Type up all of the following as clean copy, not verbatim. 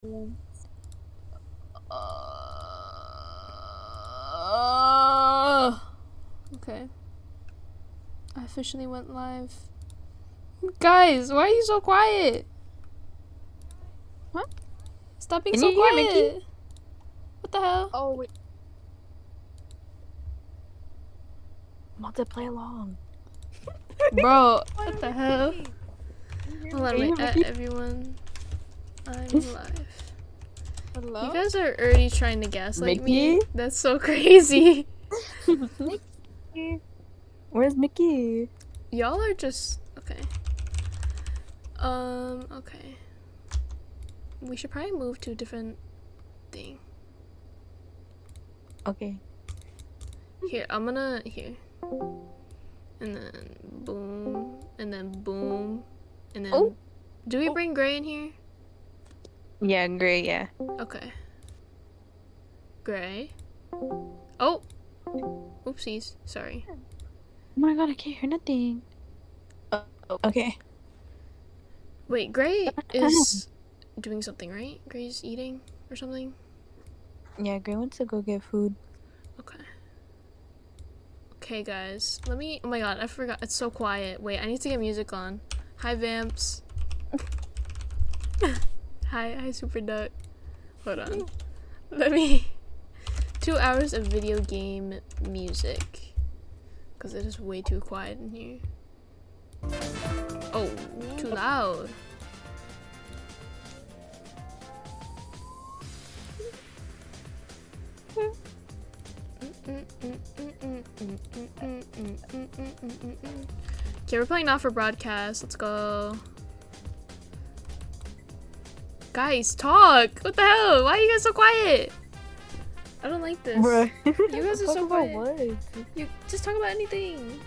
Okay. I officially went live. Guys, why are you so quiet? What? Stop being Can so you hear quiet. Mickey? What the hell? Oh, wait. I'm about to play along. Bro, what the hell? Hold on, wait, Mickey? everyone. I'm live. Hello? You guys are already trying to gaslight Mickey? me. That's so crazy. Mickey? Where's Mickey? Y'all are just okay. Okay. We should probably move to a different thing. Okay. Here, I'm gonna here. And then boom, and then boom, and then Oh. Do we bring Gray in here? Yeah, great, yeah. Okay. Gray. Oh! Oopsies. Sorry. Oh my god, I can't hear nothing. Oh, okay. Wait, Gray is doing something, right? Gray's eating or something? Yeah, Gray went to go get food. Okay. Okay, guys. Let me. Oh my god, I forgot. It's so quiet. Wait, I need to get music on. Hi, Vamps. Hi, Super Duck. Hold on. Let me. 2 hours of video game music. Because it is way too quiet in here. Oh, too loud. Okay, we're playing Not for Broadcast. Let's go. Guys, talk! What the hell? Why are you guys so quiet? I don't like this. Bruh. You guys are so quiet. What? You just talk about anything.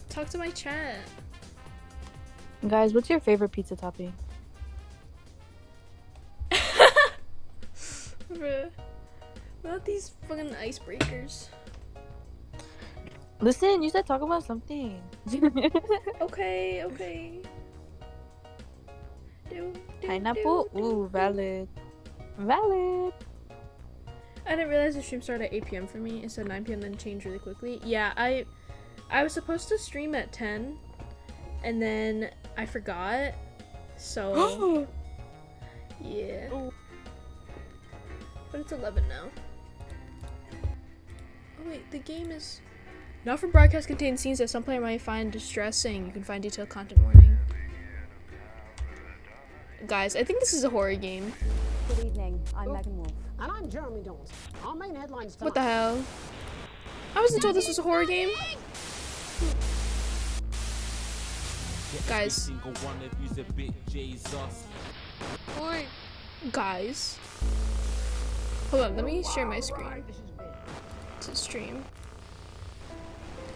Talk to my chat. Guys, what's your favorite pizza topping? Bruh. Not these fucking icebreakers. Listen, you said talk about something. Okay, okay. Pineapple? Ooh, valid. Valid. I didn't realize the stream started at 8 p.m. for me. It said 9 p.m. then changed really quickly. Yeah, I was supposed to stream at 10 and then I forgot. So yeah. Ooh. But it's 11 now. Oh wait, the game is Not for Broadcast contains scenes that some player might find distressing. You can find detailed content warning. Guys, I think this is a horror game. Good evening. I'm Megan Wolf. And I'm Jeremy Dawes. Our main headlines tonight. What the hell? I wasn't told this was a horror game. Guys. Guys. Hold on, let me share my screen to stream.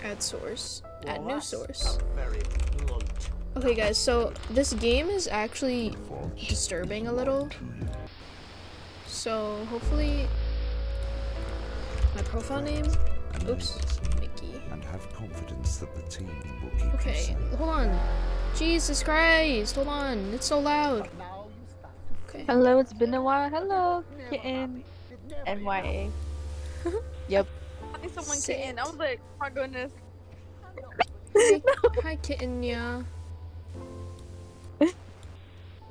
Add source. Add new source. Okay guys, so this game is actually disturbing a little. So hopefully my profile name, oops, Mickey. And have confidence that the team will keep you Okay, safe. hold on. Jesus Christ, hold on, it's so loud. Okay. Hello, it's been a while. Hello, kitten. NYA. Yep. I saw someone Sit. kitten. I was like, oh my goodness. Hi kitten, yeah.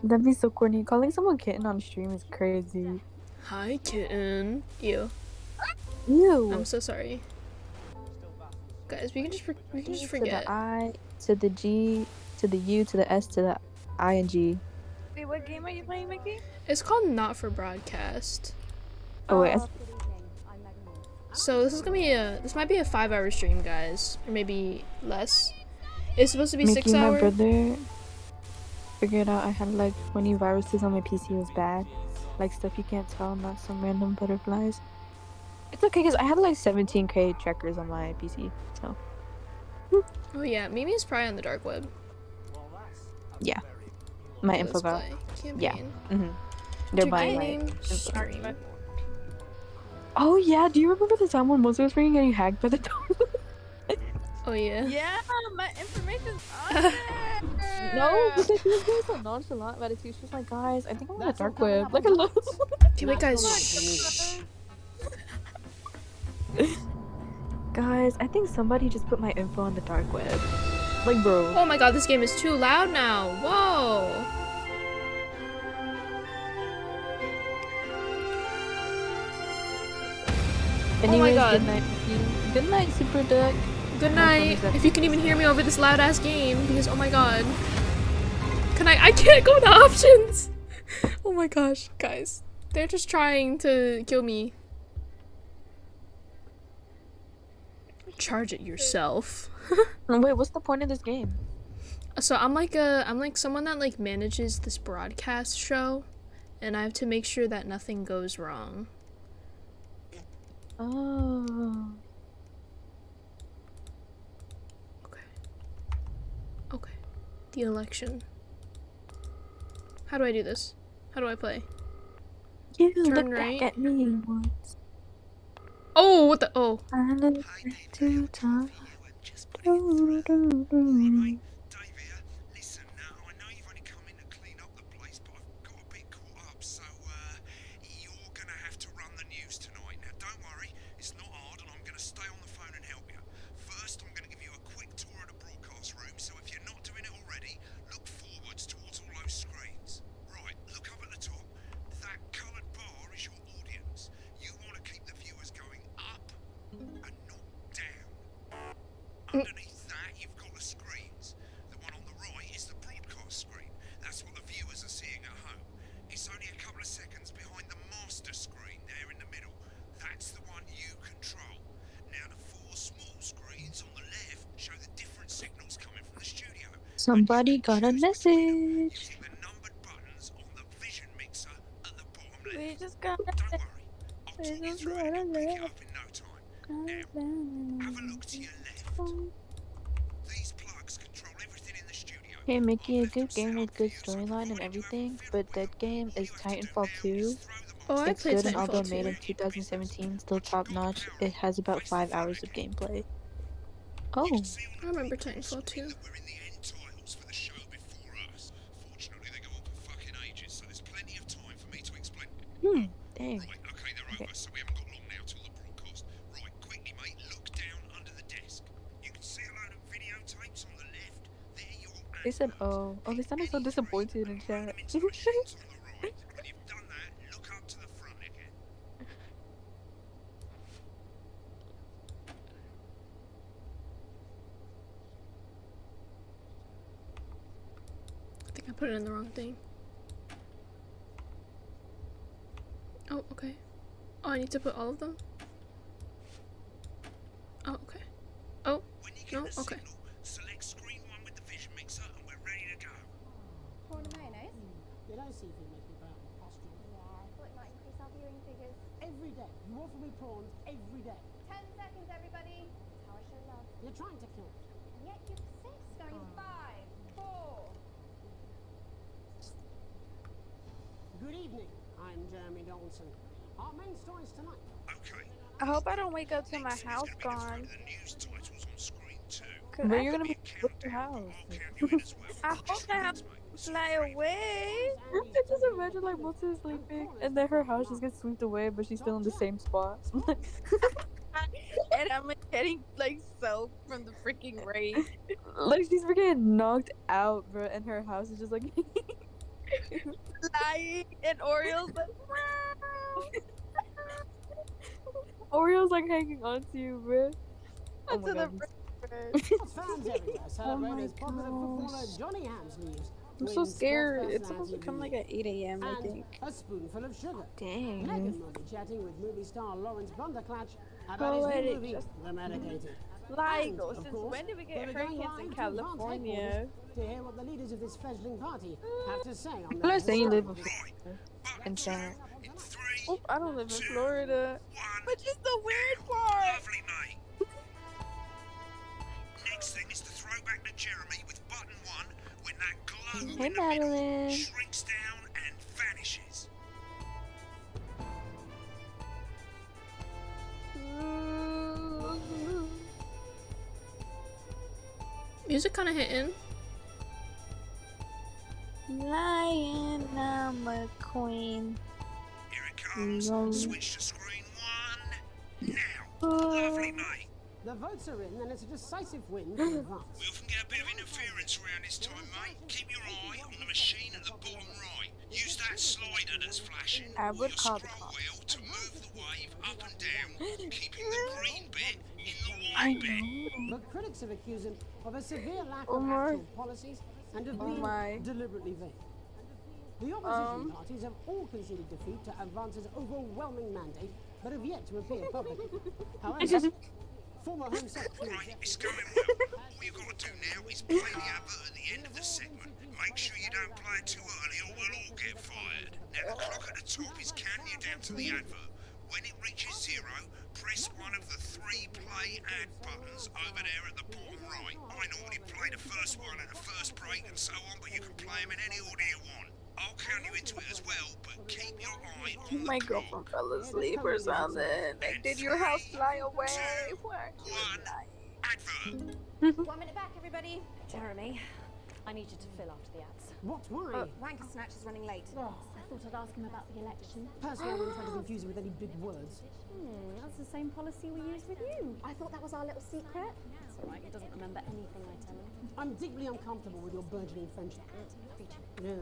That'd be so corny. Calling someone kitten on stream is crazy. Hi kitten. Ew. Ew. I'm so sorry. Guys, we can just To forget. the I, to the G, to the U, to the S, to the I and G. Wait, what game are you playing, Mickey? It's called Not for Broadcast. Oh wait, Good evening. I'm Megan Wolf. So this might be a 5-hour stream, guys, or maybe less. It's supposed to be Mickey, 6 my hours. brother figured out I had like 20 viruses on my PC. It was bad. Like stuff you can't tell, not some random butterflies. It's okay because I had like 17k trackers on my PC. So Oh yeah, Mimi's probably on the dark web. yeah, my Let's info got. play. Yeah. Campaign. They're Dude, buying my. name stream. Oh yeah, do you remember the time when Moses was getting hacked by the dog? Oh yeah. Yeah, my information's on there. No, because she was being so nonchalant about it too. She was like, guys, I think I'm on the That's all dark coming web. up Like, on hello. tonight's Okay, wait, guys. National Shh. Guys, I think somebody just put my info on the dark web. Like, bro. Oh my god, this game is too loud now. Whoa. Anyways, God. good night, Mickey. Good night, Super Duck. Good night. If you can even hear me over this loud ass game, because oh my god. I can't go to options. Oh my gosh, guys. They're just trying to kill me. Charge it yourself. Wait, what's the point of this game? So I'm like someone that like manages this broadcast show, and I have to make sure that nothing goes wrong. Oh. Okay. The election. How do I do this? How do I play? You Turn look right. back at me once. Oh, what the? Oh. I look back to time. Listen, now I know you've only come in to clean up the place, but I've got a bit caught up, so you're gonna have to run the news tonight. Now, don't worry, it's not hard, and I'm gonna stay on the phone and help you. First, I'm gonna give you a quick tour of the broadcast room, so if you're not doing it already, look forwards towards all those screens. Right, look up at the top. That coloured bar is your audience. You want to keep the viewers going up and not down. Underneath that, you've got the screens. The one on the right is the broadcast screen. That's what the viewers are seeing at home. It's only a couple of seconds behind the master screen there in the middle. That's the one you control. Now, the four small screens on the left show the different signals coming from the studio. Somebody got a message. Using the numbered buttons on the vision mixer at the bottom left. We just got Don't worry, I'll talk you through it and you'll pick it up in no time. Now, have a look to your left. These plugs control everything in the studio. Hey Mickey, a good game with good storyline and everything, but that game is Titanfall 2. Oh, I It's played good and although Titanfall made 2. in 2017, still top notch. It has about 5 hours of gameplay. Oh, I remember Titanfall 2. We're in the end titles for the show before us. Fortunately, they go on for fucking ages, so there's plenty of time for me to explain. dang. Right, okay, they're over, so we haven't got long now till the broadcast. Right, quickly, mate, look down under the desk. You can see a load of videotapes on the left. They're your They said, oh, they sounded so disappointed in chat. sheets on the right. When you've done that, look up to the front again. I think I put it in the wrong thing. Oh, okay. Oh, I need to put all of them? Oh, okay. Oh, When you get no, the okay. signal, select screen 1 with the vision mixer and we're ready to go. Did I see if you make me proud of the costume? Yeah, I thought it might increase our viewing figures. Every day. You offer me prawns every day. 10 seconds, everybody. That's how I show love. You're trying to kill me. And yet you persist, going in 5, 4. Good evening. I'm Jeremy Donaldson. Our main stories tonight. Okay. I hope I don't wake up to my house It's gonna gone. be the front of the news titles on screen 2. Cause But I, you're gonna be with your Countdown, house. but I'll count you in as well. I hope the house fly away. I just imagine like Melissa is sleeping and then her house just gets swept away, but she's still in the same spot. And I'm like getting like soaked from the freaking rain. Like she's freaking knocked out, bro, and her house is just like Lying and Orioles like Oreo's like hanging on to you, bro. Oh my to the god. Fans everywhere celebrate as popular footballer Johnny Hams leaves. I'm so scared. It's supposed to come like at 8 a.m. I And think. a spoonful of sugar. Dang. Megan will be chatting with movie star Lawrence Blunderclatch about his Poetic new movie, justice. The Medicated. Like, And, of since course, when did we we'll get be going hurricanes live in to Vance California? headquarters to hear what the leaders of this fledgling party have to say on People their are saying you live historic in and chat. In 3, Oh, I don't live in Florida. 1. Which is the weird part. Lovely, mate. Next thing is to throw back to Jeremy with button 1 when that globe Hey, in the middle Madeline. shrinks down and vanishes. Music kind of hitting. Lion, I'm a queen. Here it comes. No. Switch to screen 1. Now. Lovely, mate. The votes are in, and it's a decisive win for advance. We often get a bit of interference around this time, mate. Keep your eye on the machine at the bottom right. Use that slider that's flashing, I or would your call the scroll cops. wheel to move the wave up and down, keeping the green bit in the I white bit. know. But critics have accused him of a severe lack Oh of my. actual policies and of being my. deliberately vague. The opposition parties have all conceded defeat to Advance's overwhelming mandate, but have yet to appear publicly. However, former Home Secretary Right, it's going well. All you've got to do now is play the advert at the end of the segment. Make sure you don't play it too early or we'll all get fired. Now, the clock at the top is counting you down to the advert. When it reaches 0, press one of the 3 play ad buttons over there at the bottom right. I normally play the first one at the first break and so on, but you can play them in any order you want. I'll count you into it as well, but keep your eye on the My clock. girlfriend fell asleep or something. Like, did your house fly away? Why are you 1, advert. 1 minute back, everybody. Jeremy, I need you to fill after the ads. what? Why? Wanker Snatch is running late. I thought I'd ask him about the election. Personally, I wouldn't try to confuse it with any big words. That's the same policy we use with you. I thought that was our little secret. It's all right, he doesn't remember anything I tell him. I'm deeply uncomfortable with your burgeoning friendship. Yeah.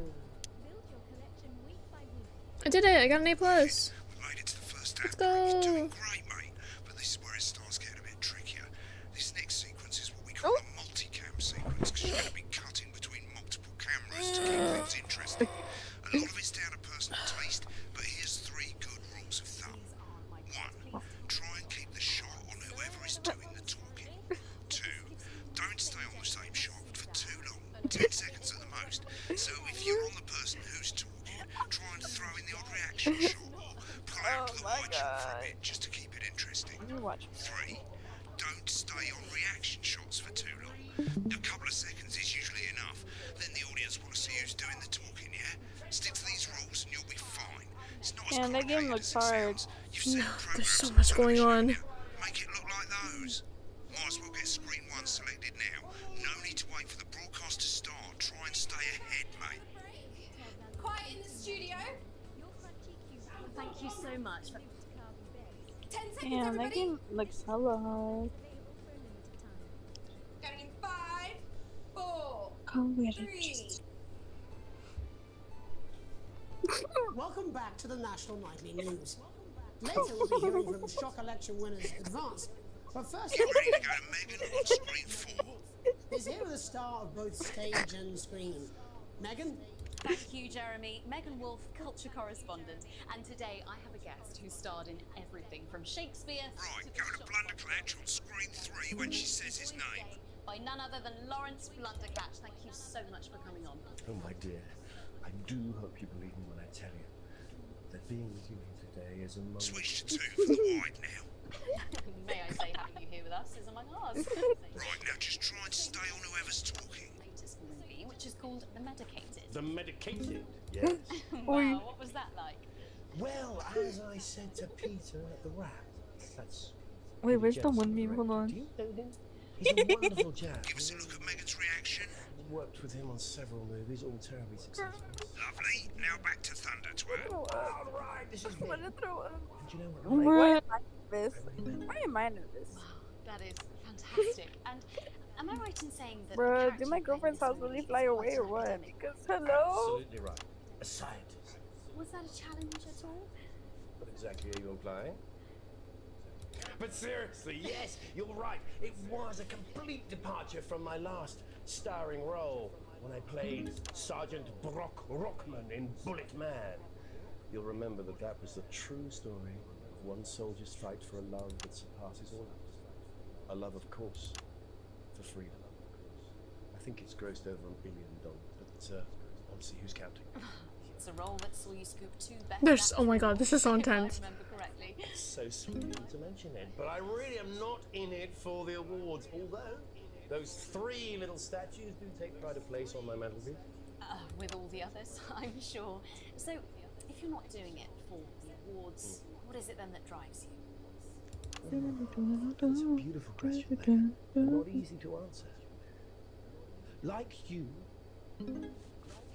I did it. I got an A+. We made it to the first Let's advert. You're go. doing great, mate. But this is where it starts getting a bit trickier. This next sequence is what we call a multi-cam sequence, because you're going to be cutting between multiple cameras to keep things interesting. A lot of it's down to personal taste, but here's 3 good rules of thumb. 1, try and keep the shot on whoever is doing the talking. 2, don't stay on the same shot for too long, 10 seconds at the most. So if you're on the person who's talking, try and throw in the odd reaction shot or pull out to the wide shot for a bit just to keep it interesting. 3, don't stay on reaction shots for too long. A couple of seconds is usually enough. Then the audience want to see who's doing the talking, yeah? Stick to these rules and you'll be fine. It's not as Man, that game complicated looks as it hard. sounds. You've seen There's so programs much on going television, on. haven't you? Make it look like those. Might as well get screen 1 selected now. No need to wait for the broadcast to start. Try and stay ahead, mate. Quiet in the studio. Thank you so much. 10 seconds, Damn, that everybody. game looks hella hard. Going in 5, 4, Oh, wait. 3. Welcome back to the National Nightly News. Later, we'll be hearing from shock election winners Advance. But first, Ready to go to Megan on screen 4. is here the star of both stage and screen. Megan? Thank you, Jeremy. Megan Wolf, culture correspondent. And today I have a guest who starred in everything from Shakespeare Right, to go to Blunderclatch on screen 3 when she says his name. by none other than Lawrence Blunderclatch. Thank you so much for coming on. Oh, my dear, I do hope you believe me when I tell you that being with you here today is a moment. Switch to 2 for the wide now. May I say having you here with us is among ours. Right, now just try and stay on whoever's talking. Latest movie, which is called The Medicated. The medicated, yes. Wow, what was that like? Well, as I said to Peter at the Rat, that's. Wait, Peter where's the Jensen, one meme? Hold director. on. Do you know him? He's a wonderful chap. Give us a look at Megan's reaction. Worked with him on several movies, all terribly successful. Lovely. Now back to Thunder Twat. All right, this is I'm me. gonna throw up. And you know what? Why I am I nervous? Why am I nervous? That is fantastic. And am I right in saying that? the Bruh, character did my you play in girlfriend's this house movie really is fly quite away or an what? academic? Because hello? Absolutely right. A scientist. Was that a challenge at all? What exactly are you implying? But seriously, yes, you're right. It was a complete departure from my last starring role when I played Sergeant Brock Rockman in Bullet Man. You'll remember that that was the true story of one soldier's fight for a love that surpasses all else. A love, of course, for freedom. I think it's grossed over $1 billion, but obviously who's counting? It's a role that saw you scoop 2 best. There's- actors oh my god, this is so if I intense. remember correctly. It's so sweet of you to mention it, but I really am not in it for the awards, although those 3 little statues do take pride of place on my mantelpiece. With all the others, I'm sure. So, if you're not doing it for the awards, what is it then that drives you? It's a beautiful question, Megan. Not easy to answer. like you.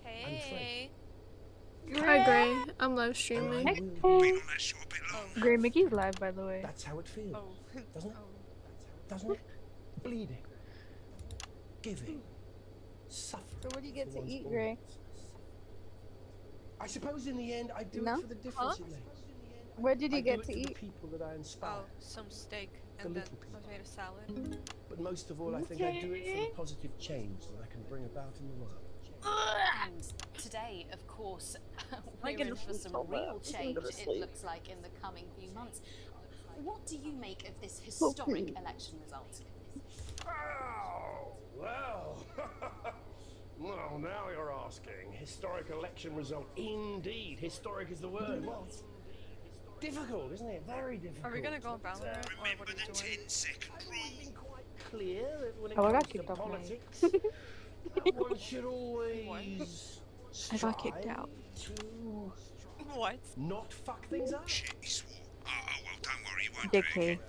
Hey. Hi, Gray. I'm live streaming. Hey, Been on that shot a bit longer. Gray Mickey's live, by the way. That's how it feels, Oh. doesn't it? Doesn't it? Bleeding, giving, suffering. So what do you get for to one's eat, own Gray? success. I suppose in the end I do No? it for the difference it makes. What did I you do get it to for the eat? people that I inspire. Oh, some steak The and then little people. I made a salad. But most of all, I think I do it for the positive change that I can bring about in the world. And today, of course, we're gonna in for sleep some so bad. real I'm change, gonna it sleep. looks like, in the coming few months. What do you make of this historic election result? Oh, well. Well, now you're asking. Historic election result. Indeed. Historic is the word. Well, it's difficult, isn't it? Very difficult. Are we gonna go on Valorant or Remember what are the you doing? 10-second rule. Been quite clear that when it Oh, I got comes to kicked off my- politics, one should always I got kicked out. strive to What? not fuck things up. Shit, he swore. Oh, well, don't worry, you won't Dick do it me. again.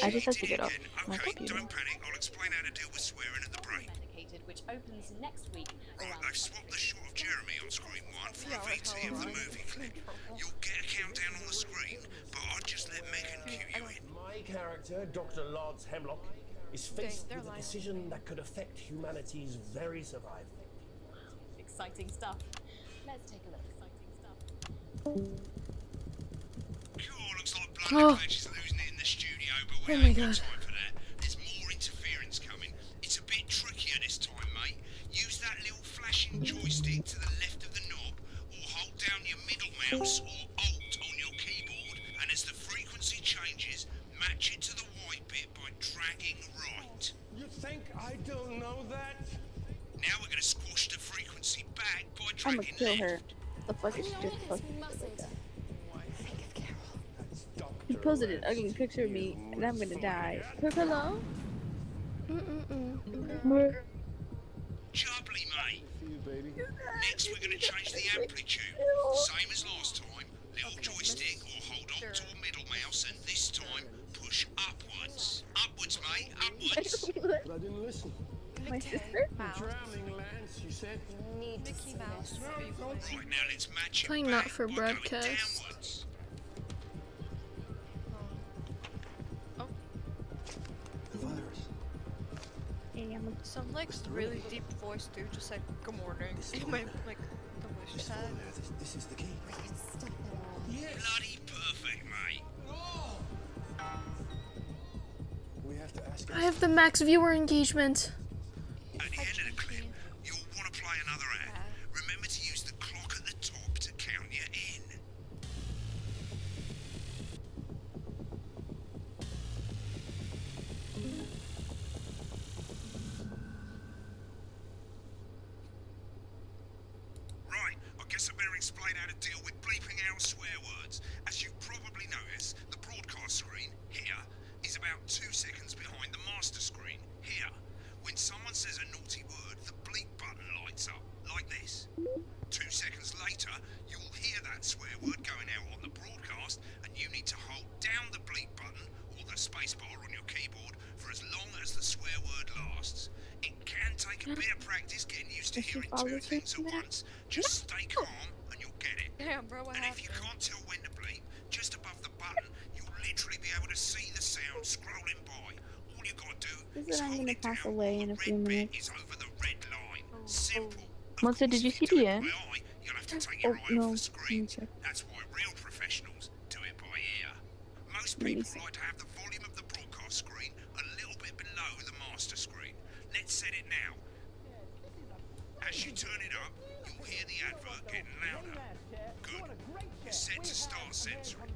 I just have Did to it get off again. my Okay, computer. don't panic. I'll explain how to deal with swearing at the break. Dedicated, which opens next week Right, around they've swapped the shot of Jeremy on screen 1 for a VT of the movie clip. You'll get a countdown on the screen, but I'll just let Megan cue you in. My character, Dr. Lance Hemlock, is faced they're with a lying. decision that could affect humanity's very survival. exciting stuff. Let's take a look. Exciting stuff. Cool, looks like Oh. Blunderclatch is losing it in the studio, but we Oh my ain't got God. time for that. There's more interference coming. It's a bit trickier this time, mate. Use that little flashing joystick to the left of the knob, or hold down your middle mouse or Alt on your keyboard, and as the frequency changes, match it to the white bit by dragging right. You think I don't know that? Now we're gonna squash the frequency back by I'm gonna dragging kill her. left. The fuck is she just fucking That's Dr. He posted an Lance. ugly picture of me and I'm gonna die. Hello? Jubbly, mate. You, baby. Next, we're going to change the amplitude. Same as last time. Little joystick or hold Alt or middle mouse, and this time push upwards. Upwards, mate. Upwards. But I didn't listen. My sister? Drowning, Lance, you said. Mickey Mouse. What are you going to? Right, now let's match it Playing back that for by going broadcast. downwards. The virus. Some like really deep voice dude just like good morning. My like the voice just had. This is the key. Bloody perfect, mate. We have to ask I have the max viewer engagement. At the end of the clip, you'll want to play another ad. Remember to use the clock at the top to count you in. Right, I guess I better explain how to deal with bleeping out swear words. As you've probably noticed, the broadcast screen, here, is about 2 seconds behind the master screen, here. When someone says a naughty word, the bleep button lights up, like this. 2 seconds later, you'll hear that swear word going out on the broadcast, and you need to hold down the bleep button, or the spacebar on your keyboard, for as long as the swear word lasts. It can take a bit of practice getting used to Does she hearing follow 2 things at that? once. Just stay calm, and you'll get it. Damn, bro, what And if you happened? can't tell when to bleep, just above the button, you'll literally be able to see the sound scrolling by. All you gotta do He is said I'm hold gonna it pass down away while in the a few red bit minutes. is over the red line. Simple. Of Monster, course, did you if see do the it end? by eye, you'll have to take your Oh, eye no. off the screen. Let me check. That's why real professionals do it by ear. Most Let me people see. like to have the volume of the broadcast screen a little bit below the master screen. Let's set it now. As you turn it up, you'll hear the advert getting louder. Good. You're set to start censoring.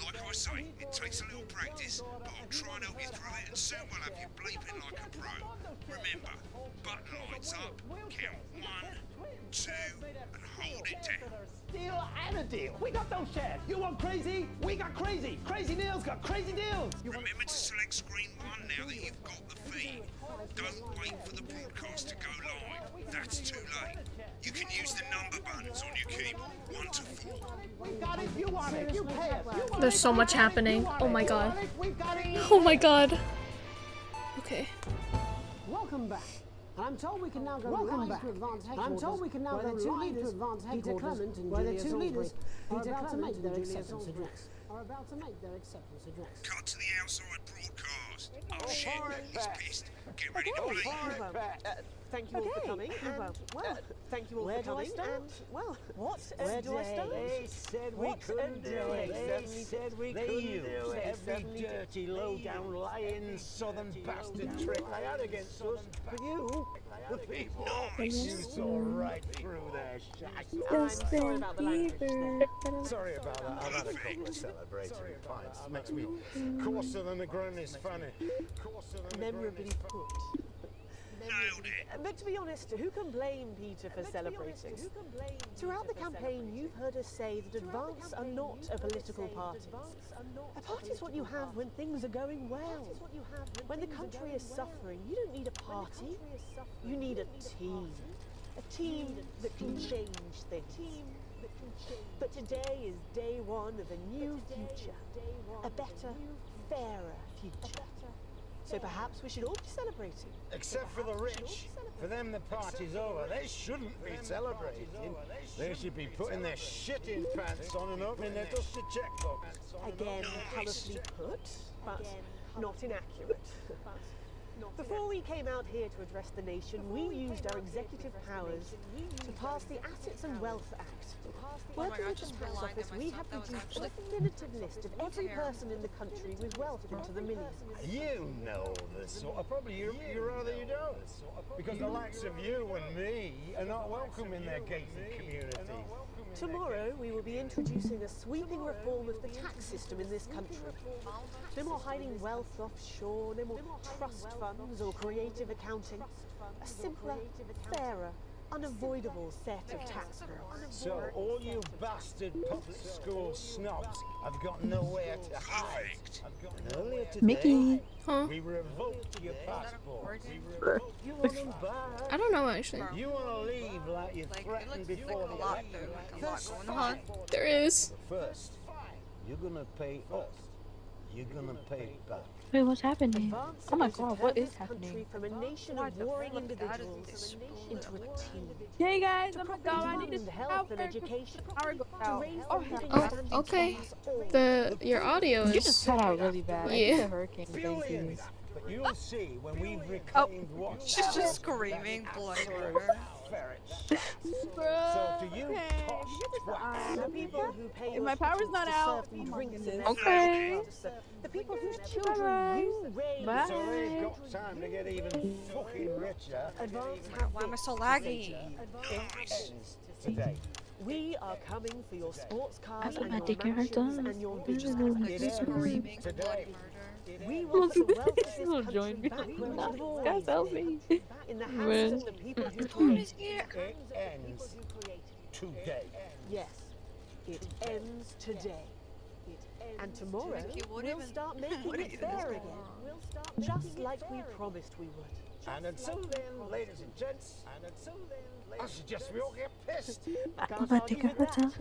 Like I say, it takes a little practice, but I'll try and help you through it, and soon we'll have you bleeping like a pro. Remember, button lights up, count 1, 2, and hold it down. Deal and a deal. We got those shares. You want crazy? We got crazy. Crazy Neil's got crazy deals. Remember to select screen 1 now that you've got the feed. Don't wait for the broadcast to go live. That's too late. You can use the number buttons on your keyboard, 1 to 4. We got it. You want it. You pay us. You want There's it. so We much got it. happening. You want Oh it. my You God. want it. We got it. Oh my god. Okay. Welcome back. And I'm told we can now go live to advance headquarters. I'm told we can now go live to advance headquarters. Peter Clement and where the two leaders are about to make their acceptance address. Cut to the outside broadcast. Oh shit, he's pissed. Get ready to play. Thank you all for coming. Thank you all for coming. And where do I start? They said we couldn't do it. They said we couldn't do it. Every dirty, low-down, lying southern bastard trick they had against us. But you, the people, you saw right through their shit. I'm sorry about the language. Sorry about that. I've had a couple of celebratory pints. Makes me coarser than the granny's fanny. Memorably put. Nailed it. But to be honest, who can blame Peter for celebrating? Throughout the campaign, you've heard us say that Advance are not a political party. A party is what you have when things are going well. When the country is suffering, you don't need a party. You need a team. A team that can change things. But today is day one of a new future. A better, fairer future. So perhaps we should all be celebrating. Except for the rich. For them the party's over. They shouldn't be celebrating. They should be putting their shitting pants on and opening their dusty checkbook. Again, colourfully put, but not inaccurate. Before we came out here to address the nation, we used our executive powers to pass the Assets and Wealth Act. Working with the tax office, we have produced a definitive list of every person in the country with wealth into the millions. You know the sort of, probably you rather you don't. Because the likes of you and me are not welcome in their gated communities. Tomorrow we will be introducing a sweeping reform of the tax system in this country. No more hiding wealth offshore, no more trust funds or creative accounting. A simpler, fairer, unavoidable set of tax laws. So all you bastard public school snobs have got nowhere to hide. And earlier today, Mickey. Huh? we revoked your passport. You want them back. I don't know actually. You want to leave like you threatened before the election. There is. First, you're gonna pay us. You're gonna pay back. Wait, what's happening? Advance Oh my is to god, what turn is this country happening? from a nation of warring individuals into a team. Hey guys, To oh my properly god, I need fund to health and education. To raise the living Oh, standards okay. of us all. Your audio You just is. cut out really bad. I Yeah. think a hurricane is going through this. But you'll see when we've reclaimed what's She's just screaming bloody murder. ferrets. So to you, posh twats, The people who pay If my your power's children not to out, serve them I'm drinks on in this. their Okay. houses. The people whose children you raise. Bye. so they've got time to get even fucking richer. Advance have Why am I this so to laggy? say. Ends today. We are coming for your sports cars I'm and about your to get her mansions done. and your Like, business. Like It screaming ends bloody today. murder. We will put the wealth of this She'll join country me. back where it Guys, belongs. help me. In the hands of the people who create. It ends today. Yes, it ends today. And tomorrow, we'll start making it fair again. Just like we promised we would. And until then, ladies and gents, I suggest we all get pissed. I'm about to get her done.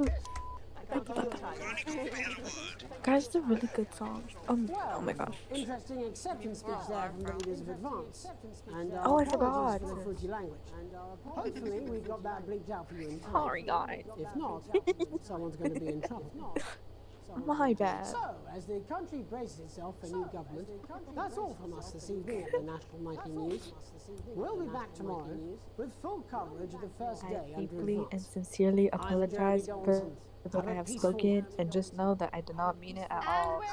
Guys, it's a really good song. Oh my gosh. Interesting acceptance speech there from the leaders of Advance. And Oh, I apologies forgot. for the fruity language. Hopefully we got that bleeped out for you in time. Sorry, guys. If not, someone's going to be in trouble. My bad. So, as the country braces itself for new government, that's all from us this evening at the National Nightly News. We'll be back tomorrow with full coverage of the first I day under deeply and Advance. sincerely I'm apologize Jeremy for Donaldson. what I have spoken, and just know that I did not mean it at all.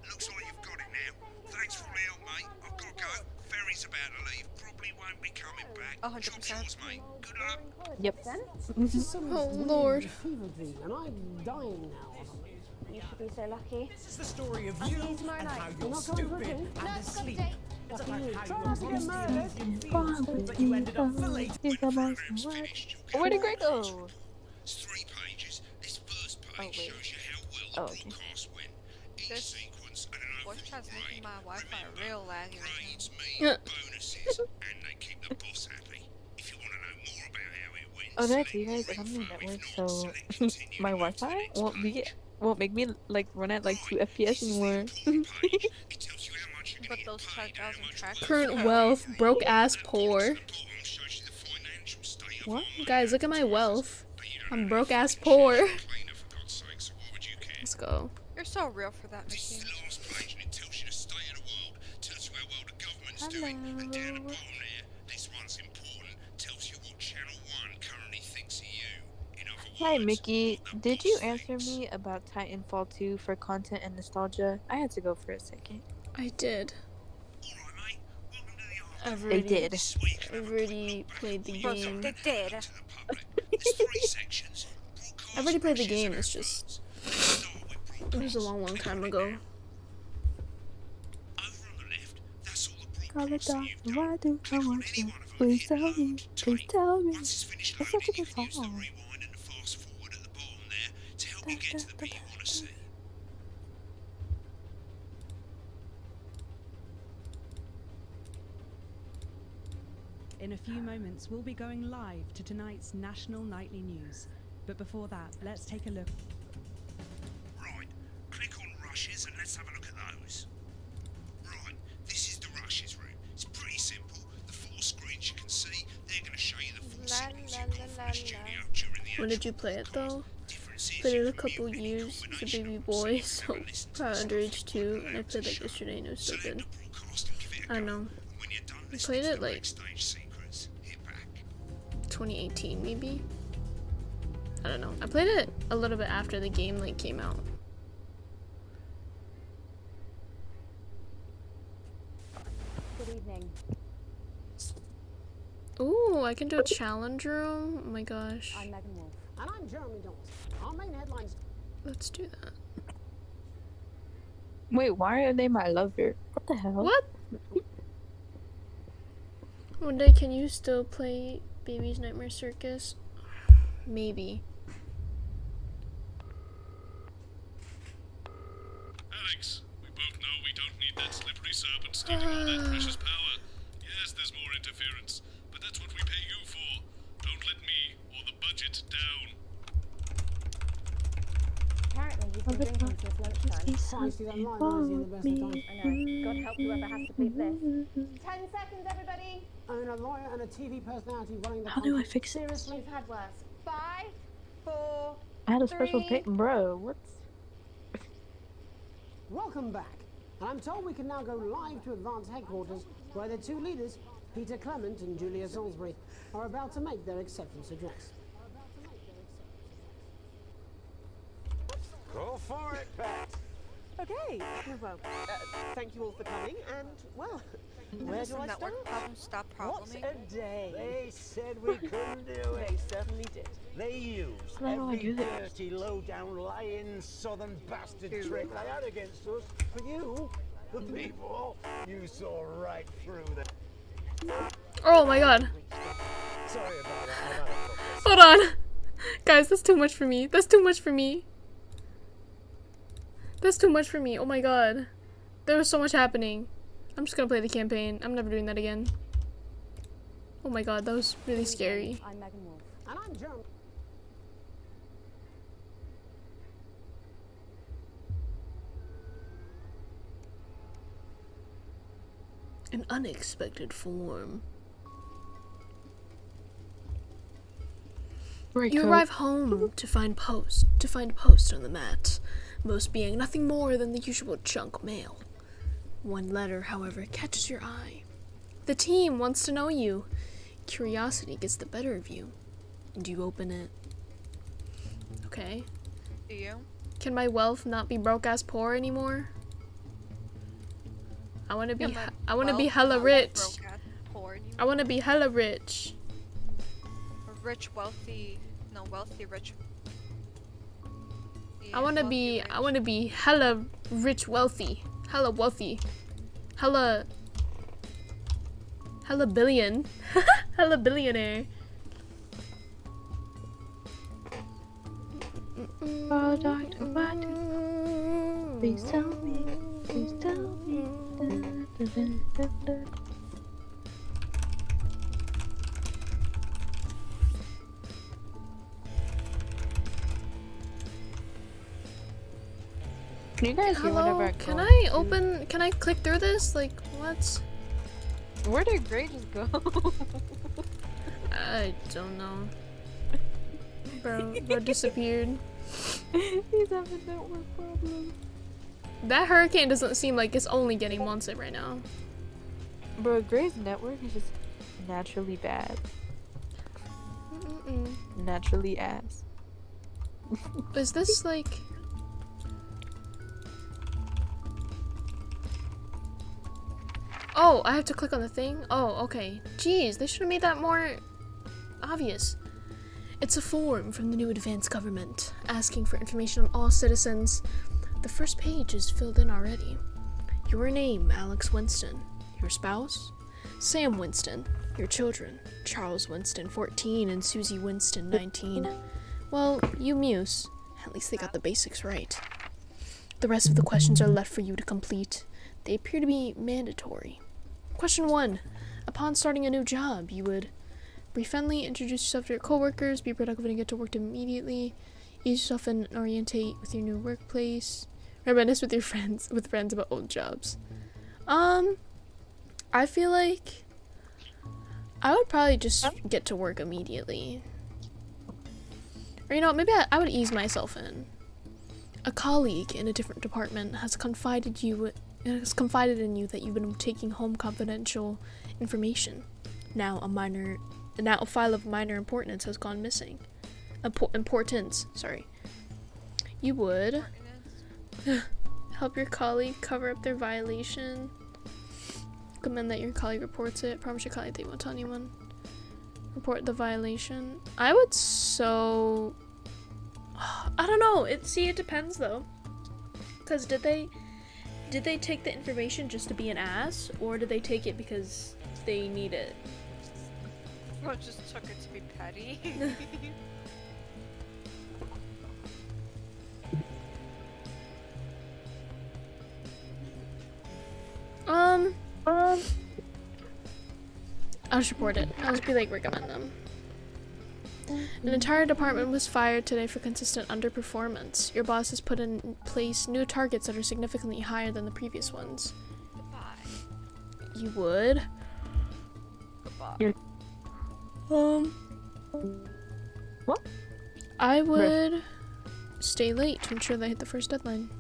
Looks like you've got it now. Thanks for all the help, mate. I've got to go. Ferry's about to leave. Probably won't be coming back. 100%. Job's yours, mate. Good luck. Yep. Oh Lord. Fever dream, and I'm dying now. You should be so lucky. This is the story of you and tomorrow how night. you're not coming for a stupid drink? and asleep. It's about how Try you not to get promised murdered. in fields, but you ended up fully. Program's finished. You'll Where get did Greg go? It's 3 pages. This first page wait. shows you how well Oh, the okay. broadcast went. Each This sequence and an voice overall chat's making grade. my Wi-Fi Remember, real laggy right grades now. mean bonuses, and they keep the boss happy. If you want to know more about how it went, Oh, did I tell you select guys? I'm on info. the If network, not, so select continue my to move to the Wi-Fi next won't page. make me like run at like 2 FPS This is the anymore. important page. It tells you how But those 10,000 tracks. Current wealth, broke ass poor. What? Guys, look at my wealth. I'm broke ass poor. Let's go. You're so real for that, Mickey. Hello. Hi, Mickey. Did you answer me about Titanfall 2 for content and nostalgia? I had to go for a second. I did. I've They did. I've already played the game. They did. I've already played the game, it's just... It was a long time ago. Why do I want you? Please tell me. Please tell me. It's such a good song. In a few moments, we'll be going live to tonight's national nightly news. But before that, let's take a look. Right, click on rushes and let's have a look at those. Right, this is the rushes room. It's pretty simple. The 4 screens you can see, they're going to show you the full signals you've got from the studio during the When did you play it though? Played it a couple years as a baby boy, so probably underage too, and I played like yesterday and it was so good. I don't know. I played it like 2018 maybe? I don't know. I played it a little bit after the game like came out. Good evening. Ooh, I can do a challenge room? Oh my gosh. I'm Megan Wolf. And I'm Jeremy Dawes. Our main headlines. Let's do that. Wait, why are they my lover? What the hell? What? One day, can you still play Baby's Nightmare Circus? Maybe. Alex, we both know we don't need that slippery serpent stealing all that precious power. Yes, there's more interference, but that's what we pay you for. Don't let me or the budget down. Apparently you've been drinking since lunchtime. Honestly, that line reminds you of the best of times. I know. God help whoever has to bleep this. 10 seconds, everybody. And a lawyer and a TV personality running the How do I country. fix it? Seriously? We've had worse. 5, 4, I had a special 3. pay, bro. What's? Welcome back. And I'm told we can now go live to Advance headquarters, where the 2 leaders, Peter Clement and Julia Salisbury, are about to make their acceptance address. Go for it, Pat. Okay, well, thank you all for coming, and, well, where do I Network start? problems stop What probleming. a day. They said we couldn't do They it. certainly did. They used How do I every do this? dirty, low-down, lying, southern bastard trick they had against us. But you, the people, you saw right through them. Oh my god. Sorry about it. I'm out of focus. Hold on. Guys, that's too much for me. That's too much for me. That's too much for me. Oh my god. There was so much happening. I'm just gonna play the campaign. I'm never doing that again. Oh my god, that was really scary. I'm Megan Wolf. And I'm Jeremy. An unexpected form. You arrive home to find post on the mat, most being nothing more than the usual junk mail. One letter, however, catches your eye. The team wants to know you. Curiosity gets the better of you, and you open it. Okay. Do you? Can my wealth not be broke ass poor anymore? I wanna be hella rich. I wanna be hella rich. Rich, wealthy, no, wealthy, rich. I wanna be hella rich, wealthy, hella wealthy, hella billion, hella billionaire. Oh, doctor, what do? Please tell me. Please tell me. Can you guys hear whatever Hello? I Can go? I open? Can I click through this? Like, what? Where did Gray just go? I don't know. Bro disappeared. He's having a network problem. That hurricane doesn't seem like it's only getting Monset right now. Bro, Gray's network is just naturally bad. Naturally ass. Is this like... Oh, I have to click on the thing? Oh, okay. Jeez, they should have made that more obvious. It's a form from the new advanced government, asking for information on all citizens. The first page is filled in already. Your name, Alex Winston. Your spouse? Sam Winston. Your children, Charles Winston, 14, and Susie Winston, 19. Well, you muse. At least they got the basics right. The rest of the questions are left for you to complete. They appear to be mandatory. Question 1. Upon starting a new job, you would be friendly, introduce yourself to your coworkers, be productive and get to work immediately, ease yourself and orientate with your new workplace, reminisce with your friends about old jobs. I feel like I would probably just get to work immediately. Or, you know, maybe I would ease myself in. A colleague in a different department has confided in you that you've been taking home confidential information. Now a file of minor importance has gone missing. Importance, sorry. You would help your colleague cover up their violation. Recommend that your colleague reports it. Promise your colleague that you won't tell anyone. Report the violation. I would so... I don't know. It depends though. Because did they take the information just to be an ass, or did they take it because they need it? Well, just took it to be petty. I'll just report it. I'll just be like, recommend them. An entire department was fired today for consistent underperformance. Your boss has put in place new targets that are significantly higher than the previous ones. Goodbye. You would? Goodbye. What? I would stay late to ensure they hit the first deadline.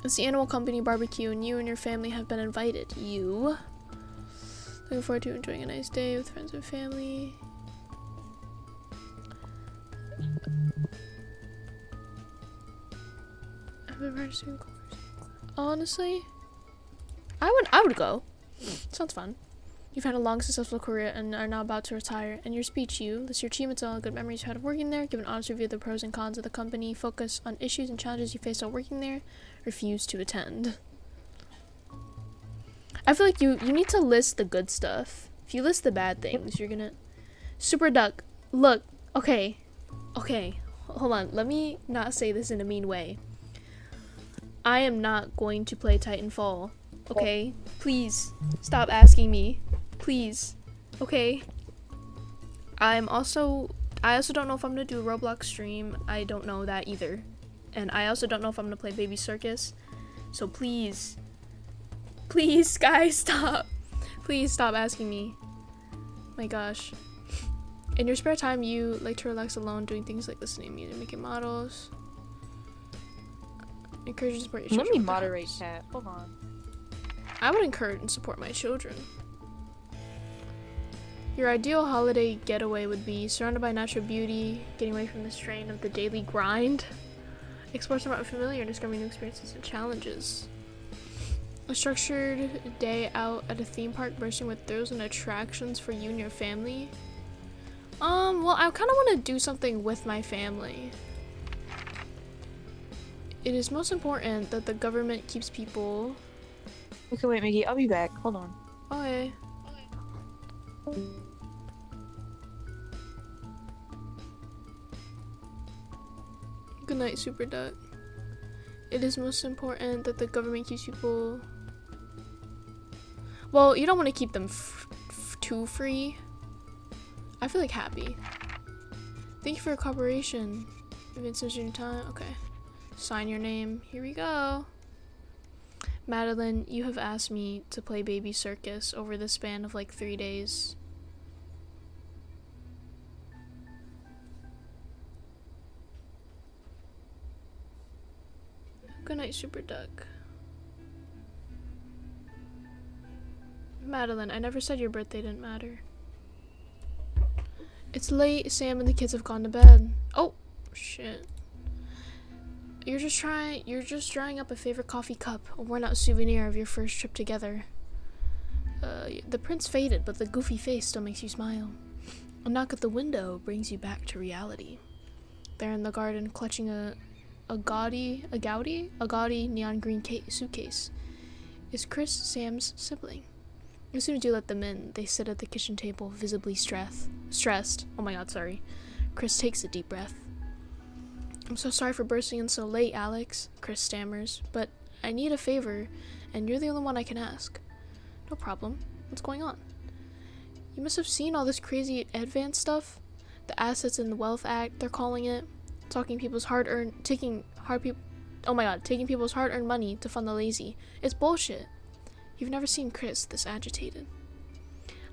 It's the annual company barbecue and you and your family have been invited. You? Looking forward to enjoying a nice day with friends and family. I've been practicing course. Honestly, I would go. Sounds fun. You've had a long, successful career and are now about to retire. In your speech, you list your achievements and all the good memories you had of working there, give an honest review of the pros and cons of the company, focus on issues and challenges you faced while working there, refuse to attend. I feel like you need to list the good stuff. If you list the bad things, you're gonna... Super Duck, look, okay, hold on, let me not say this in a mean way. I am not going to play Titanfall, okay? Please, stop asking me. Please, okay? I also don't know if I'm gonna do a Roblox stream. I don't know that either. And I also don't know if I'm gonna play Baby Circus. So please, guys, stop. Please stop asking me. My gosh. In your spare time, you like to relax alone, doing things like listening to music, making models. Encourage and support your children. Let me moderate chat. Hold on. I would encourage and support my children. Your ideal holiday getaway would be surrounded by natural beauty, getting away from the strain of the daily grind, explore somewhat unfamiliar, discovering new experiences and challenges. A structured day out at a theme park bursting with thrills and attractions for you and your family. Well, I kind of want to do something with my family. It is most important that the government keeps people... Okay, wait, Mickey, I'll be back. Hold on. Okay. Good night, Super Duck. It is most important that the government keeps people... Well, you don't want to keep them too free. I feel like happy. Thank you for your cooperation. You've been such a time. Okay. Sign your name. Here we go. Madeline, you have asked me to play baby circus over the span of like 3 days. Good night, Super Duck. Madeline, I never said your birthday didn't matter. It's late, Sam and the kids have gone to bed. Oh, shit. You're just drying up a favorite coffee cup, a worn-out souvenir of your first trip together. The print's faded, but the goofy face still makes you smile. A knock at the window brings you back to reality. There in the garden, clutching a gaudy neon green suitcase, is Chris, Sam's sibling. As soon as you let them in, they sit at the kitchen table, visibly stressed. Oh my god, sorry. Chris takes a deep breath. I'm so sorry for bursting in so late, Alex, Chris stammers, but I need a favor, and you're the only one I can ask. No problem. What's going on? You must have seen all this crazy advanced stuff. The Assets and the Wealth Act, they're calling it. Taking people's hard-earned money to fund the lazy. It's bullshit. You've never seen Chris this agitated.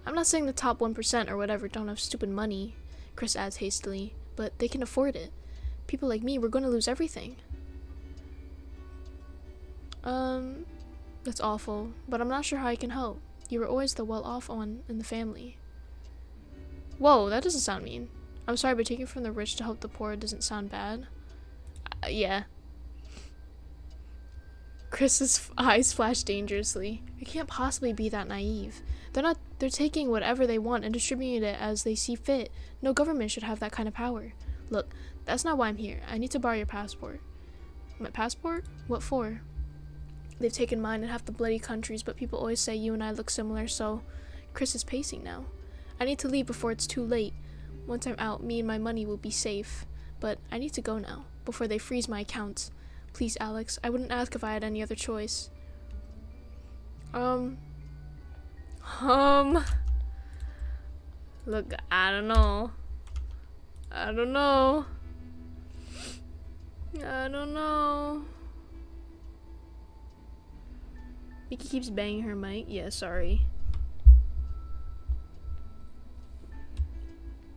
I'm not saying the top 1% or whatever don't have stupid money, Chris adds hastily, but they can afford it. People like me, we're going to lose everything. That's awful, but I'm not sure how I can help. You were always the well-off one in the family. Whoa, that doesn't sound mean. I'm sorry, but taking from the rich to help the poor doesn't sound bad. Yeah. Chris's eyes flash dangerously. You can't possibly be that naive. They're taking whatever they want and distributing it as they see fit. No government should have that kind of power. Look, that's not why I'm here. I need to borrow your passport. My passport? What for? They've taken mine in half the bloody countries, but people always say you and I look similar, so Chris is pacing now. I need to leave before it's too late. Once I'm out, me and my money will be safe. But I need to go now, before they freeze my accounts. Please, Alex, I wouldn't ask if I had any other choice. Look, I don't know. Mickey keeps banging her mic. Yeah, sorry.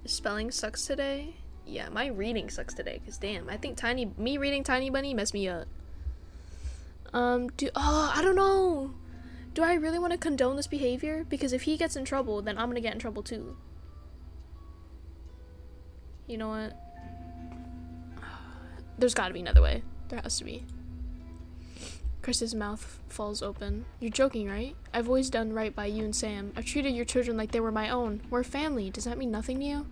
Spelling sucks today. Yeah, my reading sucks today, because damn, I think me reading Tiny Bunny messed me up. I don't know. Do I really want to condone this behavior? Because if he gets in trouble, then I'm gonna get in trouble too. You know what? There's gotta be another way. There has to be. Chris's mouth falls open. You're joking, right? I've always done right by you and Sam. I've treated your children like they were my own. We're a family. Does that mean nothing to you?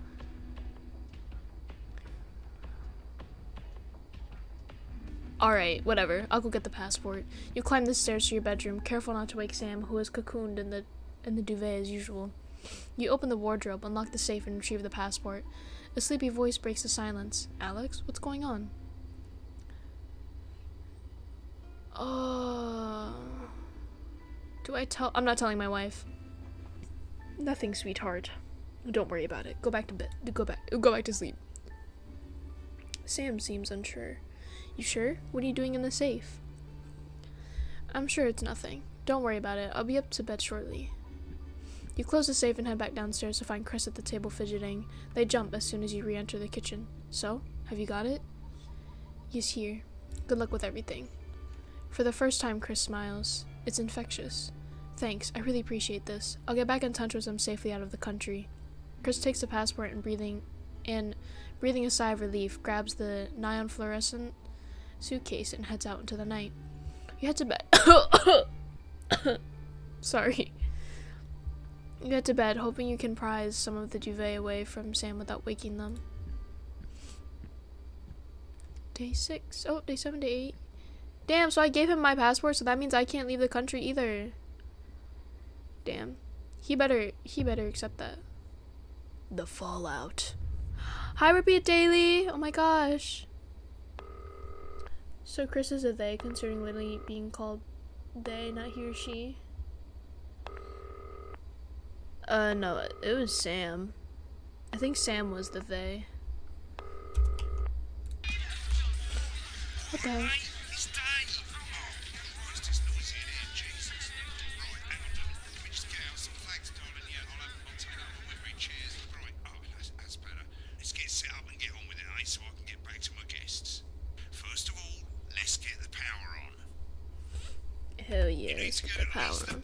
Alright, whatever. I'll go get the passport. You climb the stairs to your bedroom, careful not to wake Sam, who is cocooned in the duvet as usual. You open the wardrobe, unlock the safe, and retrieve the passport. A sleepy voice breaks the silence. Alex, what's going on? I'm not telling my wife. Nothing, sweetheart. Don't worry about it. Go back to bed. Go back to sleep. Sam seems unsure. You sure? What are you doing in the safe? I'm sure it's nothing. Don't worry about it. I'll be up to bed shortly. You close the safe and head back downstairs to find Chris at the table fidgeting. They jump as soon as you re-enter the kitchen. So, have you got it? He's here. Good luck with everything. For the first time, Chris smiles. It's infectious. Thanks, I really appreciate this. I'll get back in touch with him safely out of the country. Chris takes the passport and breathing a sigh of relief, grabs the neon fluorescent suitcase and heads out into the night. You head to bed. Sorry. You head to bed, hoping you can prise some of the duvet away from Sam without waking them. Day 6. Oh, day 7, day 8. Damn, so I gave him my passport, so that means I can't leave the country either. Damn. He better accept that. The fallout. Hi, Repeat Daily! Oh my gosh. So Chris is a they, considering literally being called they, not he or she. No, it was Sam. I think Sam was the they. What the hell? Hell yeah, let's get that power on.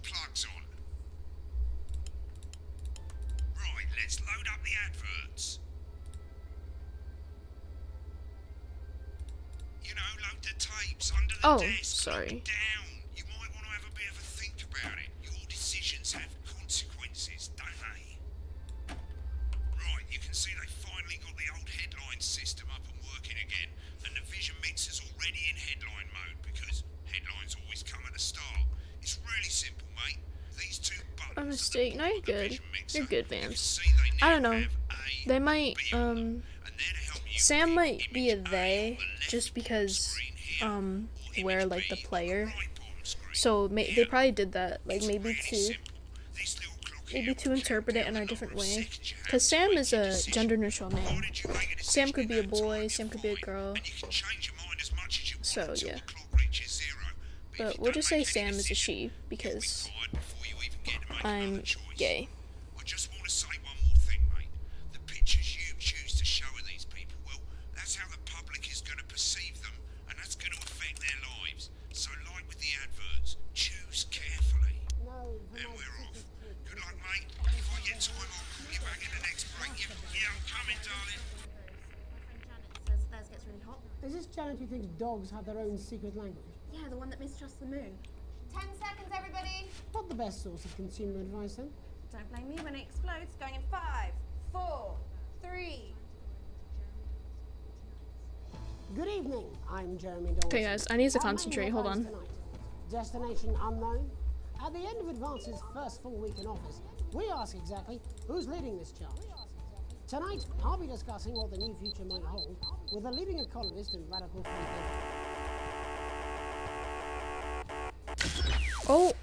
Plugs on. Right, let's load up the adverts. You know, load the tapes under the desk. Sorry. Down. You might want to have a bit of a think about it. Your decisions have consequences, don't they? Right, you can see they finally got the old headline system up and working again, and the vision mixer's already in headline mode because headlines always come at the start. It's really simple, mate. These two buttons. A mistake. No, you're good. You're good, Vance. I don't know. They might, Sam might be a they, just because, we're like the player. So they probably did that, like maybe to interpret it in a different way. Cause Sam is a gender neutral name. Sam could be a boy, Sam could be a girl. So yeah. But we'll just say Sam is a she because I'm gay. I just want to say one more thing, mate. The pictures you choose to show of these people, well, that's how the public is going to perceive them, and that's going to affect their lives. So, like with the adverts, choose carefully. And we're off. Good luck, mate. If I get time, I'll call you back in the next break. Yeah, I'm coming, darling. Says theirs gets really hot. Is this Janet who thinks dogs have their own secret language? Yeah, the one that mistrusts the moon. 10 seconds, everybody. Not the best source of consumer advice, then. Don't blame me when it explodes. Going in 5, 4, 3. Good evening. I'm Jeremy Dawson. Okay, guys, I need to concentrate. Hold on. Tonight. Destination unknown. At the end of Advance's first full week in office, we ask exactly who's leading this charge. Tonight, I'll be discussing what the new future might hold with a leading economist and radical free thinker. Oh.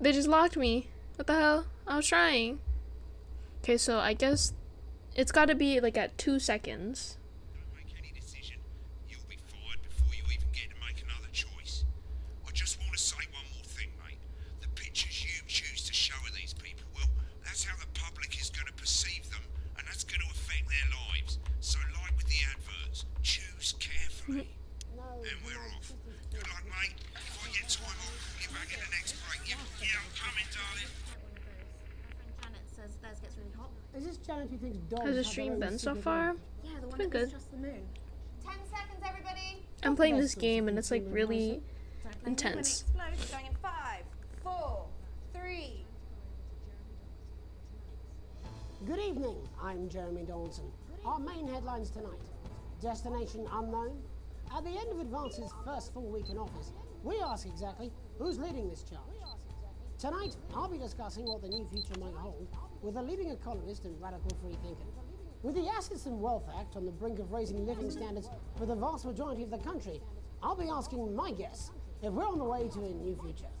They just locked me. What the hell? I was trying. Okay, so I guess it's gotta be like at 2 seconds. Don't make any decision. You'll be fired before you even get to make another choice. I just want to say one more thing, mate. The pictures you choose to show of these people, well, that's how the public is going to perceive them, and that's going to affect their lives. So, like with the adverts, choose carefully. And we're off. Good luck, mate. If I get time, I'll call you back in the next break. Yeah, I'm coming, darling. Janet says theirs gets really hot. Is this Janet who thinks dogs Has the have their stream own been so secret far? language? Yeah, the one been that good. mistrusts the moon. 10 seconds, everybody. I'm playing this game and it's like really Don't blame me when it intense. explodes. Going in 5, 4, 3. Good evening. I'm Jeremy Dawson. Our main headlines tonight. Destination unknown. At the end of Advance's first full week in office, we ask exactly who's leading this charge. Tonight, I'll be discussing what the new future might hold with a leading economist and radical free thinker. With the Assets and Wealth Act on the brink of raising living standards for the vast majority of the country, I'll be asking my guess if we're on the way to a new future.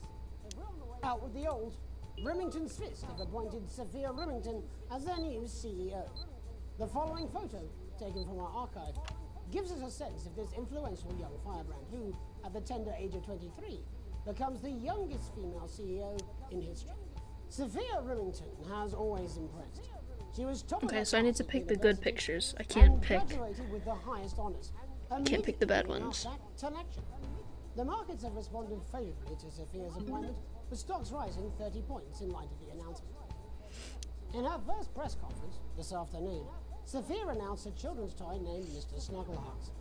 Out with the old, Remington's Fist have appointed Sophia Remington as their new CEO. The following photo, taken from our archive, gives us a sense of this influential young firebrand who, at the tender age of 23, becomes the youngest female CEO in history. Sophia Remington has always impressed. She was top Okay, of so I need to the pick the university good pictures. I can't and pick. graduated with the highest honors. Can't pick the bad ones. To lecture. The markets have responded favorably to Sophia's appointment, with stocks rising 30 points in light of the announcement. In her first press conference this afternoon, Sophia announced a children's toy named Mr. Snugglehearts.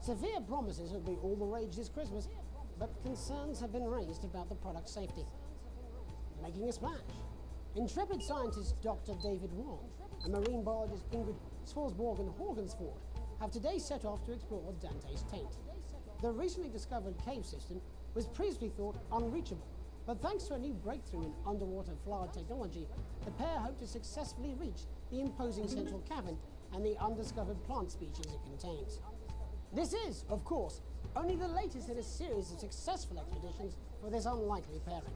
Sophia promises it'll be all the rage this Christmas, but concerns have been raised about the product's safety. Making a splash, intrepid scientist Dr. David Wong and marine biologist Ingrid Swarsborg and Horgensford have today set off to explore Dante's taint. The recently discovered cave system was previously thought unreachable, but thanks to a new breakthrough in underwater flower technology, the pair hope to successfully reach the imposing central cavern and the undiscovered plant species it contains. This is, of course, only the latest in a series of successful expeditions for this unlikely pairing.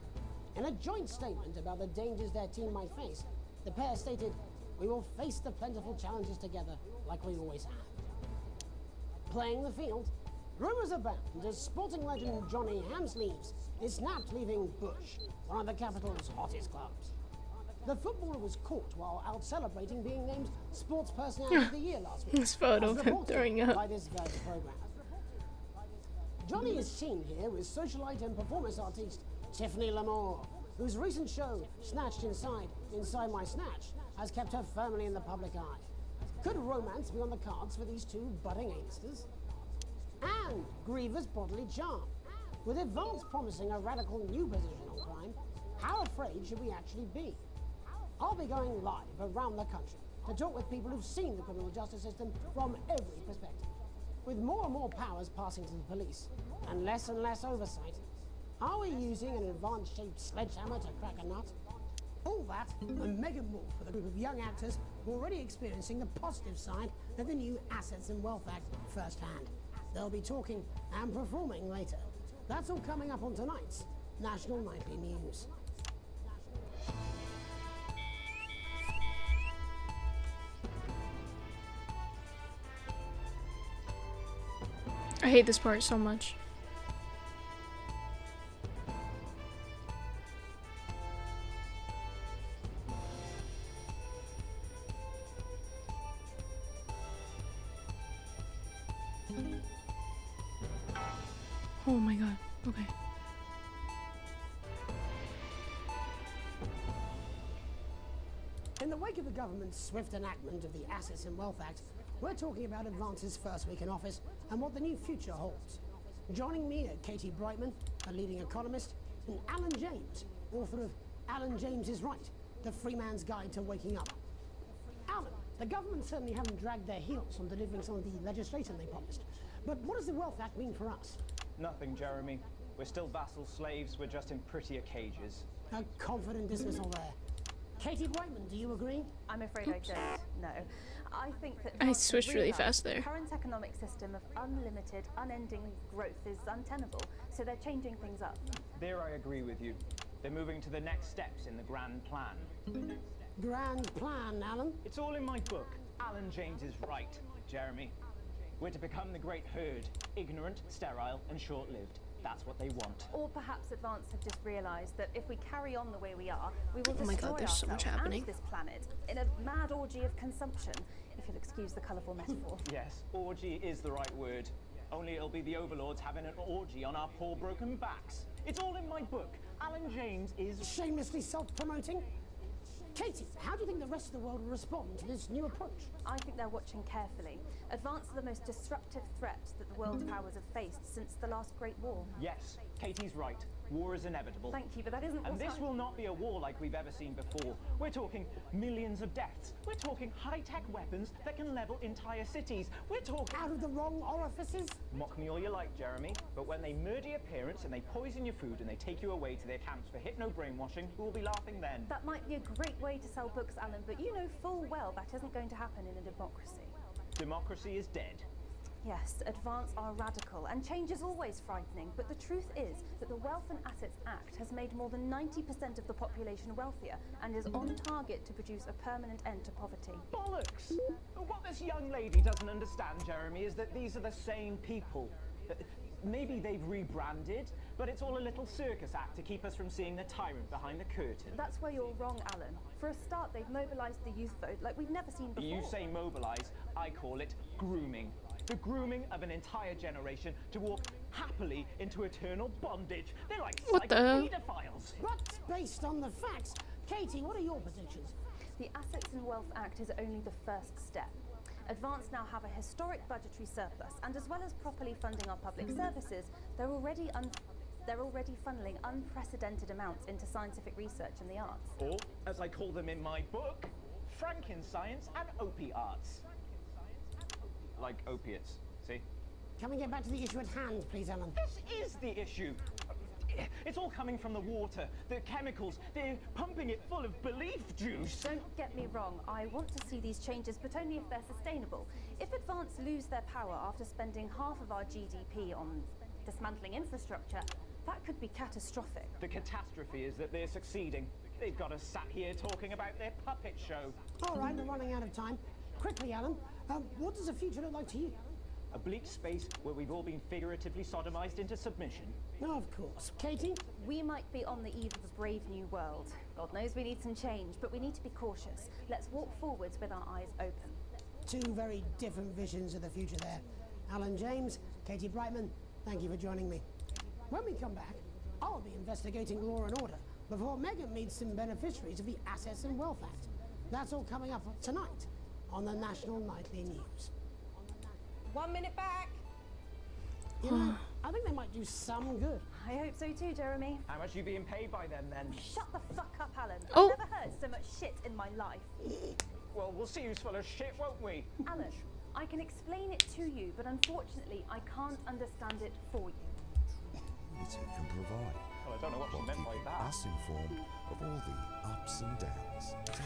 In a joint statement about the dangers their team might face, the pair stated, "We will face the plentiful challenges together like we always have." Playing the field, rumours abound as sporting legend Johnny Hamsleeves is snapped leaving Bush, one of the capital's hottest clubs. The footballer was caught while out celebrating being named Sports Personality of the Year last week. This photo as of him reported throwing up. by this very program. Johnny is seen here with socialite and performance artiste Tiffany Lamore, whose recent show, Snatched Inside My Snatch, has kept her firmly in the public eye. Could romance be on the cards for these two budding youngsters? And Griever's bodily charm. With Advance promising a radical new position on crime, how afraid should we actually be? I'll be going live around the country to talk with people who've seen the criminal justice system from every perspective. With more and more powers passing to the police and less oversight, are we using an Advance-shaped sledgehammer to crack a nut? All that and Megan Wolf with a group of young actors already experiencing the positive side of the new Assets and Wealth Act firsthand. They'll be talking and performing later. That's all coming up on tonight's National Nightly News. I hate this part so much. Oh my god. Okay. In the wake of the government's swift enactment of the Assets and Wealth Act, we're talking about Advance's first week in office and what the new future holds. Joining me are Katie Brightman, a leading economist, and Alan James, author of Alan James is Right, The Free Man's Guide to Waking Up. Alan, the government certainly haven't dragged their heels on delivering some of the legislation they promised. But what does the Wealth Act mean for us? Nothing, Jeremy. We're still vassal slaves, we're just in prettier cages. A confident dismissal there. Katie Brightman, do you agree? I'm afraid I don't, no. I think that I switched really fast there. The current economic system of unlimited, unending growth is untenable, so they're changing things up. There I agree with you. They're moving to the next steps in the grand plan. Grand plan, Alan? It's all in my book. Alan James is right, Jeremy. We're to become the great herd, ignorant, sterile, and short-lived. That's what they want. Or perhaps Advance have just realised that if we carry on the way we are, we will Oh my destroy god, there's so much ourselves happening. and this planet in a mad orgy of consumption, if you'll excuse the colourful metaphor. Yes, orgy is the right word. Only it'll be the overlords having an orgy on our poor broken backs. It's all in my book. Alan James is... Shamelessly self-promoting? Katie, how do you think the rest of the world will respond to this new approach? I think they're watching carefully. Advance are the most disruptive threat that the world powers have faced since the last Great War. Yes, Katie's right. War is inevitable. Thank you, but that isn't And what this will not be a war like we've ever seen before. We're talking millions of deaths. We're talking high-tech weapons that can level entire cities. We're talking... Out of the wrong orifices? Mock me all you like, Jeremy, but when they murder your parents and they poison your food and they take you away to their camps for hypno-brainwashing, who will be laughing then? That might be a great way to sell books, Alan, but you know full well that isn't going to happen in a democracy. Democracy is dead. Yes, Advance are radical, and change is always frightening, but the truth is that the Wealth and Assets Act has made more than 90% of the population wealthier and is on target to produce a permanent end to poverty. Bollocks! What this young lady doesn't understand, Jeremy, is that these are the same people. Maybe they've rebranded, but it's all a little circus act to keep us from seeing the tyrant behind the curtain. That's where you're wrong, Alan. For a start, they've mobilised the youth vote like we've never seen before. You say mobilise, I call it grooming. The grooming of an entire generation to walk happily into eternal bondage. They're like pedophiles. But based on the facts, Katie, what are your predictions? The Assets and Wealth Act is only the first step. Advance now have a historic budgetary surplus, and as well as properly funding our public services, they're already funneling unprecedented amounts into scientific research and the arts. Or, as I call them in my book, Frankenscience and opiarts. Like opiates, see? Can we get back to the issue at hand, please, Alan? This is the issue. It's all coming from the water, the chemicals. They're pumping it full of belief juice. Don't get me wrong, I want to see these changes, but only if they're sustainable. If Advance lose their power after spending half of our GDP on dismantling infrastructure, that could be catastrophic. The catastrophe is that they're succeeding. They've got us sat here talking about their puppet show. All right, we're running out of time. Quickly, Alan, what does the future look like to you? A bleak space where we've all been figuratively sodomized into submission. No, of course. Katie? We might be on the eve of a brave new world. God knows we need some change, but we need to be cautious. Let's walk forwards with our eyes open. Two very different visions of the future there. Alan James, Katie Brightman, thank you for joining me. When we come back, I'll be investigating law and order before Megan meets some beneficiaries of the Assets and Wealth Act. That's all coming up tonight on the National Nightly News. 1 minute back. You know, I think they might do some good. I hope so too, Jeremy. How much are you being paid by them then? Shut the fuck up, Alan. Oh. I've never heard so much shit in my life. Well, we'll see who's full of shit, won't we? Alan, I can explain it to you, but unfortunately, I can't understand it for you. It can provide. Well, I don't know what she meant by keep that. us informed of all the ups and downs. Right,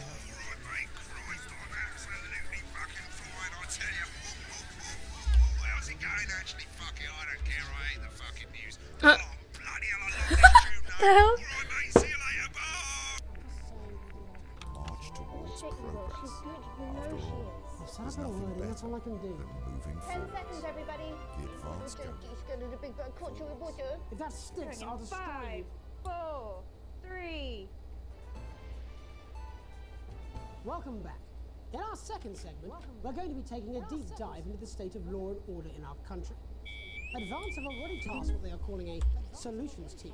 mate, Christ, I'm absolutely fucking fine, I tell you. How's it going, actually? Fuck it, I don't care, I hate the fucking news. Oh, bloody hell, I love this tune, though. All right, mate, see you later, bye. March towards progress. After all, there's nothing better That's all I can do. than moving 10 forward. seconds, everybody. The advanced Don't get scared of the big bad culture reporter. If that sticks, I'll destroy you. 5, 4, 3. Welcome back. In our second segment, we're going to be taking a deep dive into the state of law and order in our country. Advance have already tasked what they are calling a solutions team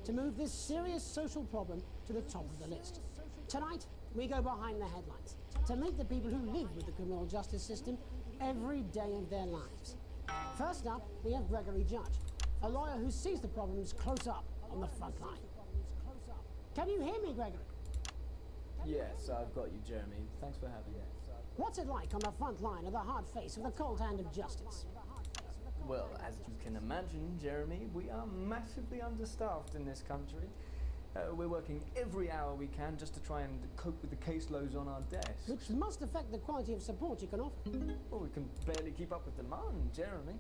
to move this serious social problem to the top of the list. Tonight, we go behind the headlines to meet the people who live with the criminal justice system every day of their lives. First up, we have Gregory Judge, a lawyer who sees the problems close up on the front line. Can you hear me, Gregory? Yes, I've got you, Jeremy. Thanks for having me. What's it like on the front line of the hard face of the cold hand of justice? Well, as you can imagine, Jeremy, we are massively understaffed in this country. We're working every hour we can just to try and cope with the caseloads on our desks. Which must affect the quality of support you can offer. Well, we can barely keep up with demand, Jeremy.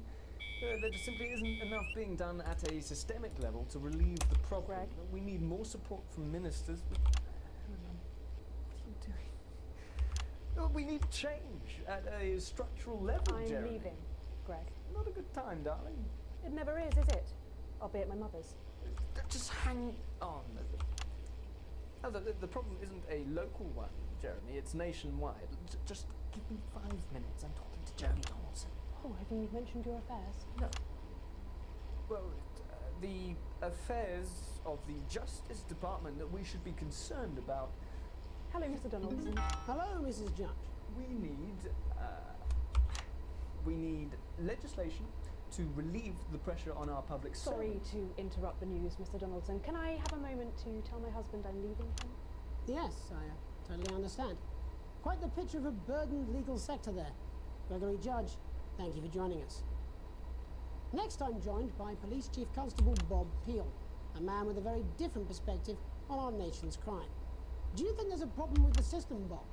There just simply isn't enough being done at a systemic level to relieve the problem. We need more support from ministers. What are you doing? We need change at a structural level, I'm Jeremy. leaving, Greg. Not a good time, darling. It never is it? I'll be at my mother's. Just hang on. Oh, the problem isn't a local one, Jeremy. It's nationwide. Just give me 5 minutes. I'm talking to Jeremy Donaldson. Oh, have you mentioned your affairs? No. Well, the affairs of the Justice Department that we should be concerned about. Hello, Mr. Donaldson. Hello, Mrs. Judge. We need legislation to relieve the pressure on our public Sorry servants. to interrupt the news, Mr. Donaldson. Can I have a moment to tell my husband I'm leaving him? Yes, I totally understand. Quite the picture of a burdened legal sector there. Gregory Judge, thank you for joining us. Next, I'm joined by Police Chief Constable Bob Peel, a man with a very different perspective on our nation's crime. Do you think there's a problem with the system, Bob?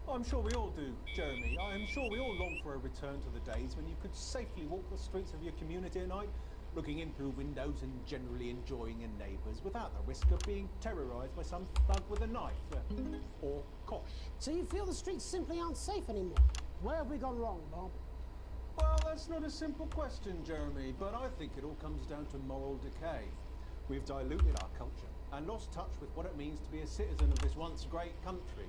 I'm sure we all do, Jeremy. I am sure we all long for a return to the days when you could safely walk the streets of your community at night, looking in through windows and generally enjoying your neighbours without the risk of being terrorised by some thug with a knife. Or kosh. So you feel the streets simply aren't safe anymore? Where have we gone wrong, Bob? Well, that's not a simple question, Jeremy, but I think it all comes down to moral decay. We've diluted our culture and lost touch with what it means to be a citizen of this once great country.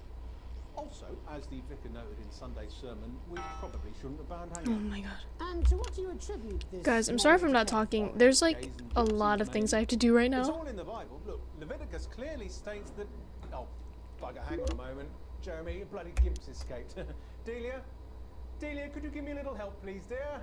Also, as the vicar noted in Sunday's sermon, we probably shouldn't have banned hanging. Oh my god. And to what do you attribute this? Guys, I'm sorry if I'm not talking. There's like a lot of things I have to do right It's now. all in the Bible. Look, Leviticus clearly states that... Oh, bugger, hang on a moment. Jeremy, your bloody gimp's escaped. Delia? Delia, could you give me a little help, please, dear?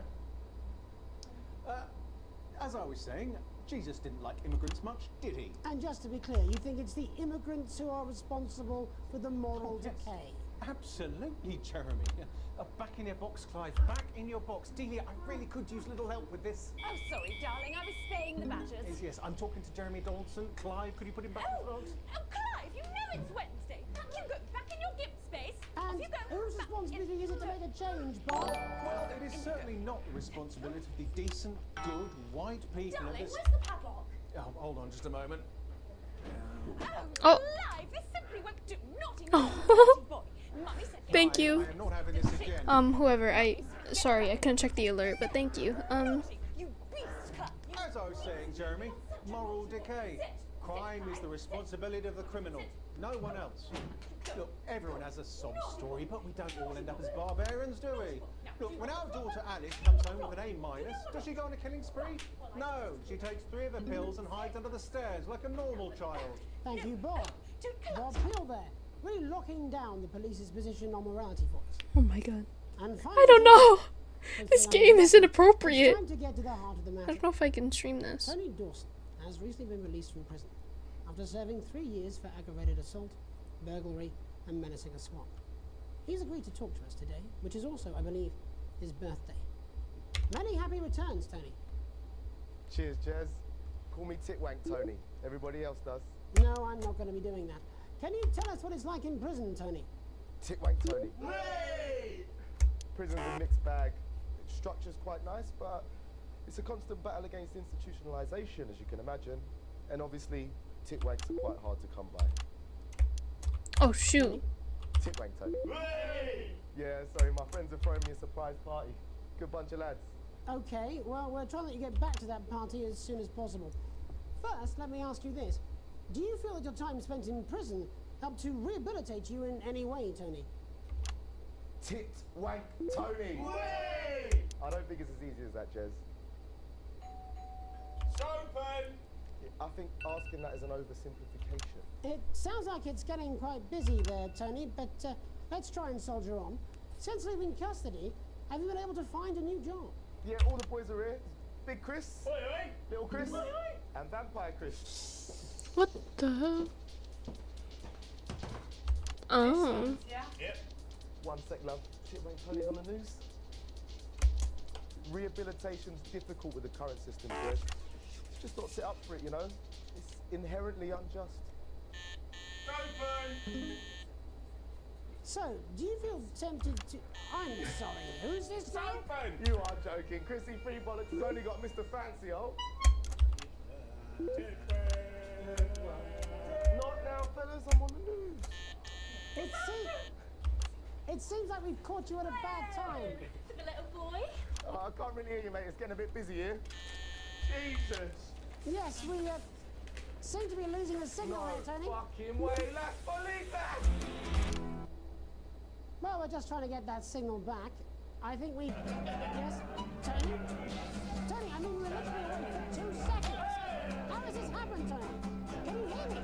As I was saying, Jesus didn't like immigrants much, did he? And just to be clear, you think it's the immigrants who are responsible for the moral decay? Absolutely, Jeremy. Back in your box, Clive. Back in your box. Delia, I really could use a little help with this. Oh, sorry, darling. I was spaying the badgers. Yes, I'm talking to Jeremy Donaldson. Clive, could you put him back in the box? Oh, Clive, you know it's Wednesday. You go back in your gimp space. And Off you go. whose responsibility is it to make a change, Bob? Well, it is certainly not the responsibility of the decent, good, white people Darling, of this... where's the padlock? Oh, hold on just a moment. Oh, Clive, this simply won't do. Naughty, naughty boy. Mummy said Thank you. I am not having this again. Whoever, Sorry, I couldn't check the alert, but thank you. As I was saying, Jeremy, moral decay. Crime is the responsibility of the criminal, no one else. Look, everyone has a sob story, but we don't all end up as barbarians, do we? Look, when our daughter Alice comes home with an A-, does she go on a killing spree? No, she takes 3 of the pills and hides under the stairs like a normal child. Thank you, Bob. Bob Hill there, really locking down the police's position on morality for us. Oh my god. And I don't know. This game is it's inappropriate. time to get to the heart of the matter. I don't know if I can stream this. Tony Dawson has recently been released from prison after serving 3 years for aggravated assault, burglary, and menacing a swamp. He's agreed to talk to us today, which is also, I believe, his birthday. Many happy returns, Tony. Cheers, Jez. Call me Titwank Tony. Everybody else does. No, I'm not going to be doing that. Can you tell us what it's like in prison, Tony? Titwank Tony. Prison's a mixed bag. Structure's quite nice, but it's a constant battle against institutionalization, as you can imagine. And obviously, Titwanks are quite hard to come by. Oh, shoot. Titwank Tony. Yeah, sorry, my friends are throwing me a surprise party. Good bunch of lads. Okay, well, we're trying to let you get back to that party as soon as possible. First, let me ask you this. Do you feel that your time spent in prison helped to rehabilitate you in any way, Tony? Titwank Tony. I don't think it's as easy as that, Jez. Open! I think asking that is an oversimplification. It sounds like it's getting quite busy there, Tony, but let's try and soldier on. Since leaving custody, have you been able to find a new job? Yeah, all the boys are here. Big Chris, Little Chris, and Vampire Chris. What the hell? Oh. Yep. 1 sec, love. Titwank Tony's on the news. Rehabilitation's difficult with the current system, Jez. It's just not set up for it, you know? It's inherently unjust. Open! So, do you feel tempted to... I'm sorry, who's this now? You are joking. Chrissy Free Bollocks has only got Mr. Fancy, oh. Not now, fellas, I'm on the news. It seems like we've caught you at a bad time. For the little boy? Oh, I can't really hear you, mate. It's getting a bit busy here. Jesus. Yes, we seem to be losing the signal here, Tony. Fucking way, let's believe that. Well, we're just trying to get that signal back. I think we... Yes? Tony? Tony, I mean, we're literally away for 2 seconds. How has this happened, Tony? Can you hear me?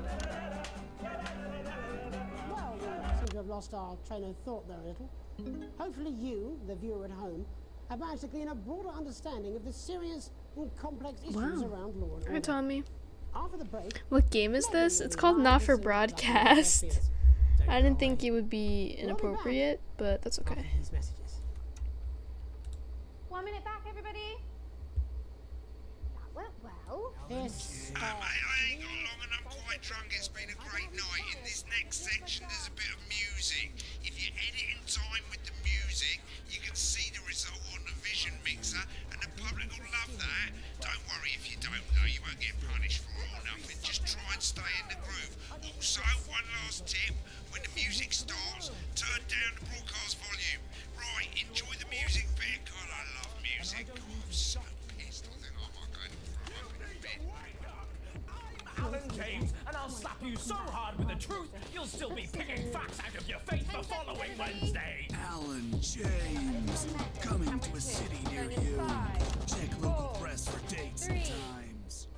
Well, we seem to have lost our train of thought there a little. Hopefully you, the viewer at home, have managed to glean a broader understanding of the serious and complex issues around law and order. Hi, Tommy. After the break... What game is this? It's called Not for Broadcast. I didn't think it would be inappropriate, but that's okay. 1 minute back, everybody. That went well. Yes. Mate, I ain't got long and I'm quite drunk. It's been a great night. In this next section, there's a bit of music. If you edit in time with the music, you can see the result on the vision mixer, and the public will love that. Don't worry if you don't know, you won't get punished for it or nothing. Just try and stay in the groove. Also, one last tip. When the music starts, turn down the broadcast volume. Right, enjoy the music bit. God, I love music. God, I'm so pissed. I think I might go and throw up in a bit. Alan James, and I'll slap you so hard with the truth, you'll still be picking facts out of your face the following Wednesday. Alan James, coming to a city near you. Check local press for dates and times.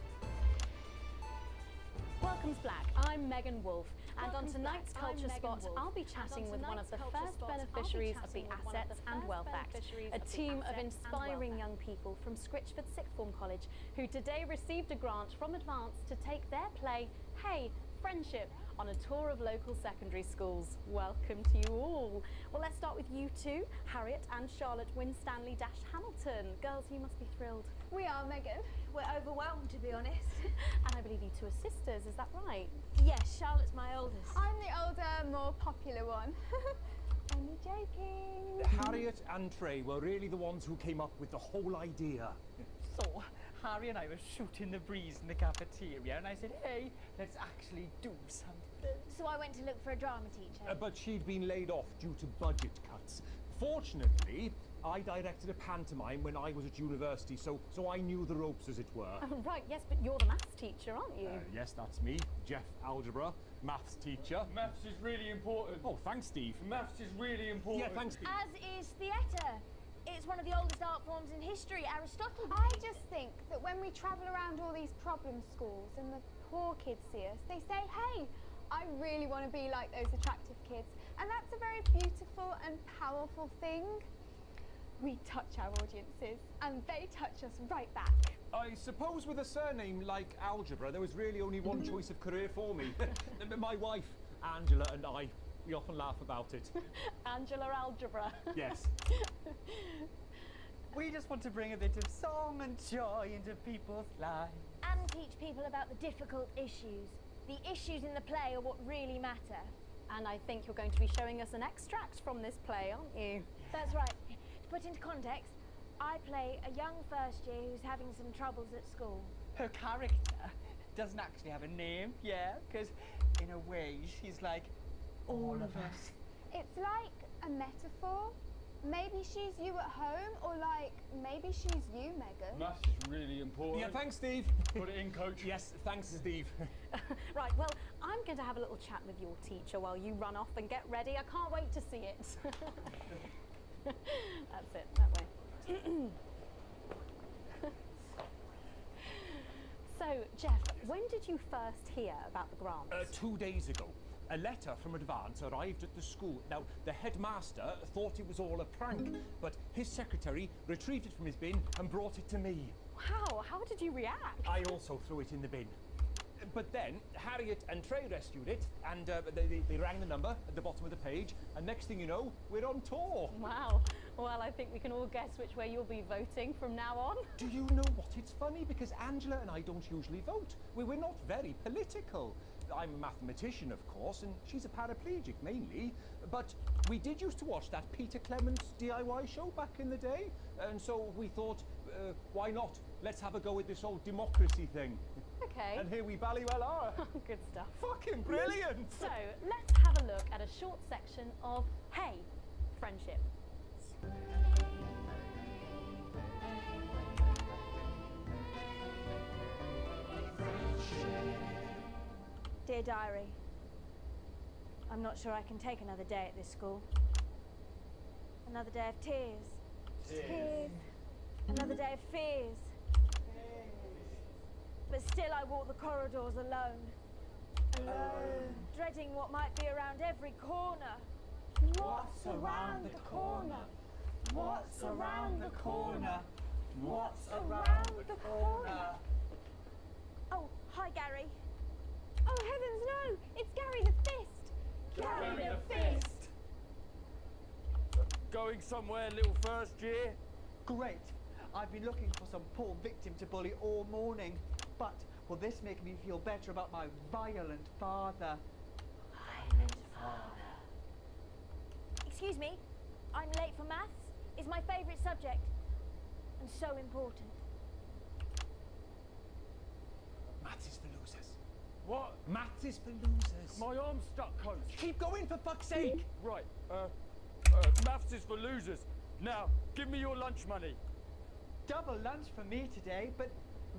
Welcome Black. I'm Megan Wolf, and on tonight's Culture Spot, I'll be chatting with one of the first beneficiaries of the Assets and Wealth Act, a team of inspiring young people from Scritchford Sixth Form College who today received a grant from Advance to take their play, Hey, Friendship, on a tour of local secondary schools. Welcome to you all. Well, let's start with you two, Harriet and Charlotte Winstanley-Hamilton. Girls, you must be thrilled. We are, Megan. We're overwhelmed, to be honest. And I believe you two are sisters, is that right? Yes, Charlotte's my oldest. I'm the older, more popular one. Only joking. Harriet and Trey were really the ones who came up with the whole idea. So, Harry and I were shooting the breeze in the cafeteria, and I said, hey, let's actually do something. So I went to look for a drama teacher. But she'd been laid off due to budget cuts. Fortunately, I directed a pantomime when I was at university, so I knew the ropes, as it were. Oh, right, yes, but you're the maths teacher, aren't you? Yes, that's me, Jeff Algebra, maths teacher. Maths is really important. Oh, thanks, Steve. Maths is really important. Yeah, thanks, Steve. As is theatre. It's one of the oldest art forms in history. Aristotle. I just think that when we travel around all these problem schools and the poor kids see us, they say, hey, I really want to be like those attractive kids. And that's a very beautiful and powerful thing. We touch our audiences and they touch us right back. I suppose with a surname like Algebra, there was really only one choice of career for me. My wife, Angela, and I, we often laugh about it. Angela Algebra. Yes. We just want to bring a bit of song and joy into people's lives. And teach people about the difficult issues. The issues in the play are what really matter. And I think you're going to be showing us an extract from this play, aren't you? That's right. To put into context, I play a young first year who's having some troubles at school. Her character doesn't actually have a name, yeah, because in a way she's like all of us. It's like a metaphor. Maybe she's you at home, or like maybe she's you, Megan. Maths is really important. Yeah, thanks, Steve. Put it in, coach. Yes, thanks, Steve. Right, well, I'm going to have a little chat with your teacher while you run off and get ready. I can't wait to see it. That's it, that way. So, Jeff, when did you first hear about the grant? 2 days ago. A letter from Advance arrived at the school. Now, the headmaster thought it was all a prank, but his secretary retrieved it from his bin and brought it to me. Wow, how did you react? I also threw it in the bin. But then, Harriet and Trey rescued it, and they rang the number at the bottom of the page, and next thing you know, we're on tour. Wow. Well, I think we can all guess which way you'll be voting from now on. Do you know what? It's funny, because Angela and I don't usually vote. We're not very political. I'm a mathematician, of course, and she's a paraplegic, mainly. But we did used to watch that Peter Clements DIY show back in the day, and so we thought, why not? Let's have a go at this old democracy thing. Okay. And here we bally well are. Good stuff. Fucking brilliant! So, let's have a look at a short section of Hey, Friendship. Dear Diary, I'm not sure I can take another day at this school. Another day of tears. Tears. Another day of fears. But still I walk the corridors alone. Alone. Dreading what might be around every corner. What's around the corner? What's around the corner? What's around the corner? Oh, hi Gary. Oh heavens no! It's Gary the Fist! Gary the Fist! Going somewhere, little first year? Great. I've been looking for some poor victim to bully all morning. But will this make me feel better about my violent father? Violent father. Excuse me, I'm late for maths. It's my favourite subject. And so important. Maths is for losers. What? Maths is for losers. My arm's stuck, coach. Keep going, for fuck's sake! Right, maths is for losers. Now, give me your lunch money. Double lunch for me today, but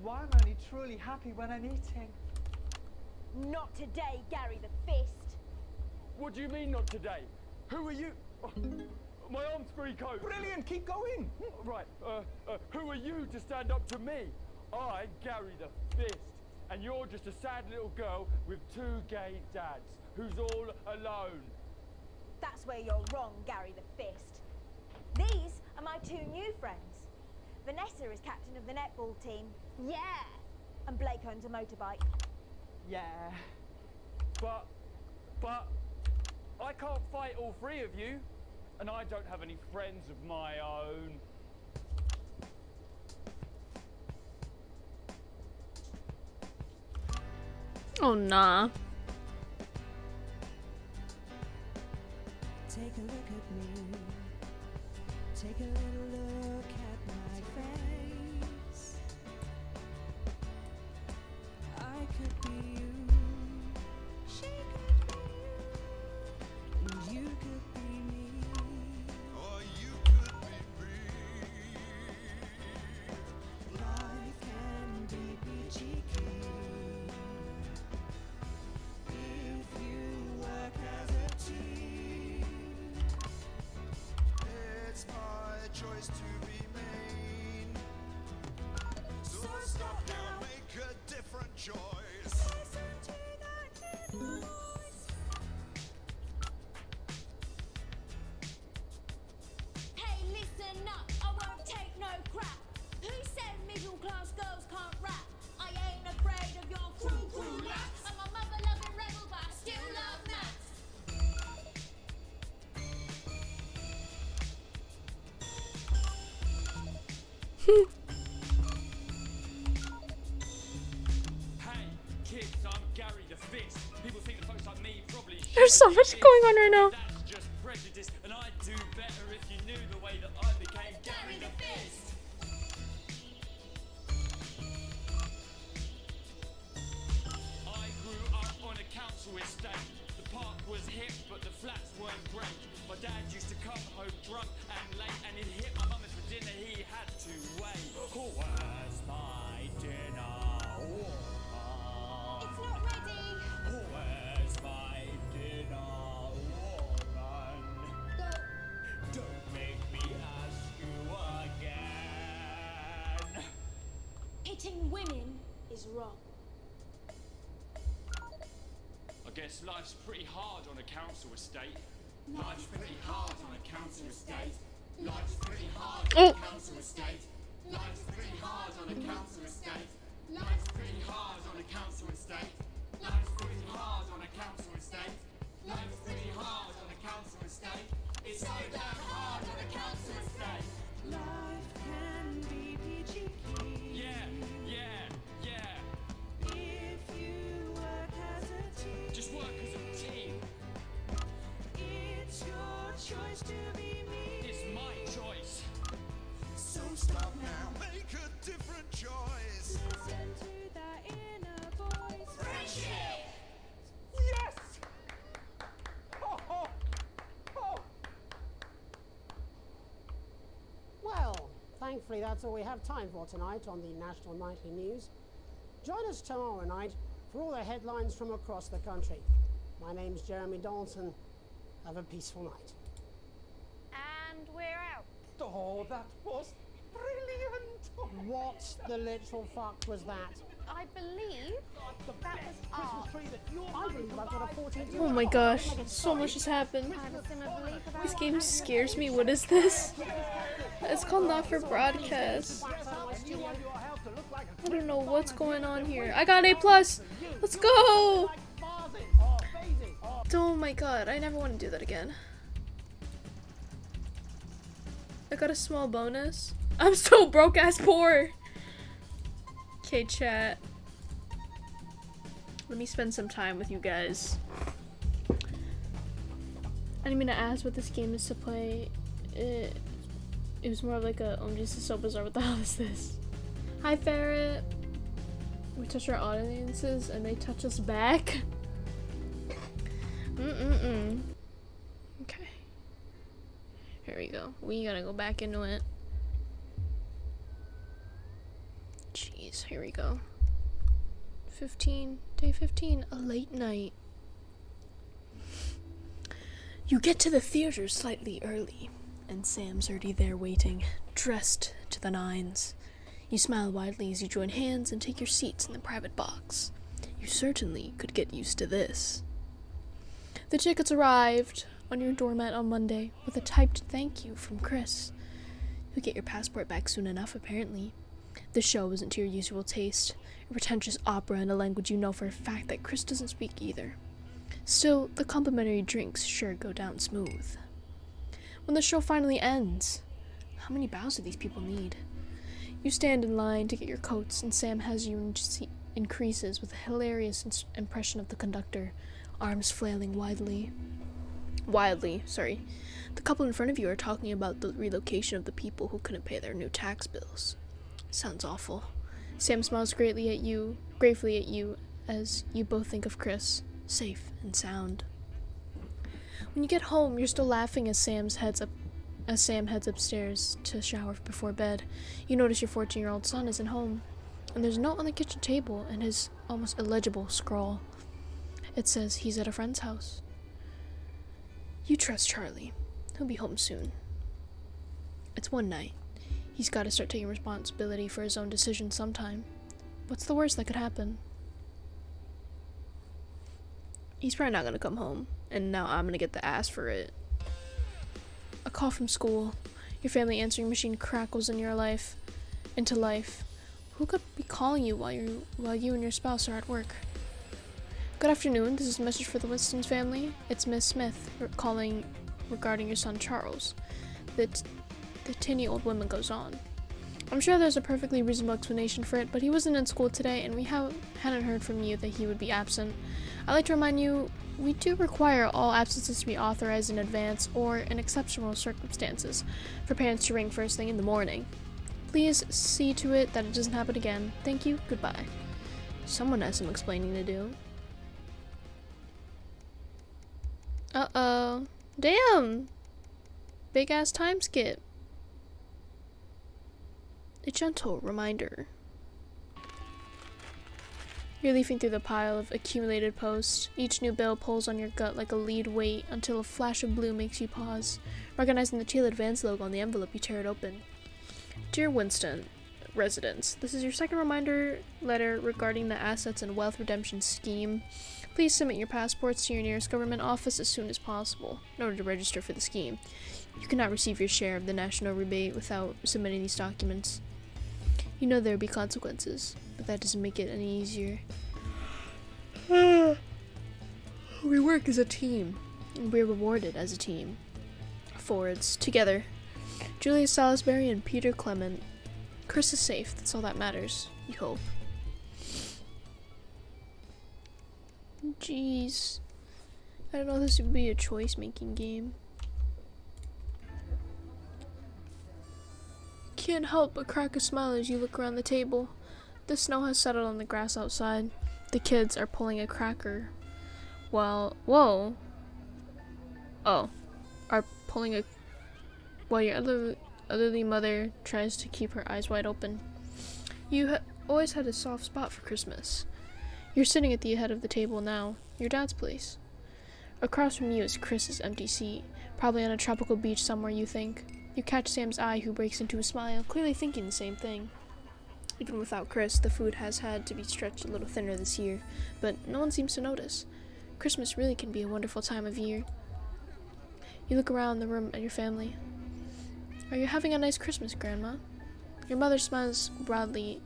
why am I only truly happy when I'm eating? Not today, Gary the Fist. What do you mean not today? Who are you? Oh, my arm's free, coach. Brilliant, keep going. Right, who are you to stand up to me? I'm Gary the Fist, and you're just a sad little girl with 2 gay dads who's all alone. That's where you're wrong, Gary the Fist. These are my 2 new friends. Vanessa is captain of the netball team. Yeah. And Blake owns a motorbike. Yeah. But I can't fight all 3 of you, and I don't have any friends of my own. Oh nah. Take a look at me. Take a little look at my face. I could be you. She could be you. And you could be me. Oh Kids, I'm Gary the Fist. People think that folks like me probably There's so much going on right now. That's just prejudice, and I'd do better if you knew the way that I became Gary the Fist. I grew up on a council estate. The park was hip, but the flats weren't great. My dad used to come home drunk and late, and he'd hit my mum for dinner. He had to wait. Where's my dinner? It's not ready. Where's my dinner, woman? Don't make me ask you again. Hitting women is wrong. I guess life's pretty hard on a council estate. Life's pretty hard on a council estate. Life's pretty hard on a council estate. Life's pretty hard on a council estate. Life's pretty hard on a council estate. Life's pretty hard on a council estate. Life's pretty hard on a council estate. It's so damn hard on a council estate. Life can be peachy keen. Yeah. If you work as a team. Just work as a team. It's your choice to be me. It's my choice. So stop now, make a different choice. Listen to that inner voice. Friendship! Yes! Well, thankfully that's all we have time for tonight on the National Nightly News. Join us tomorrow night for all the headlines from across the country. My name's Jeremy Dalton. Have a peaceful night. And we're out. Oh, that was brilliant! What the literal fuck was that? I believe that was art. I believe I've got a 14. Oh my gosh, so much has happened. This game scares me. What is this? It's called Not for Broadcast. I don't know what's going on here. I got A+. Let's go! Oh my god, I never want to do that again. I got a small bonus. I'm so broke ass poor. Okay, chat. Let me spend some time with you guys. I didn't mean to ask what this game is to play. It was more like a, oh, this is so bizarre. What the hell is this? Hi, Ferret. We touch our audiences and they touch us back. Okay. Here we go. We gotta go back into it. Jeez, here we go. 15, day 15, a late night. You get to the theater slightly early, and Sam's already there waiting, dressed to the nines. You smile widely as you join hands and take your seats in the private box. You certainly could get used to this. The tickets arrived on your doormat on Monday with a typed thank you from Chris. You'll get your passport back soon enough, apparently. The show wasn't to your usual taste, a pretentious opera in a language you know for a fact that Chris doesn't speak either. Still, the complimentary drinks sure go down smooth. When the show finally ends, how many bows do these people need? You stand in line to get your coats, and Sam has you in creases with a hilarious impression of the conductor, arms flailing wildly. The couple in front of you are talking about the relocation of the people who couldn't pay their new tax bills. Sounds awful. Sam smiles gratefully at you as you both think of Chris, safe and sound. When you get home, you're still laughing as Sam heads upstairs to shower before bed. You notice your 14-year-old son isn't home, and there's a note on the kitchen table and his almost illegible scrawl. It says he's at a friend's house. You trust Charlie. He'll be home soon. It's one night. He's got to start taking responsibility for his own decisions sometime. What's the worst that could happen? He's probably not going to come home, and now I'm going to get the ass for it. A call from school. Your family answering machine crackles into life. Who could be calling you while you and your spouse are at work? Good afternoon, this is a message for the Winston's family. It's Miss Smith calling regarding your son Charles. The tinny old woman goes on. I'm sure there's a perfectly reasonable explanation for it, but he wasn't in school today, and we hadn't heard from you that he would be absent. I'd like to remind you, we do require all absences to be authorized in advance or in exceptional circumstances for parents to ring first thing in the morning. Please see to it that it doesn't happen again. Thank you. Goodbye. Someone has some explaining to do. Uh-oh. Damn! Big ass time skip. A gentle reminder. You're leafing through the pile of accumulated posts. Each new bill pulls on your gut like a lead weight until a flash of blue makes you pause. Recognizing the Teal Advance logo on the envelope, you tear it open. Dear Winston, residents, this is your second reminder letter regarding the Assets and Wealth Redemption Scheme. Please submit your passports to your nearest government office as soon as possible in order to register for the scheme. You cannot receive your share of the national rebate without submitting these documents. You know there will be consequences, but that doesn't make it any easier. We work as a team, and we're rewarded as a team. Forwards, together. Julius Salisbury and Peter Clement. Chris is safe, that's all that matters, you hope. Jeez. I don't know, this would be a choice-making game. Can't help but crack a smile as you look around the table. The snow has settled on the grass outside. The kids are pulling a cracker. While your elderly mother tries to keep her eyes wide open. You always had a soft spot for Christmas. You're sitting at the head of the table now, your dad's place. Across from you is Chris's empty seat, probably on a tropical beach somewhere, you think. You catch Sam's eye, who breaks into a smile, clearly thinking the same thing. Even without Chris, the food has had to be stretched a little thinner this year, but no one seems to notice. Christmas really can be a wonderful time of year. You look around the room at your family. Are you having a nice Christmas, Grandma? Your mother smiles broadly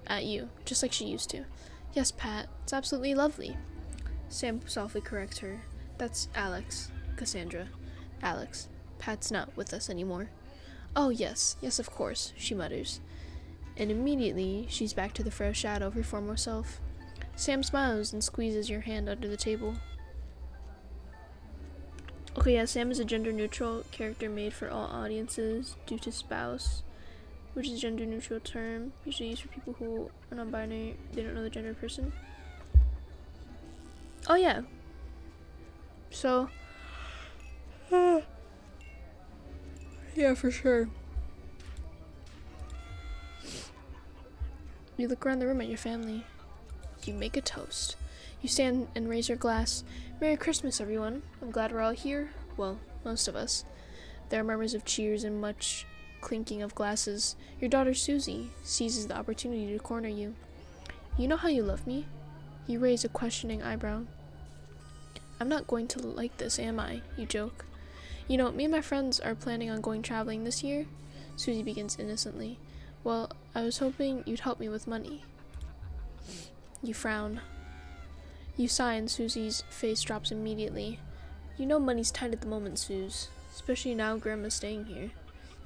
at you, just like she used to. Yes, Pat, it's absolutely lovely. Sam softly corrects her. That's Alex, Cassandra. Alex. Pat's not with us anymore. Oh, yes, of course, she mutters. And immediately, she's back to the fresh shadow of her former self. Sam smiles and squeezes your hand under the table. Okay, yeah, Sam is a gender-neutral character made for all audiences due to spouse, which is a gender-neutral term, usually used for people who are non-binary, they don't know the gender of person. Oh, yeah. So, yeah, for sure. You look around the room at your family. You make a toast. You stand and raise your glass. Merry Christmas, everyone. I'm glad we're all here. Well, most of us. There are murmurs of cheers and much clinking of glasses. Your daughter Susie seizes the opportunity to corner you. You know how you love me? You raise a questioning eyebrow. I'm not going to like this, am I? You joke. You know, me and my friends are planning on going traveling this year. Susie begins innocently. Well, I was hoping you'd help me with money. You frown. You sigh and Susie's face drops immediately. You know money's tight at the moment, Suze. Especially now Grandma's staying here.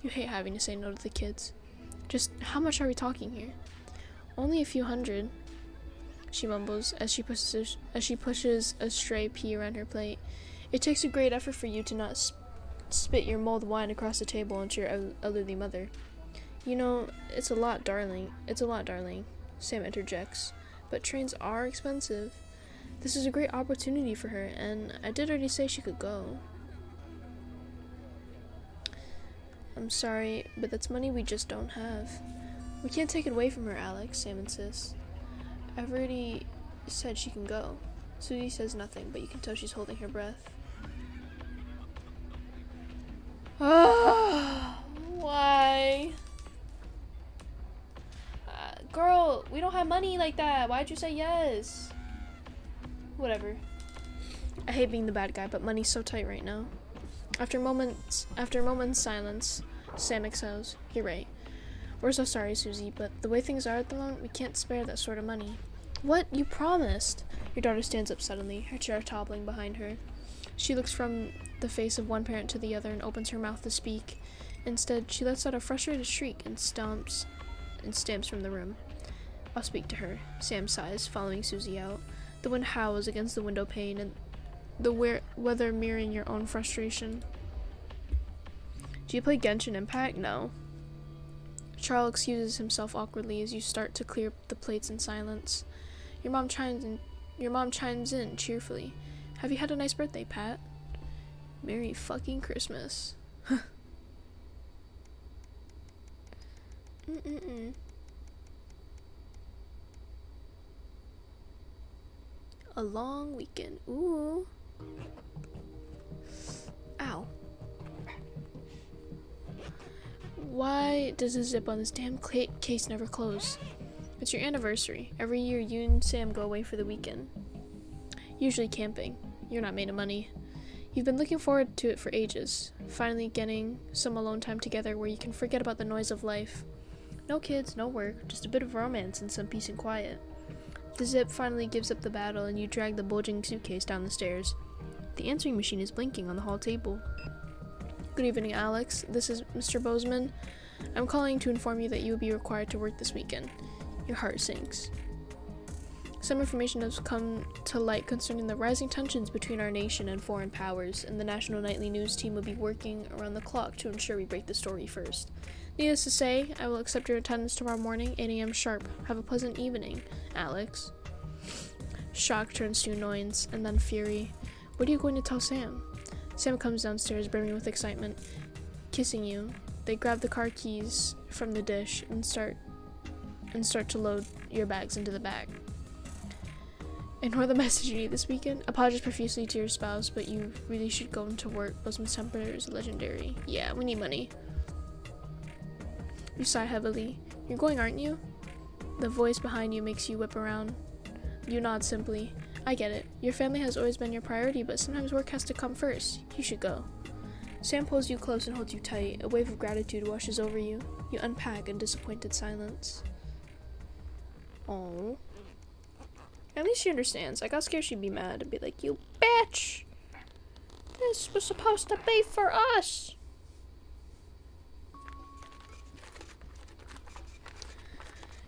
You hate having to say no to the kids. Just how much are we talking here? Only a few hundred, she mumbles as she pushes a stray pea around her plate. It takes a great effort for you to not spit your mulled wine across the table onto your elderly mother. You know, it's a lot, darling. Sam interjects. But trains are expensive. This is a great opportunity for her, and I did already say she could go. I'm sorry, but that's money we just don't have. We can't take it away from her, Alex, Sam insists. I've already said she can go. Susie says nothing, but you can tell she's holding her breath. Why? Girl, we don't have money like that. Why'd you say yes? Whatever. I hate being the bad guy, but money's so tight right now. After a moment's silence, Sam exhales. You're right. We're so sorry, Susie, but the way things are at the moment, we can't spare that sort of money. What? You promised! Your daughter stands up suddenly, her chair toppling behind her. She looks from the face of one parent to the other and opens her mouth to speak. Instead, she lets out a frustrated shriek and stomps and stamps from the room. I'll speak to her. Sam sighs, following Susie out. The wind howls against the window pane, and the weather mirroring your own frustration. Do you play Genshin Impact? No. Charles excuses himself awkwardly as you start to clear the plates in silence. Your mom chimes in cheerfully. Have you had a nice birthday, Pat? Merry fucking Christmas. A long weekend. Ooh. Ow. Why does the zip on this damn case never close? It's your anniversary. Every year you and Sam go away for the weekend. Usually camping. You're not made of money. You've been looking forward to it for ages. Finally getting some alone time together where you can forget about the noise of life. No kids, no work, just a bit of romance and some peace and quiet. The zip finally gives up the battle and you drag the bulging suitcase down the stairs. The answering machine is blinking on the hall table. Good evening, Alex. This is Mr. Bozeman. I'm calling to inform you that you will be required to work this weekend. Your heart sinks. Some information has come to light concerning the rising tensions between our nation and foreign powers, and the National Nightly News team will be working around the clock to ensure we break the story first. Needless to say, I will accept your attendance tomorrow morning, 8 a.m. sharp. Have a pleasant evening, Alex. Shock turns to annoyance, and then fury. What are you going to tell Sam? Sam comes downstairs, brimming with excitement, kissing you. They grab the car keys from the dish and start to load your bags into the bag. Ignore the message you need this weekend. Apologize profusely to your spouse, but you really should go into work. Bozeman's temper is legendary. Yeah, we need money. You sigh heavily. You're going, aren't you? The voice behind you makes you whip around. You nod simply. I get it. Your family has always been your priority, but sometimes work has to come first. You should go. Sam pulls you close and holds you tight. A wave of gratitude washes over you. You unpack in disappointed silence. Oh. At least she understands. I got scared she'd be mad and be like, you bitch! This was supposed to be for us!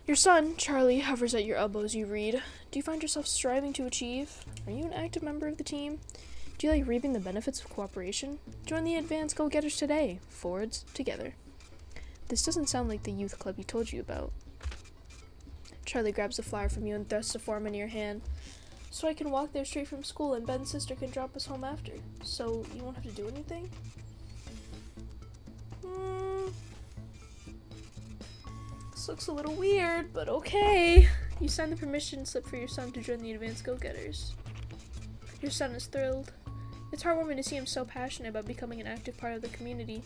Your son, Charlie, hovers at your elbow as you read. Do you find yourself striving to achieve? Are you an active member of the team? Do you like reaping the benefits of cooperation? Join the Advanced Go-Getters today. Forwards, together. This doesn't sound like the youth club he told you about. Charlie grabs the flyer from you and thrusts the form into your hand. So I can walk there straight from school and Ben's sister can drop us home after. So you won't have to do anything? This looks a little weird, but okay. You sign the permission slip for your son to join the Advanced Go-Getters. Your son is thrilled. It's heartwarming to see him so passionate about becoming an active part of the community.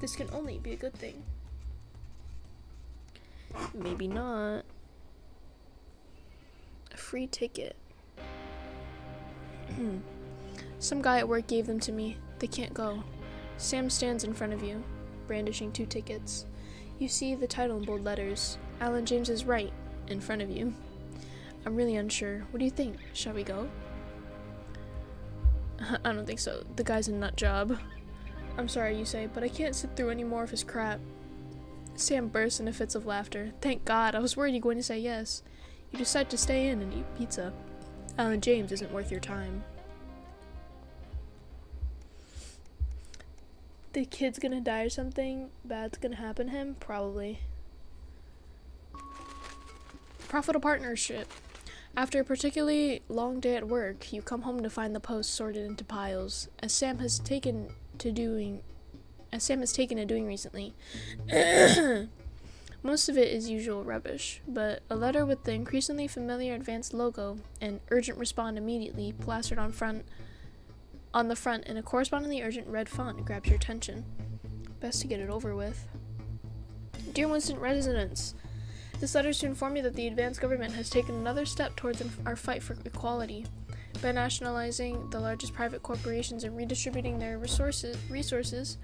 This can only be a good thing. Maybe not. A free ticket. Some guy at work gave them to me. They can't go. Sam stands in front of you, brandishing 2 tickets. You see the title in bold letters. Alan James is right, in front of you. I'm really unsure. What do you think? Shall we go? I don't think so. The guy's a nut job. I'm sorry, you say, but I can't sit through any more of his crap. Sam bursts into fits of laughter. Thank God, I was worried you're going to say yes. You decide to stay in and eat pizza. Alan James isn't worth your time. The kid's gonna die or something bad's gonna happen to him? Probably. Profitable partnership. After a particularly long day at work, you come home to find the posts sorted into piles, as Sam has taken to doing recently. Most of it is usual rubbish, but a letter with the increasingly familiar Advanced logo and urgent respond immediately plastered on the front in a correspondingly urgent red font grabs your attention. Best to get it over with. Dear Winston residents, this letter is to inform you that the advanced government has taken another step towards our fight for equality. By nationalizing the largest private corporations and redistributing their resources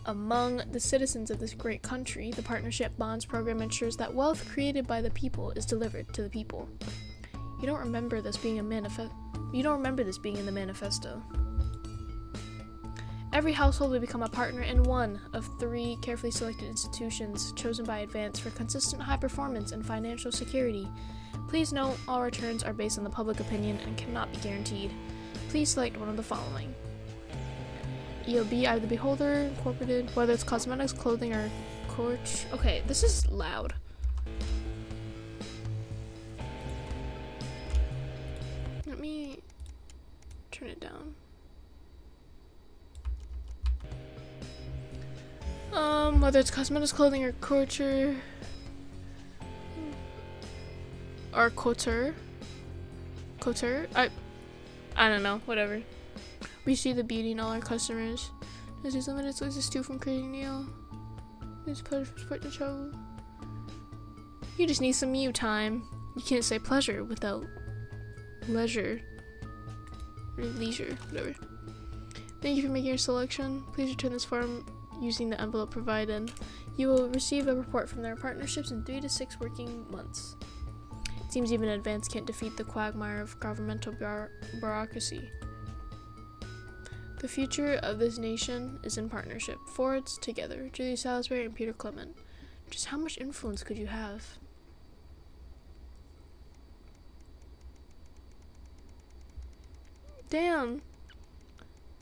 among the citizens of this great country, the Partnership Bonds program ensures that wealth created by the people is delivered to the people. You don't remember this being in the manifesto. Every household will become a partner in one of 3 carefully selected institutions chosen by Advance for consistent high performance and financial security. Please note, all returns are based on the public opinion and cannot be guaranteed. Please select one of the following. EOB, Eye of the Beholder, Incorporated, whether it's cosmetics, clothing, or coach. Okay, this is loud. Let me turn it down. Whether it's cosmetics, clothing, or couture, or couture, I don't know, whatever. We see the beauty in all our customers. This is limited, so this is stew from creating Neil. This pleasure for sport to travel. You just need some you time. You can't say pleasure without leisure. Or leisure, whatever. Thank you for making your selection. Please return this form using the envelope provided. You will receive a report from their partnerships in 3 to 6 working months. It seems even Advance can't defeat the quagmire of governmental bureaucracy. The future of this nation is in partnership. Forwards together. Julia Salisbury and Peter Clement. Just how much influence could you have? Damn.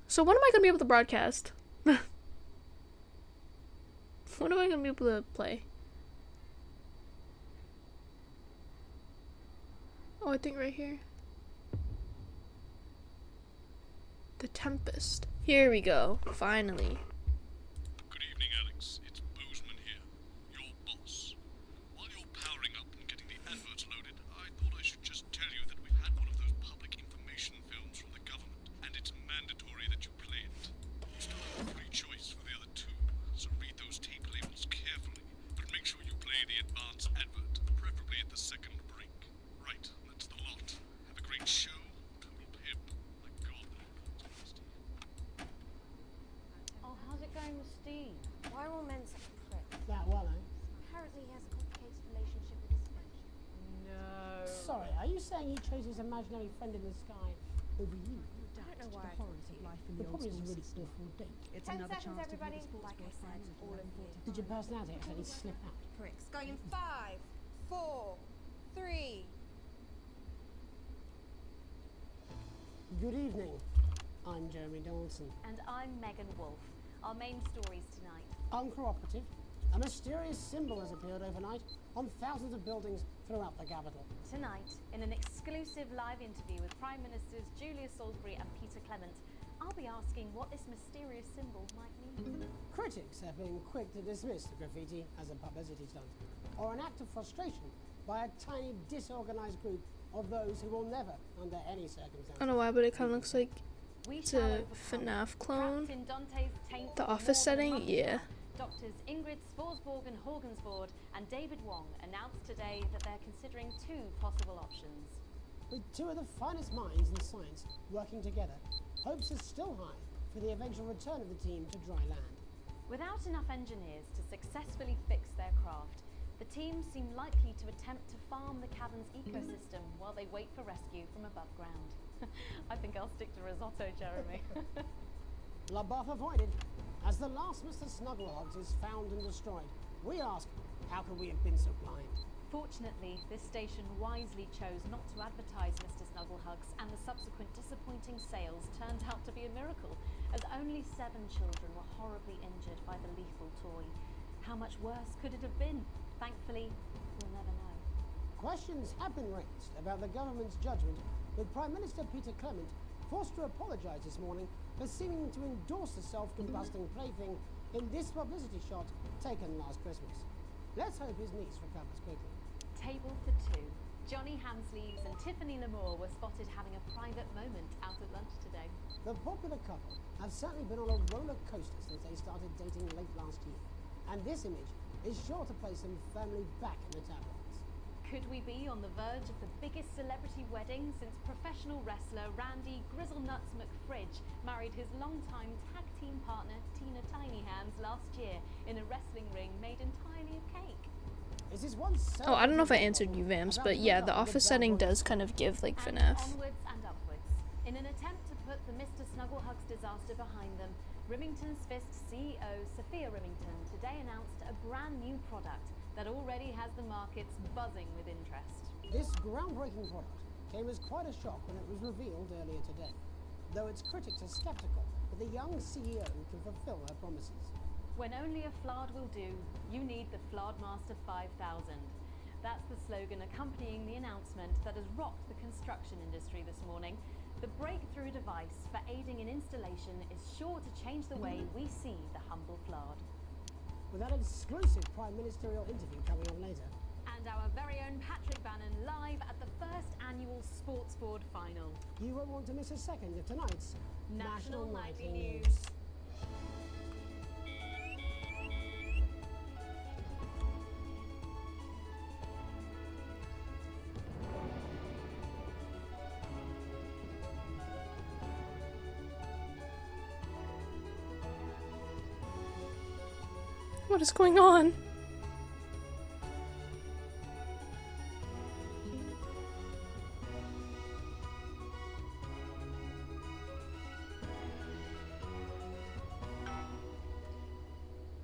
So when am I gonna be able to broadcast? When am I gonna be able to play? Oh, I think right here. The Tempest. Here we go. Finally. Good evening, Alex. It's Boozman here, your boss. While you're powering up and getting the adverts loaded, I thought I should just tell you that we've had one of those public information films from the government, and it's mandatory that you play it. You still have a free choice for the other 2, so read those tape labels carefully, but make sure you play the advance advert, preferably at the second break. Right, that's the lot. Have a great show. Total pimp. My God, that was nasty. Oh, how's it going with Steve? Why are all men such pricks? That well, eh? Apparently he has a complicated relationship with his friend. No. Sorry, are you saying he chose his imaginary friend in the sky over you? I don't know why The horrors of life in the The old problem is school a really system. awful date. It's 10 another seconds, chance to everybody. view the sports Like I book said, final all of you. Did your personality actually slip out? Pricks. Going in 5, 4, 3. Good evening. I'm Jeremy Dawson. And I'm Megan Wolf. Our main stories tonight. Uncooperative. A mysterious symbol has appeared overnight on thousands of buildings throughout the capital. Tonight, in an exclusive live interview with Prime Ministers Julia Salisbury and Peter Clement, I'll be asking what this mysterious symbol might mean. Critics have been quick to dismiss the graffiti as a publicity stunt or an act of frustration by a tiny disorganized group of those who will never, under any circumstances. I don't know why, but it kind of looks like We it's shall a overcome. FNAF clone. Trapped in Dante's taint The for office more than a setting, month yeah. now, Doctors Ingrid Sporsborg and Horgensvoord and David Wong announced today that they're considering 2 possible options. With 2 of the finest minds in science working together, hopes are still high for the eventual return of the team to dry land. Without enough engineers to successfully fix their craft, the team seem likely to attempt to farm the cavern's ecosystem while they wait for rescue from above ground. I think I'll stick to risotto, Jeremy. La Buff avoided. As the last Mr. Snugglehogs is found and destroyed, we ask, how could we have been so blind? Fortunately, this station wisely chose not to advertise Mr. Snugglehugs, and the subsequent disappointing sales turned out to be a miracle, as only 7 children were horribly injured by the lethal toy. How much worse could it have been? Thankfully, we'll never know. Questions have been raised about the government's judgment, with Prime Minister Peter Clement forced to apologise this morning for seeming to endorse the self-combusting plaything in this publicity shot taken last Christmas. Let's hope his niece recovers quickly. Table for 2. Johnny Hansleaves and Tiffany Lamore were spotted having a private moment out at lunch today. The popular couple have certainly been on a roller coaster since they started dating late last year, and this image is sure to place them firmly back in the tabloids. Could we be on the verge of the biggest celebrity wedding since professional wrestler Randy Grizzlenuts McFridge married his longtime tag team partner Tina Tiny Hands last year in a wrestling ring made entirely of cake? Is this one Oh, I don't know if I answered you, Vamps, but yeah, the office setting does kind of give like FNAF. Onwards and upwards. In an attempt to put the Mr. Snugglehugs disaster behind them, Remington's Fist CEO Sophia Remington today announced a brand new product that already has the markets buzzing with interest. This groundbreaking product came as quite a shock when it was revealed earlier today, though its critics are skeptical that the young CEO can fulfill her promises. When only a Flard will do, you need the Flardmaster 5000. That's the slogan accompanying the announcement that has rocked the construction industry this morning. The breakthrough device for aiding in installation is sure to change the way we see the humble Flard. With that exclusive Prime Ministerial interview coming on later. And our very own Patrick Bannon live at the first annual Sports Board final. You won't want to miss a second of tonight's National Nightly News. What is going on?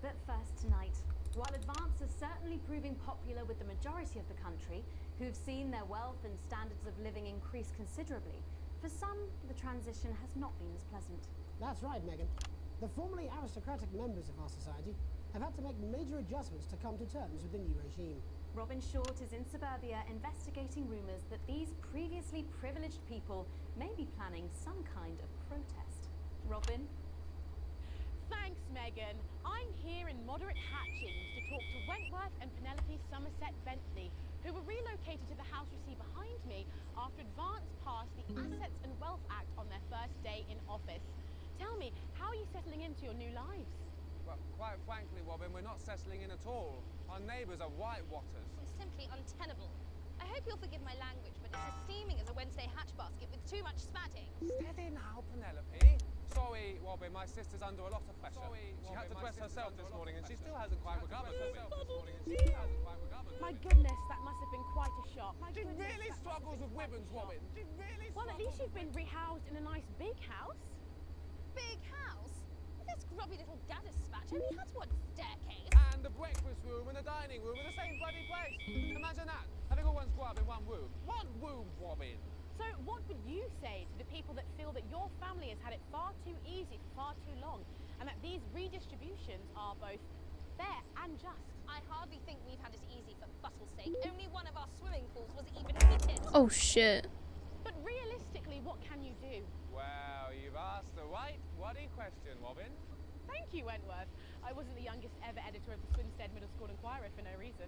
But first tonight, while Advance is certainly proving popular with the majority of the country, who've seen their wealth and standards of living increase considerably, for some, the transition has not been as pleasant. That's right, Megan. The formerly aristocratic members of our society have had to make major adjustments to come to terms with the new regime. Robin Short is in suburbia investigating rumours that these previously privileged people may be planning some kind of protest. Robin? Thanks, Megan. I'm here in Moderate Hatchings to talk to Wentworth and Penelope Somerset Bentley, who were relocated to the house you see behind me after Advance passed the Assets and Wealth Act on their first day in office. Tell me, how are you settling into your new lives? Well, quite frankly, Robin, we're not settling in at all. Our neighbours are whitewatters. It's simply untenable. I hope you'll forgive my language, but it's as steaming as a Wednesday hatch basket with too much spatting. Steady now, Penelope. Sorry, Robin, my sister's under a lot of pressure. She had to dress herself this morning and she still hasn't quite recovered herself this morning and she still hasn't quite recovered. My goodness, that must have been quite a shock. She really struggles with women's, Robin. She really Well, at least you've been rehoused in a nice big house. Big house? With this grubby little gaddis spatch only has one staircase. And the breakfast room and the dining room in the same bloody place. Imagine that, having all one's grub in one room. One room, Robin. So what would you say to the people that feel that your family has had it far too easy for far too long, and that these redistributions are both fair and just? I hardly think we've had it easy for Buttle's sake. Only one of our swimming pools was even heated. Oh shit. But realistically, what can you do? Well, you've asked the right bloody question, Robin. Thank you, Wentworth. I wasn't the youngest ever editor of the Swinstead Middle School Inquirer for no reason.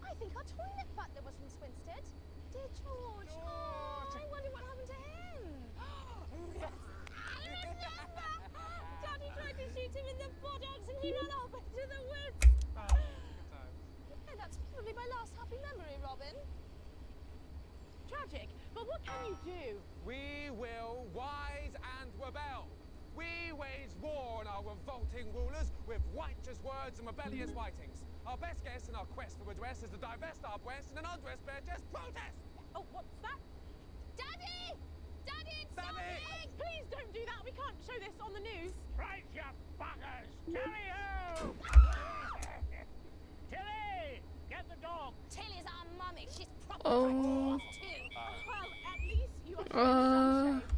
I think our toilet butler was from Swinstead. Dear George. Oh, I wonder what happened to him. I remember! Daddy tried to shoot him in the buttocks and he ran off into the woods. And that's probably my last happy memory, Robin. Tragic, but what can you do? We will rise and rebel. We wage war on our revolting rulers with righteous words and rebellious writings. Our best guess in our quest for redress is to divest our breasts in an undressed bare chest protest. Oh, what's that? Daddy! Daddy, it's Daddy! Oh, please don't do that. We can't show this on the news. Right, you buggers! Tilly-ho! Tilly! Get the dog! Tilly's our mummy. She's proper Oh. off too. Well, at least you are trying to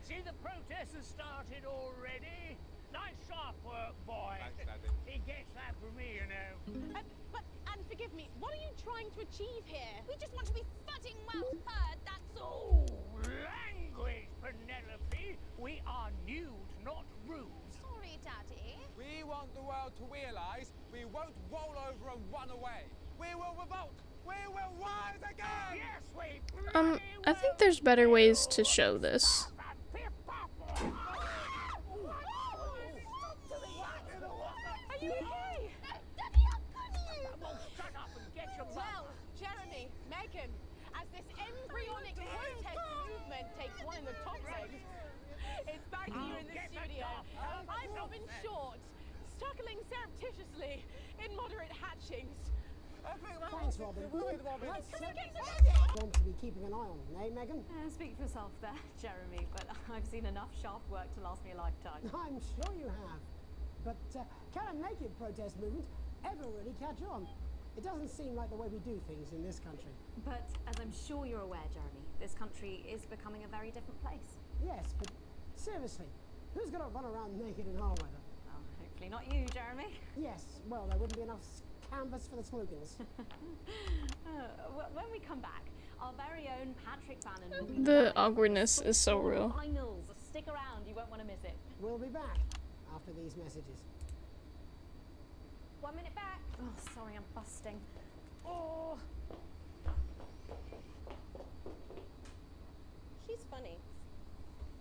See, the protest has started already. Nice sharp work, boy. He gets that from me, you know. And forgive me, what are you trying to achieve here? We just want to be fudding well heard, that's all. Language, Penelope. We are nude, not rude. Sorry, Daddy. We want the world to realise we won't roll over and run away. We will revolt. We will rise again. Yes, we I think there's better ways to show this. Are you okay? Daddy, how could you? Shut up and get your Well, Jeremy, Megan, as this embryonic protest movement takes one in the top legs, it's back to you in the studio. I'm Robin Short, struggling surreptitiously in Moderate Hatchings. Thanks, Robin. Let's want to be keeping an eye on them, eh, Megan? Speak for yourself there, Jeremy, but I've seen enough shaft work to last me a lifetime. I'm sure you have. But can a naked protest movement ever really catch on? It doesn't seem like the way we do things in this country. But as I'm sure you're aware, Jeremy, this country is becoming a very different place. Yes, but seriously, who's going to run around naked in our weather? Well, hopefully not you, Jeremy. Yes, well, there wouldn't be enough canvas for the slogans. When we come back, our very own Patrick Bannon will be The awkwardness is so real. finals. Stick around, you won't want to miss it. We'll be back after these messages. 1 minute back. Oh, sorry, I'm busting. Oh. She's funny.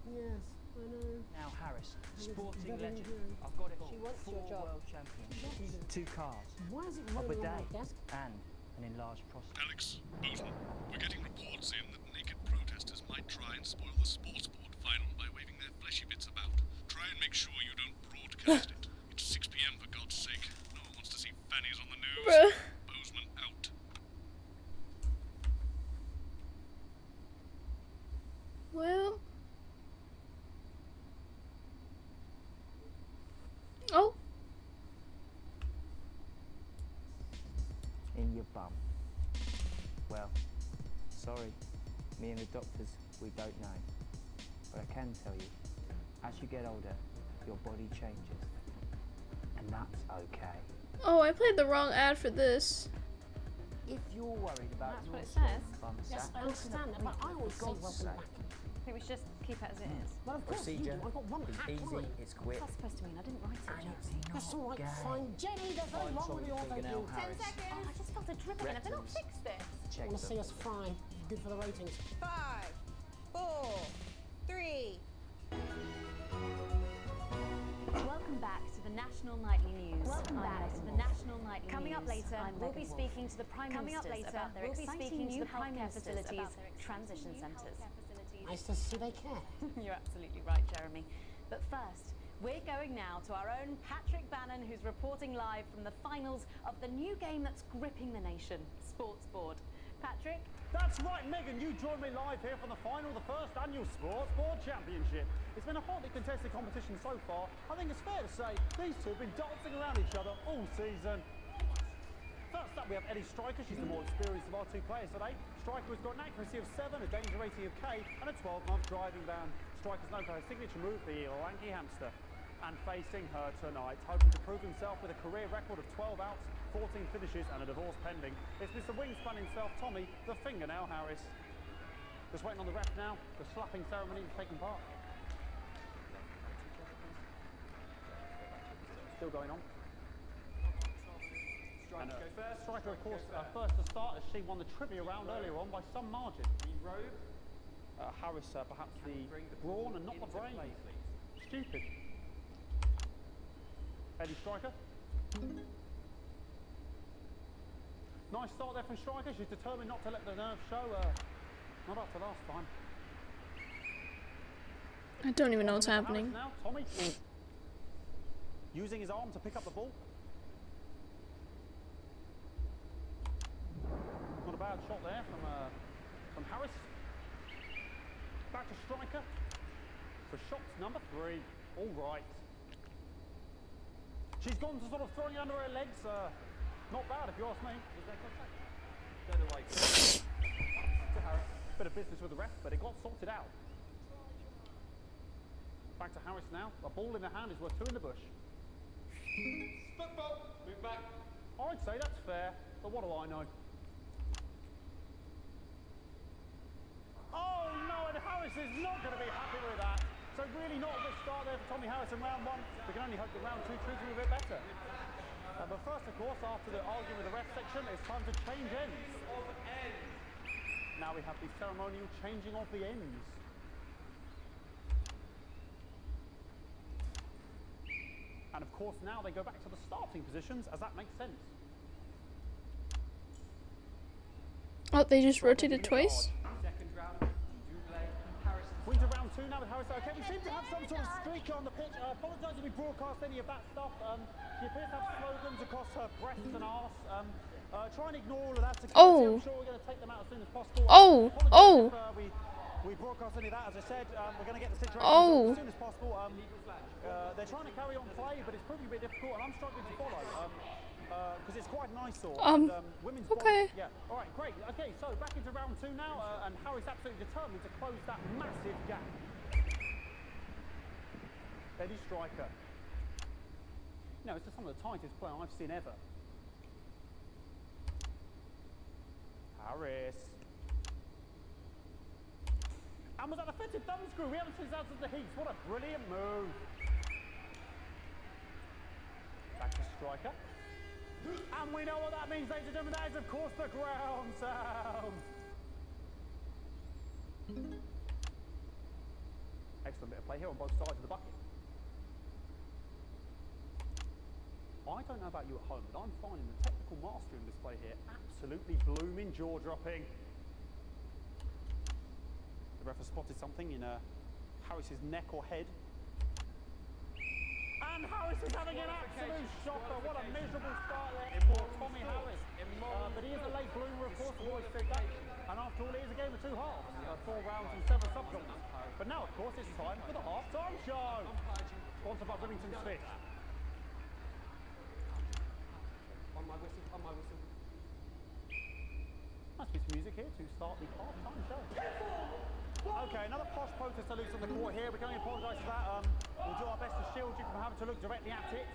Yes, I know. Now, Harris, sporting very legend. good. I've got it all. She wants 4 your job. world championships, 2 cars, Why is it a rolling on bidet, my desk? and an enlarged prostate. Alex, Boson, we're getting reports in that naked protesters might try and spoil the sports board final by waving their fleshy bits about. Try and make sure you don't broadcast it. It's 6 p.m. for God's sake. No one wants to see fannies on the news. Bruh. Bozeman out. Well. Oh. In your bum. Well, sorry, me and the doctors, we don't know. But I can tell you, as you get older, your body changes. And that's okay. Oh, I played the wrong ad for this. If you're worried about That's your what it says. bum Yes, sack, I understand, but I always say God's welcome sake. back. I think we should just keep it as it is. Well, of course you do. Procedure I've got one is hack easy, line. it's quick. What's that supposed to mean? I didn't write it, And it's Jeremy. That's all right, gay. fine. Jenny, there's nothing I'm wrong sorry with the for auto fingernail, cue. Harris. 10 seconds. Oh, I just felt a dripping. Have they not Rectums. fixed this? I Check want to see them. us fry. Good for the ratings. 5, 4, 3. Welcome back to the National Nightly News. Welcome back to the National Nightly News. Coming up later, we'll be speaking to the Prime Ministers about their exciting new healthcare facilities, transition centres. Nice to see they care. You're absolutely right, Jeremy. But first, we're going now to our own Patrick Bannon, who's reporting live from the finals of the new game that's gripping the nation, Sports Board. Patrick? That's right, Megan, you joined me live here for the final of the first annual Sports Board Championship. It's been a hotly contested competition so far. I think it's fair to say these two have been dancing around each other all season. First up, we have Eddie Striker. She's the more experienced of our 2 players today. Striker has got an accuracy of 7, a danger rating of K, and a 12-month driving ban. Striker's known for her signature move, the lanky hamster. And facing her tonight, hoping to prove himself with a career record of 12 outs, 14 finishes, and a divorce pending, it's Mr. Wingspan himself, Tommy, the Fingernail Harris. Just waiting on the ref now. The slapping ceremony is taking part. Still going on. And, Striker, of course, first to start as she won the trivia round earlier on by some margin. Harris, perhaps the brawn and not the brain. Stupid. Eddie Striker. Nice start there from Striker. She's determined not to let the nerves show. Not after last time. I don't even know what's happening. Now, Tommy. Using his arm to pick up the ball. Not a bad shot there from Harris. Back to Striker for shots number 3. All right. She's gone to sort of throwing it under her legs. Not bad if you ask me. Was there contact? Go away. To Harris. Bit of business with the ref, but it got sorted out. Back to Harris now. A ball in the hand is worth 2 in the bush. Football. Move back. I'd say that's fair, but what do I know? Oh no, and Harris is not going to be happy with that. So really not a good start there for Tommy Harris in round 1. We can only hope that round 2 treats him a bit better. But first, of course, after the arguing with the ref section, it's time to change ends. Now we have the ceremonial changing of the ends. And of course, now they go back to the starting positions, as that makes sense. Oh, they just rotated twice? Second round, we're into round 2 now with Harris. Okay, we seem to have some sort of streak on the pitch. I apologise if we broadcast any of that stuff. She appears to have slogans across her breasts and arse. Try and ignore all of that security. Oh. I'm sure we're going to take them out as soon as possible. Oh. Oh. We broadcast any of that. As I said, we're going to get the situation Oh. as soon as possible. They're trying to carry on play, but it's proving a bit difficult, and I'm struggling to follow because it's quite an eyesore. Women's okay. Yeah. All right, great. Okay, so back into round 2 now, and Harry's absolutely determined to close that massive gap. Eddie Striker. No, it's just some of the tightest play I've seen ever. Harris. And was that a fitted thumb screw? We haven't seen that since the heats. What a brilliant move. Back to Striker. And we know what that means, ladies and gentlemen. That is, of course, the ground sound. Excellent bit of play here on both sides of the bucket. I don't know about you at home, but I'm finding the technical mastering display here absolutely blooming, jaw-dropping. The ref has spotted something in Harris's neck or head. And Harris is having an absolute shocker. What a miserable start there for Tommy Harris. But he is a late bloomer, of course, the boys said that. And after all, it is a game of 2 halves. 4 rounds and 7 subgenres. But now, of course, it's time for the half-time show. Sponsored by Remington Smith. On my whistle, on my whistle. Nice piece of music here to start the half-time show. Okay, another posh protester loose on the court here. We can only apologise for that. We'll do our best to shield you from having to look directly at it.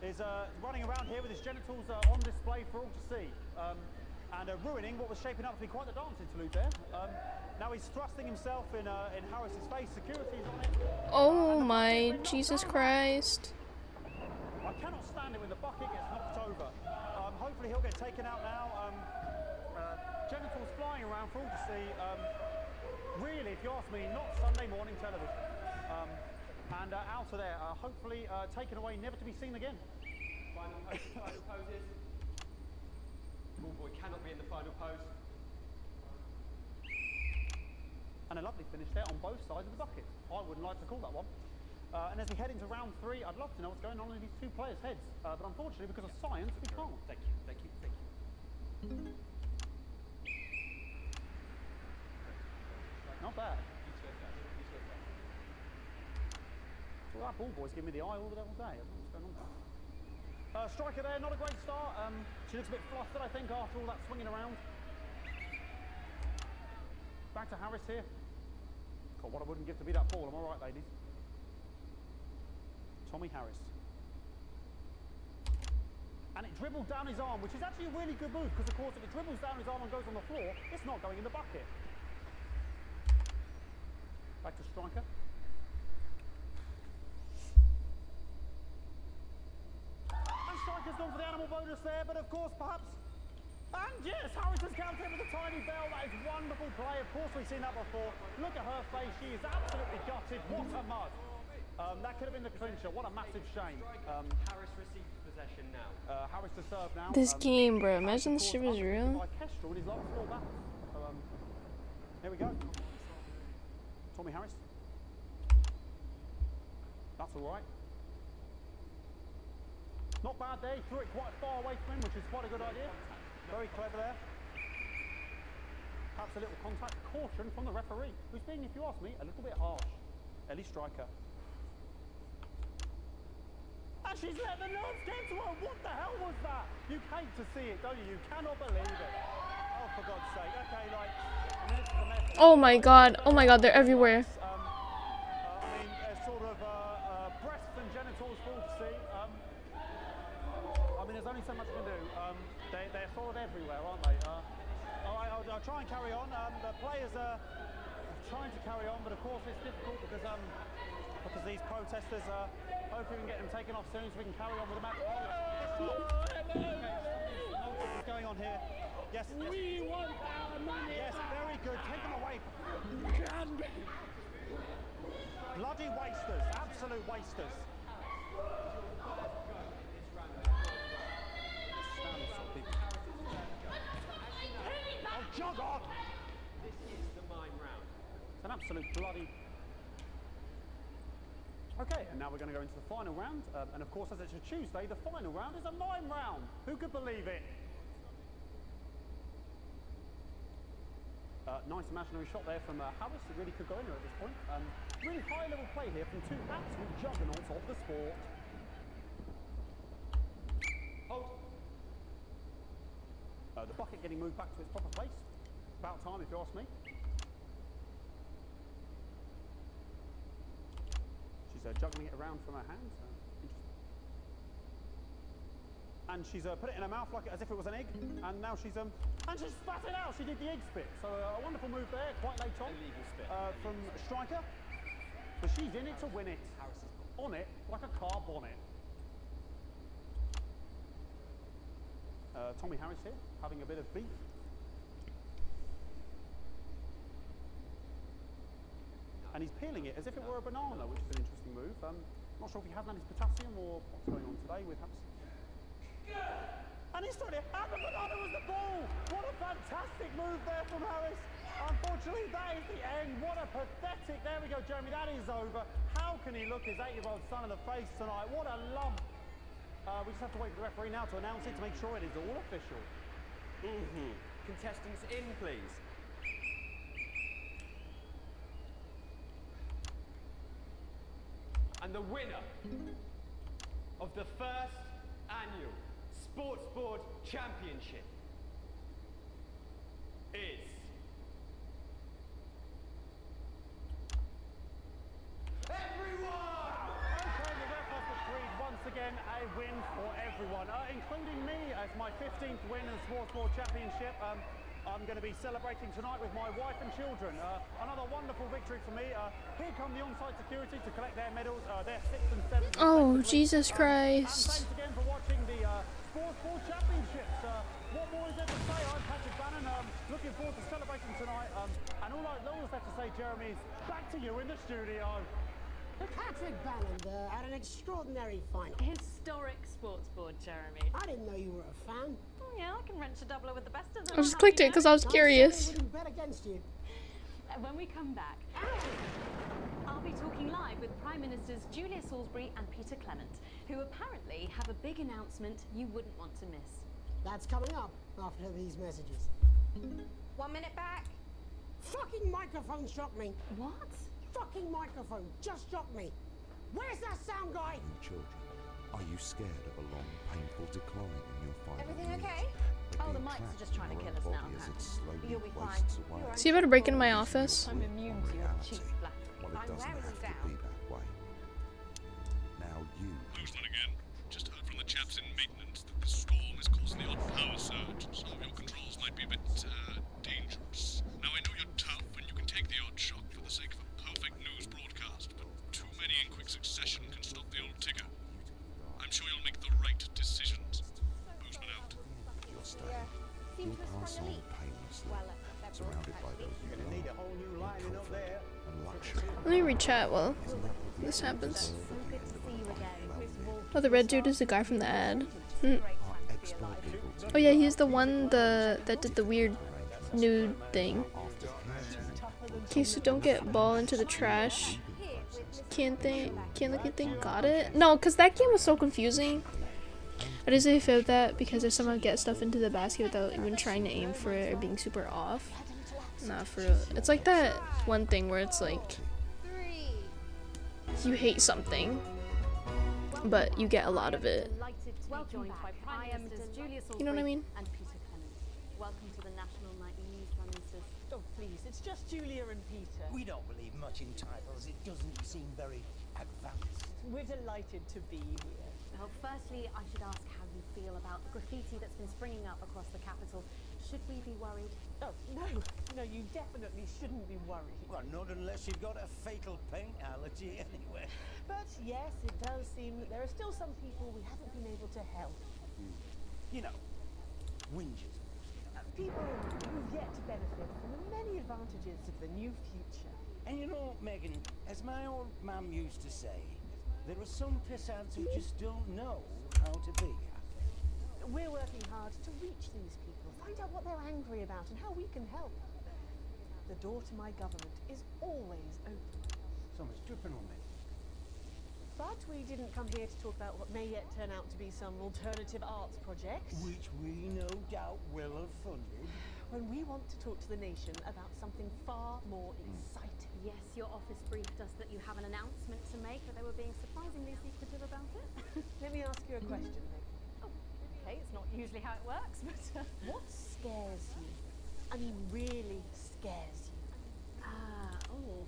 Is running around here with his genitals on display for all to see. And ruining what was shaping up to be quite the dance interlude there. Now he's thrusting himself in Harris's face. Security's on it. Oh my Jesus Christ. I cannot stand it when the bucket gets knocked over. Hopefully he'll get taken out now. Genitals flying around for all to see. Really, if you ask me, not Sunday morning television. And out of there, hopefully taken away, never to be seen again. Final poses. Ballboy cannot be in the final pose. And a lovely finish there on both sides of the bucket. I wouldn't like to call that one. And as we head into round 3, I'd love to know what's going on in these 2 players' heads. But unfortunately, because of science, we can't. Thank you, thank you, thank you. Not bad. Well, that ball boy's giving me the eye all day. I don't know what's going on there. Striker there, not a great start. She looks a bit flustered, I think, after all that swinging around. Back to Harris here. God, what I wouldn't give to be that ball. Am I right, ladies? Tommy Harris. And it dribbled down his arm, which is actually a really good move, because, of course, if it dribbles down his arm and goes on the floor, it's not going in the bucket. Back to Striker. And Striker's gone for the animal bonus there, but of course, perhaps... And yes, Harris has countered with a tiny bell. That is wonderful play. Of course, we've seen that before. Look at her face. She is absolutely gutted. What a mud. That could have been the clincher. What a massive shame. Harris receives possession now. Harris to serve now. This game, bro. Imagine this shit was real. Here we go. Tommy Harris. That's all right. Not bad there. He threw it quite far away from him, which is quite a good idea. Very clever there. Perhaps a little contact. Caution from the referee, who's being, if you ask me, a little bit harsh. Ellie Striker. And she's let the nerves get to her. What the hell was that? You hate to see it, don't you? You cannot believe it. Oh, for God's sake. Okay, like, I mean, this is a mess. Oh my god. Oh my god, they're everywhere. I mean, sort of breasts and genitals for all to see. I mean, there's only so much you can do. They're sort of everywhere, aren't they? All right, I'll try and carry on. The players are trying to carry on, but of course it's difficult because these protesters, hopefully we can get them taken off soon so we can carry on with the match. What's going on here? Yes. We want our money. Yes, very good. Take them away. Bloody wasters. Absolute wasters. Oh, jog on! This is the mime round. It's an absolute bloody... Okay, and now we're going to go into the final round. And of course, as it's a Tuesday, the final round is a mime round. Who could believe it? Nice imaginary shot there from Harris. It really could go anywhere at this point. Really high-level play here from two absolute juggernauts of the sport. Hold. The bucket getting moved back to its proper place. About time, if you ask me. She's juggling it around from her hands. And she's put it in her mouth like as if it was an egg. And now she's spat it out. She did the egg spit. So a wonderful move there, quite late on. Illegal spit. From Striker. But she's in it to win it. On it like a car bonnet. Tommy Harris here, having a bit of beef. And he's peeling it as if it were a banana, which is an interesting move. Not sure if he hasn't had his potassium or what's going on today with Harris. And he's throwing it, and the banana was the ball! What a fantastic move there from Harris! Unfortunately, that is the end. What a pathetic, there we go, Jeremy, that is over. How can he look his 8-year-old son in the face tonight? What a lump. We just have to wait for the referee now to announce it to make sure it is all official. Contestants in, please. And the winner of the first annual Sports Board Championship is everyone! Okay, the ref has decreed once again a win for everyone, including me as my 15th win in the Sports Board Championship. I'm going to be celebrating tonight with my wife and children. Another wonderful victory for me. Here come the on-site security to collect their medals. They're 6th and 7th. Oh, Jesus Christ. And thanks again for watching the Sports Board Championships. What more is there to say? I'm Patrick Bannon. Looking forward to celebrating tonight. And all I have to say, Jeremy, is back to you in the studio. Patrick Bannon had an extraordinary final. Historic Sports Board, Jeremy. I didn't know you were a fan. Oh yeah, I can wrench a doubler with the best of them. I just clicked it because I was curious. I wouldn't bet against you. When we come back, I'll be talking live with Prime Ministers Julia Salisbury and Peter Clement, who apparently have a big announcement you wouldn't want to miss. That's coming up after these messages. 1 minute back. Fucking microphone shocked me. What? Fucking microphone just shocked me. Where's that sound guy? You children, are you scared of a long, painful decline in your final Everything years? okay? Oh, the mics are just trying to kill us now, Apparently. You'll be fine. So you better break into my office. I'm immune to your cheap flattery. Well, it I'm doesn't wearing have it to be that way. Now you... Who's that again? Just heard from the chaps in maintenance that the storm is causing the odd power surge. Some of your controls might be a bit, dangerous. Now, I know you're tough and you can take the odd shock for the sake of a perfect news broadcast, but too many in quick succession can stop the old tigger. I'm sure you'll make the right decisions. Boozman out. You'll stay. You'll pass on painlessly, surrounded by those you love. Need a whole new lining up there. And luxury. Let me read chat while this happens. So good to see you again. Oh, the red dude is the guy from the ad. Our expert people Oh yeah, he's the one that did the weird nude thing. Okay, so don't get ball into the trash. Can't looking thing. Got it? No, because that game was so confusing. I just say fib that because if someone gets stuff into the basket without even trying to aim for it or being super off. Nah, for real. It's like that one thing where it's like you hate something, but you get a lot of it. Joined by Prime Ministers Julia You know what I mean? and Peter Clement. Welcome to the National Nightly News, Prime Ministers. Oh, please, it's just Julia and Peter. We don't believe much in titles. It doesn't seem very advanced. We're delighted to be here. Well, firstly, I should ask how you feel about the graffiti that's been springing up across the capital. Should we be worried? Oh, no, you definitely shouldn't be worried. Well, not unless you've got a fatal paint allergy anyway. But yes, it does seem that there are still some people we haven't been able to help. You know, whingers. People who've yet to benefit from the many advantages of the new future. And you know, Megan, as my old mum used to say, there are some pissants who just don't know how to be happy. We're working hard to reach these people, find out what they're angry about and how we can help. The door to my government is always open. Someone's dripping on me. But we didn't come here to talk about what may yet turn out to be some alternative arts projects. Which we no doubt will have funded. when we want to talk to the nation about something far more exciting. Yes, your office briefed us that you have an announcement to make, but they were being surprisingly secretive about it. Let me ask you a question, Meg. Oh, okay, it's not usually how it works, but what scares you? I mean, really scares you?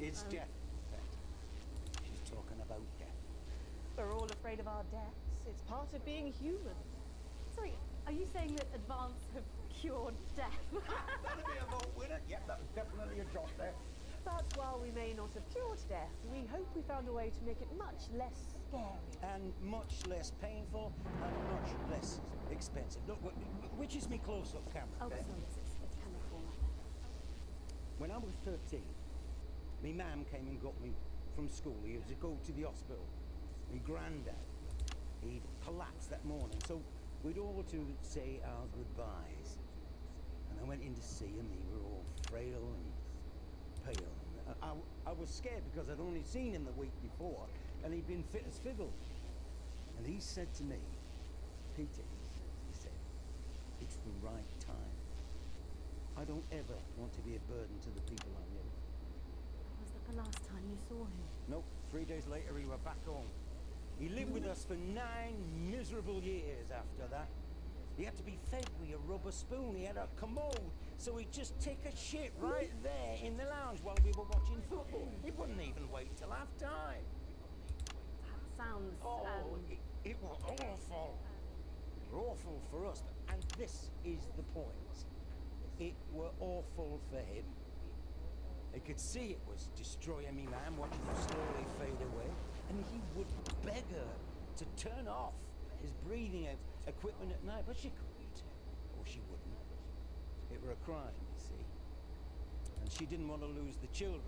It's death, Pet. She's talking about death. We're all afraid of our deaths. It's part of being human. Sorry, are you saying that Advance have cured death? That'll be a vote winner. Yep, that was definitely a drop there. But while we may not have cured death, we hope we found a way to make it much less scary. And much less painful and much less expensive. Look, which is me close-up camera? Oh, there? sorry, it's camera format. When I was 13, me mam came and got me from school. He was to go to the hospital. Me granddad, he'd collapsed that morning, so we'd all to say our goodbyes. And I went in to see him. He were all frail and pale. I was scared because I'd only seen him the week before, and he'd been fit as fiddle. And he said to me, Peter, he said, it's the right time. I don't ever want to be a burden to the people I knew. Was that the last time you saw him? Nope, 3 days later he were back home. He lived with us for 9 miserable years after that. He had to be fed with a rubber spoon. He had a commode, so he'd just take a shit right there in the lounge while we were watching football. He wouldn't even wait till half time. That sounds... It was awful. Awful for us, and this is the point. It were awful for him. He could see it was destroying me, man, watching him slowly fade away. And he would beg her to turn off his breathing equipment at night, but she couldn't, or she wouldn't. It were a crime, you see. And she didn't want to lose the children,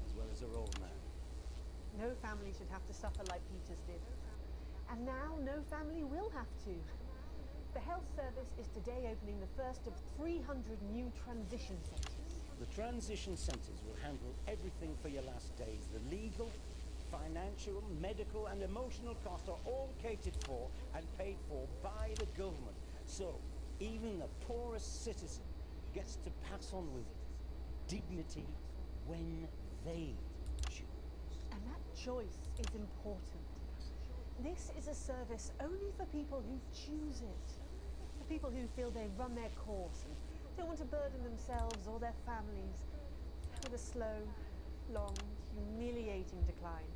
as well as her old man. No family should have to suffer like Peter's did. And now no family will have to. The health service is today opening the first of 300 new transition centres. The transition centres will handle everything for your last days. The legal, financial, medical and emotional costs are all catered for and paid for by the government. So even the poorest citizen gets to pass on with dignity when they choose. And that choice is important. This is a service only for people who choose it. For people who feel they've run their course and don't want to burden themselves or their families with a slow, long, humiliating decline.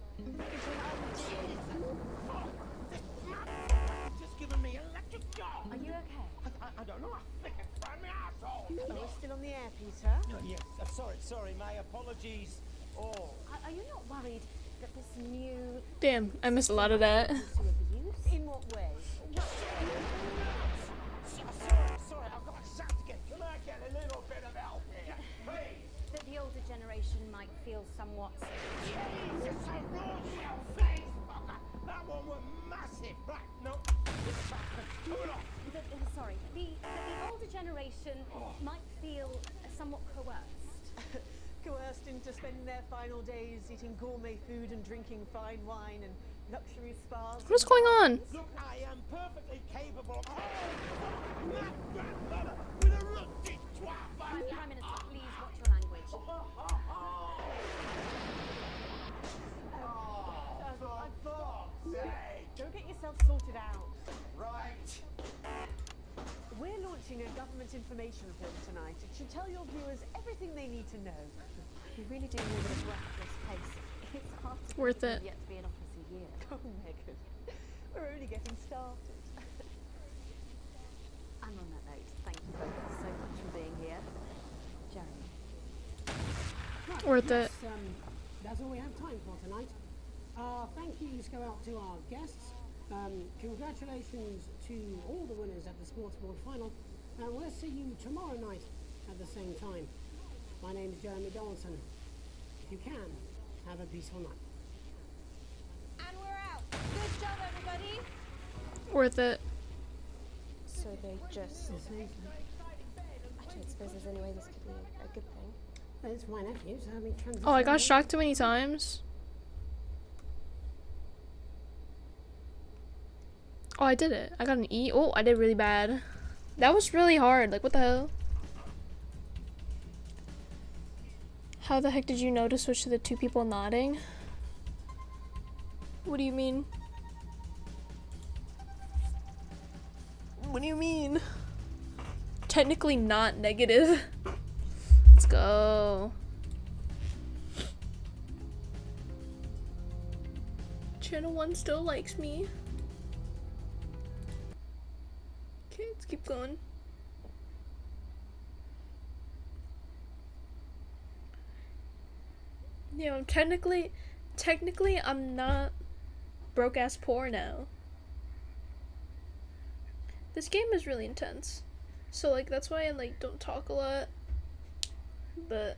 Just giving me electric shock. Are you okay? I don't know. I think it's by my asshole. We're still on the air, Peter. Yes. Sorry. My apologies. Oh. Are you not worried that this new... Damn, I missed a lot of that. In what way? Sorry, I've got a shot again. Can I get a little bit of help here? Please. That the older generation might feel somewhat... Jesus, a raw shell face, fucker. That one was massive. Right, no. Sorry, the older generation might feel somewhat coerced. Coerced into spending their final days eating gourmet food and drinking fine wine and luxury spas. What's going on? Look, I am perfectly capable. Oh, my grandmother with a rusty twat. Prime Minister, please watch your language. Don't get yourself sorted out. Right. We're launching a government information film tonight. It should tell your viewers everything they need to know. We really do move at a breathless pace. It's hard to Worth it. yet to be in office a year. Oh, Megan. We're only getting started. And on that note, thank you both so much for being here. Jeremy. Right, Worth yes, it. That's all we have time for tonight. Thank yous go out to our guests. Congratulations to all the winners at the Sports Board final. And we'll see you tomorrow night at the same time. My name is Jeremy Donaldson. If you can, have a peaceful night. And we're out. Good job, everybody. Worth it. So they just... I don't suppose there's any way this could be a good thing. Well, it's my nephew, so I mean, Oh, I got shocked too many times. Oh, I did it. I got an E. Oh, I did really bad. That was really hard. Like, what the hell? How the heck did you know to switch to the two people nodding? What do you mean? What do you mean? Technically not negative. Let's go. Channel 1 still likes me. Okay, let's keep going. You know, technically I'm not broke ass poor now. This game is really intense. So like that's why I like don't talk a lot. But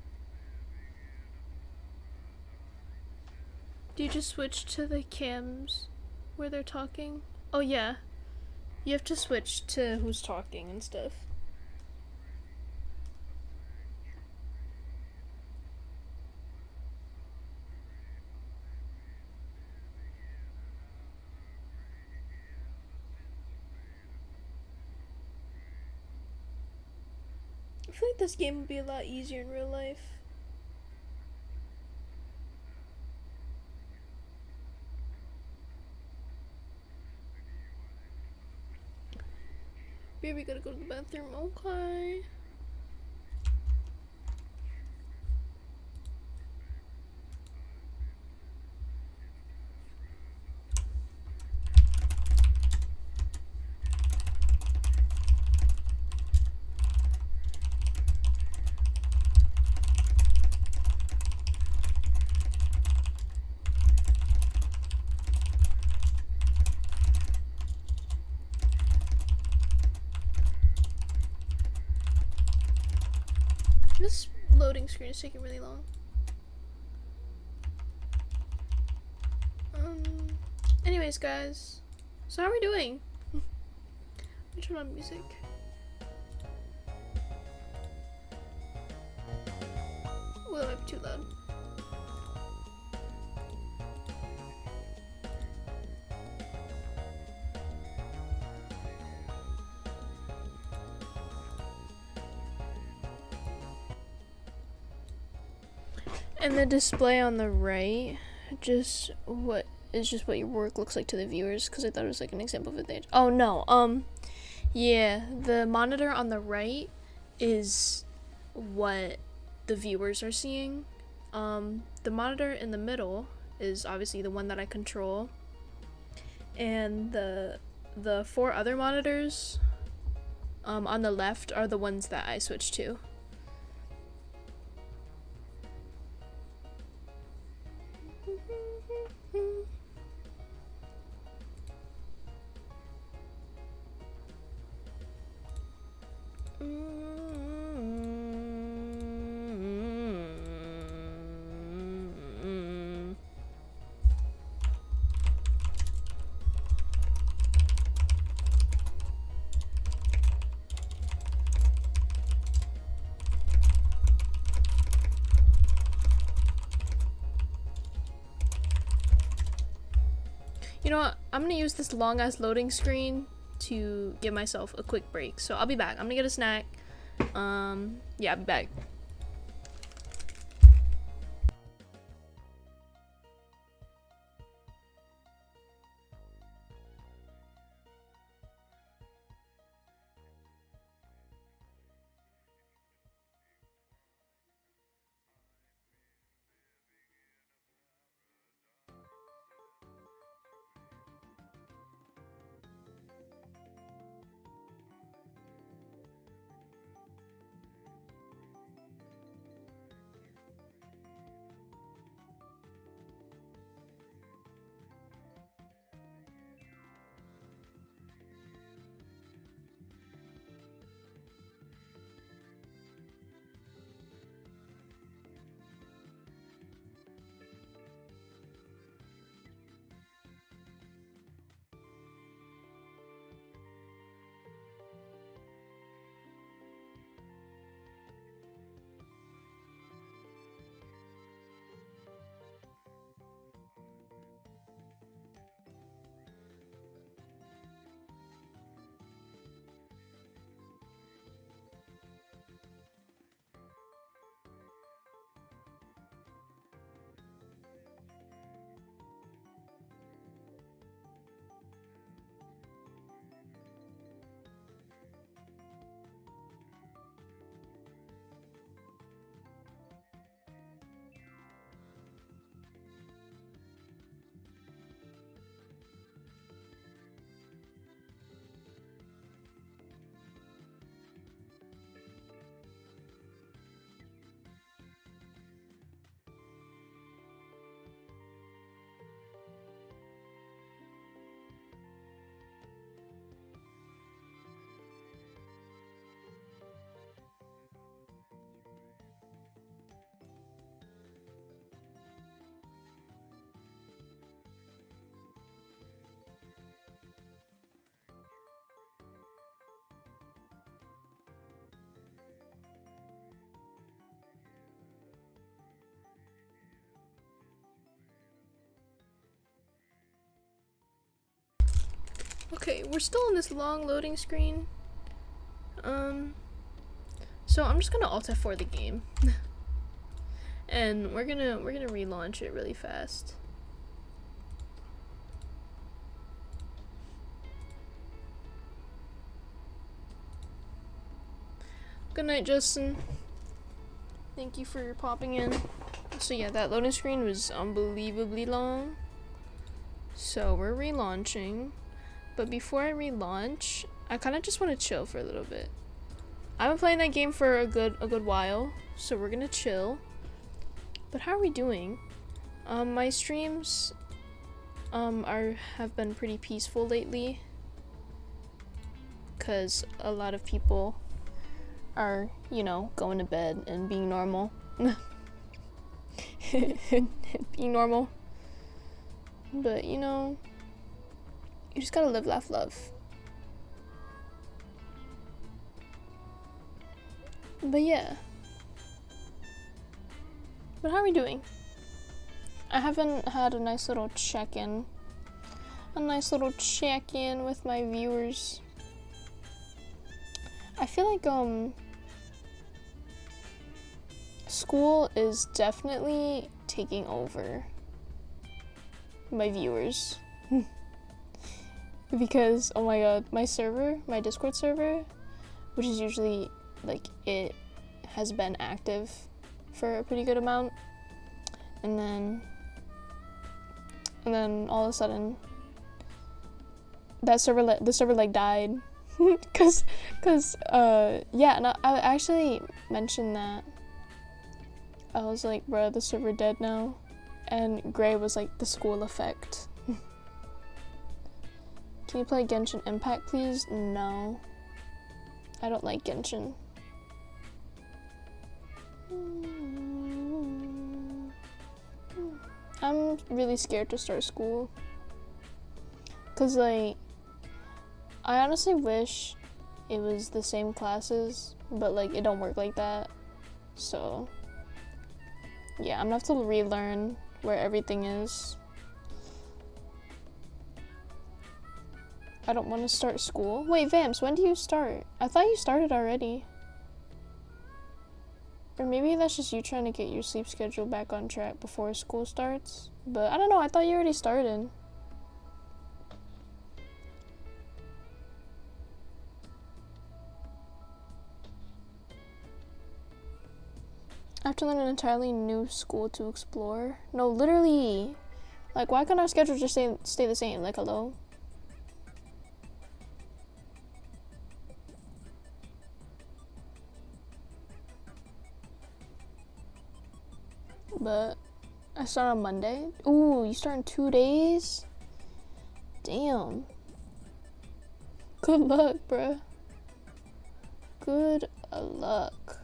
do you just switch to the cams where they're talking? Oh yeah. You have to switch to who's talking and stuff. I feel like this game would be a lot easier in real life. Baby, gotta go to the bathroom. Okay. This loading screen is taking really long. Anyways, guys, so how are we doing? Let me turn on music. Ooh, that might be too loud. And the display on the right, just what your work looks like to the viewers, because I thought it was like an example of it. Oh no, yeah, the monitor on the right is what the viewers are seeing. The monitor in the middle is obviously the one that I control, and the 4 other monitors on the left are the ones that I switch to. You know what? I'm gonna use this long ass loading screen to give myself a quick break. So I'll be back. I'm gonna get a snack. Yeah, I'll be back. Okay, we're still on this long loading screen. So I'm just gonna Alt F4 the game. And we're gonna relaunch it really fast. Good night, Justin. Thank you for popping in. So yeah, that loading screen was unbelievably long. So we're relaunching. But before I relaunch, I kind of just want to chill for a little bit. I've been playing that game for a good while, so we're gonna chill. But how are we doing? My streams have been pretty peaceful lately, cause a lot of people are, you know, going to bed and being normal. Being normal. But you know, you just gotta live, laugh, love. But yeah. But how are we doing? I haven't had a nice little check-in. A nice little check-in with my viewers. I feel like, school is definitely taking over my viewers. Because, oh my god, my server, my Discord server, which is usually, like, it has been active for a pretty good amount, and then all of a sudden that the server like died. cause yeah, and I actually mentioned that. I was like, bruh, the server dead now, and Gray was like, the school effect. Can you play Genshin Impact, please? No, I don't like Genshin. I'm really scared to start school, cause like, I honestly wish it was the same classes, but like it don't work like that. So yeah, I'm gonna have to relearn where everything is. I don't want to start school. Wait, Vamps, when do you start? I thought you started already. Or maybe that's just you trying to get your sleep schedule back on track before school starts. But I don't know, I thought you already started. I have to learn an entirely new school to explore. No, literally. Like, why can't our schedule just stay the same? Like, hello? But I start on Monday. Ooh, you start in 2 days? Damn. Good luck, bruh. Good luck.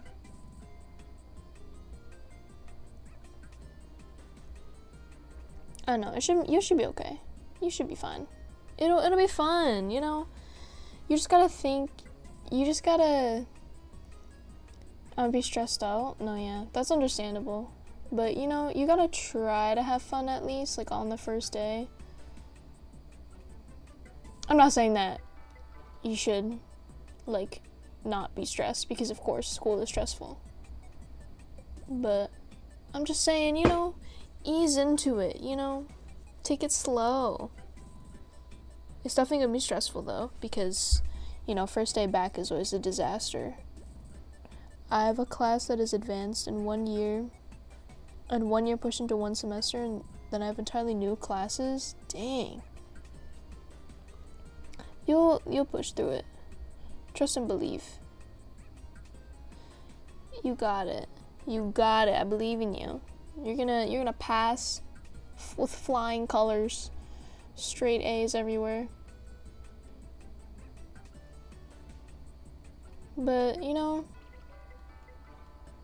I know, you should be okay. You should be fine. It'll be fun, you know? You just gotta think, you just gotta be stressed out. No, yeah, that's understandable. But, you know, you gotta try to have fun at least, like, on the first day. I'm not saying that you should, like, not be stressed, because, of course, school is stressful. But I'm just saying, you know, ease into it, you know? Take it slow. It's definitely gonna be stressful, though, because, you know, first day back is always a disaster. I have a class that is advanced in 1 year, and 1 year pushed into 1 semester, and then I have entirely new classes. Dang. You'll push through it. Trust and believe. You got it. You got it. I believe in you. You're gonna pass with flying colors. Straight A's everywhere. But, you know,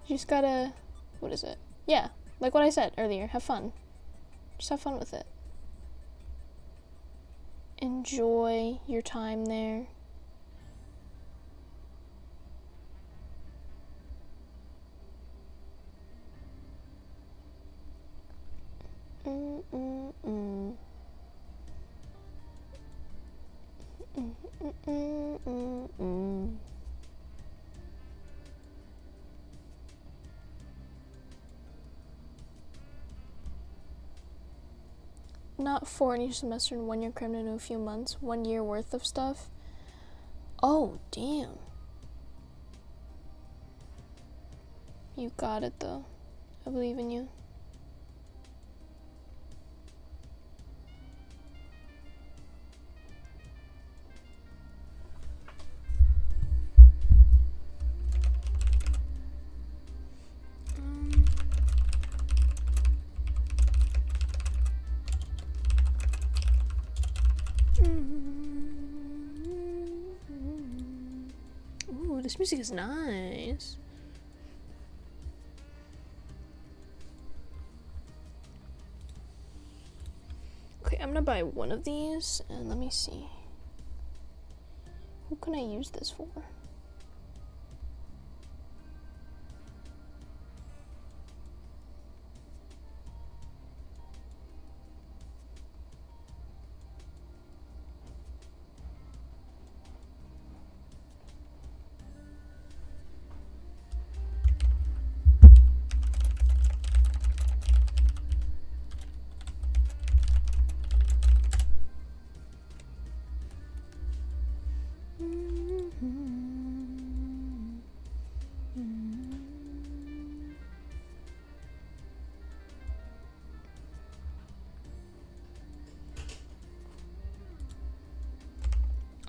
you just gotta, what is it? Yeah. Like what I said earlier, have fun. Just have fun with it. Enjoy your time there. Not 4 in each semester and 1 year crammed into a few months. 1 year worth of stuff. Oh, damn. You got it, though. I believe in you. Ooh, this music is nice. Okay, I'm gonna buy one of these and let me see. Who can I use this for?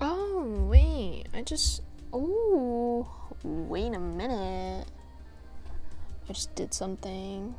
Oh, wait, oh, wait a minute. I just did something.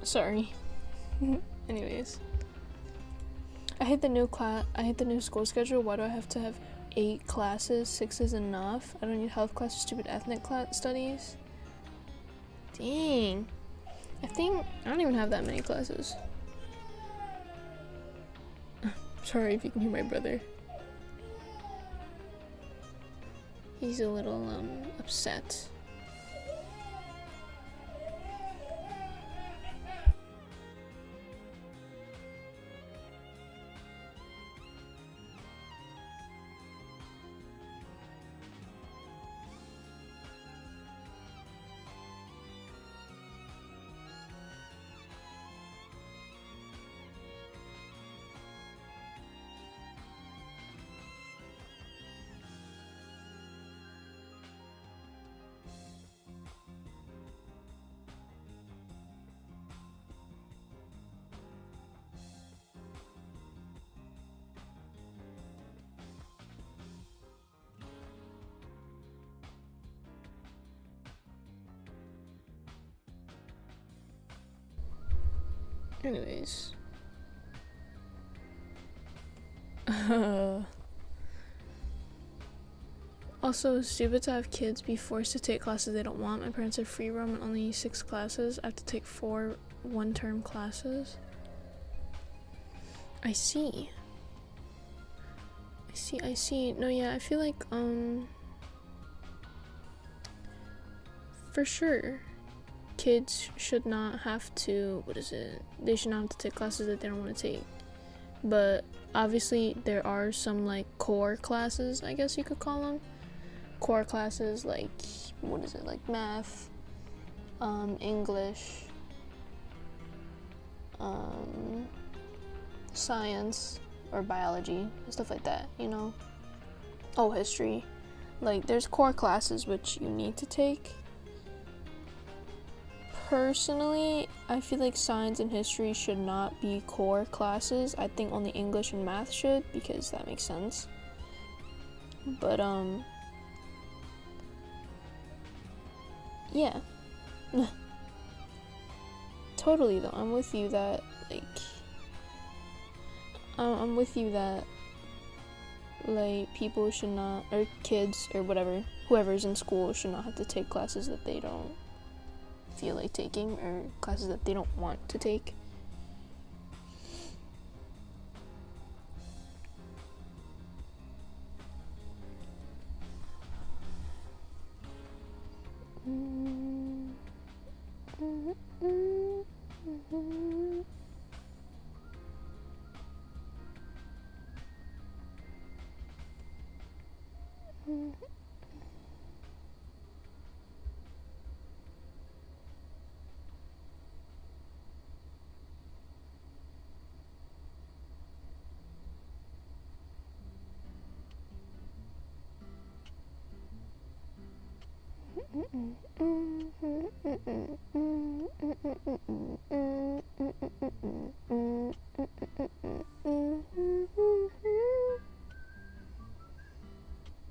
Sorry. Anyways, I hate the new school schedule. Why do I have to have 8 classes? 6 is enough. I don't need health classes, stupid ethnic studies. Dang. I don't even have that many classes. Sorry if you can hear my brother. He's a little upset. Anyways. Also, stupid to have kids be forced to take classes they don't want. My parents are free roam and only 6 classes. I have to take 4 one-term classes. I see. No, yeah, I feel like, for sure, kids should not have to, they should not have to take classes that they don't want to take. But obviously there are some like core classes, I guess you could call them. Core classes like, like math, English, science or biology, stuff like that, you know? Oh, history. Like, there's core classes which you need to take, Personally, I feel like science and history should not be core classes. I think only English and math should, because that makes sense. But, yeah. Totally, though. I'm with you that, like, I'm with you that, like, people should not, or kids, or whatever, whoever's in school should not have to take classes that they don't feel like taking, or classes that they don't want to take.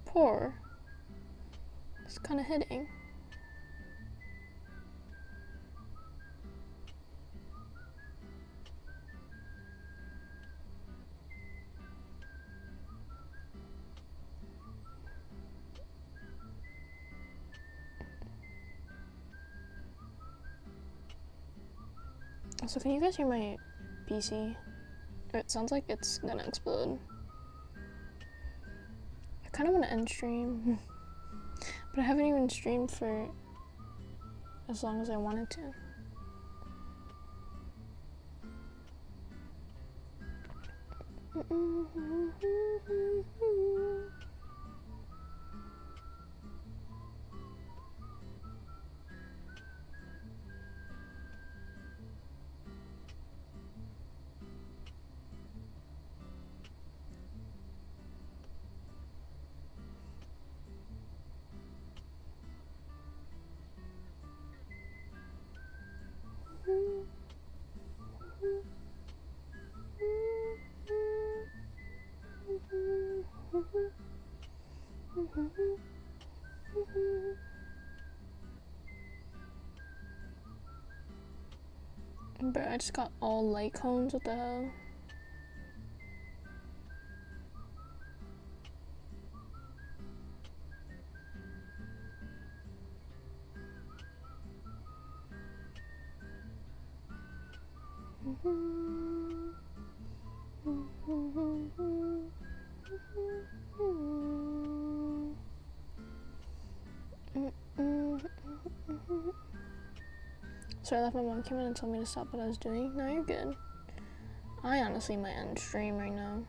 Poor. It's kind of hitting. Also, can you guys hear my PC? It sounds like it's gonna explode. I kind of want to end stream, but I haven't even streamed for as long as I wanted to. Bro, I just got all light cones, what the hell? Sorry, I left my mom came in and told me to stop what I was doing. No, you're good. I honestly might end stream right now.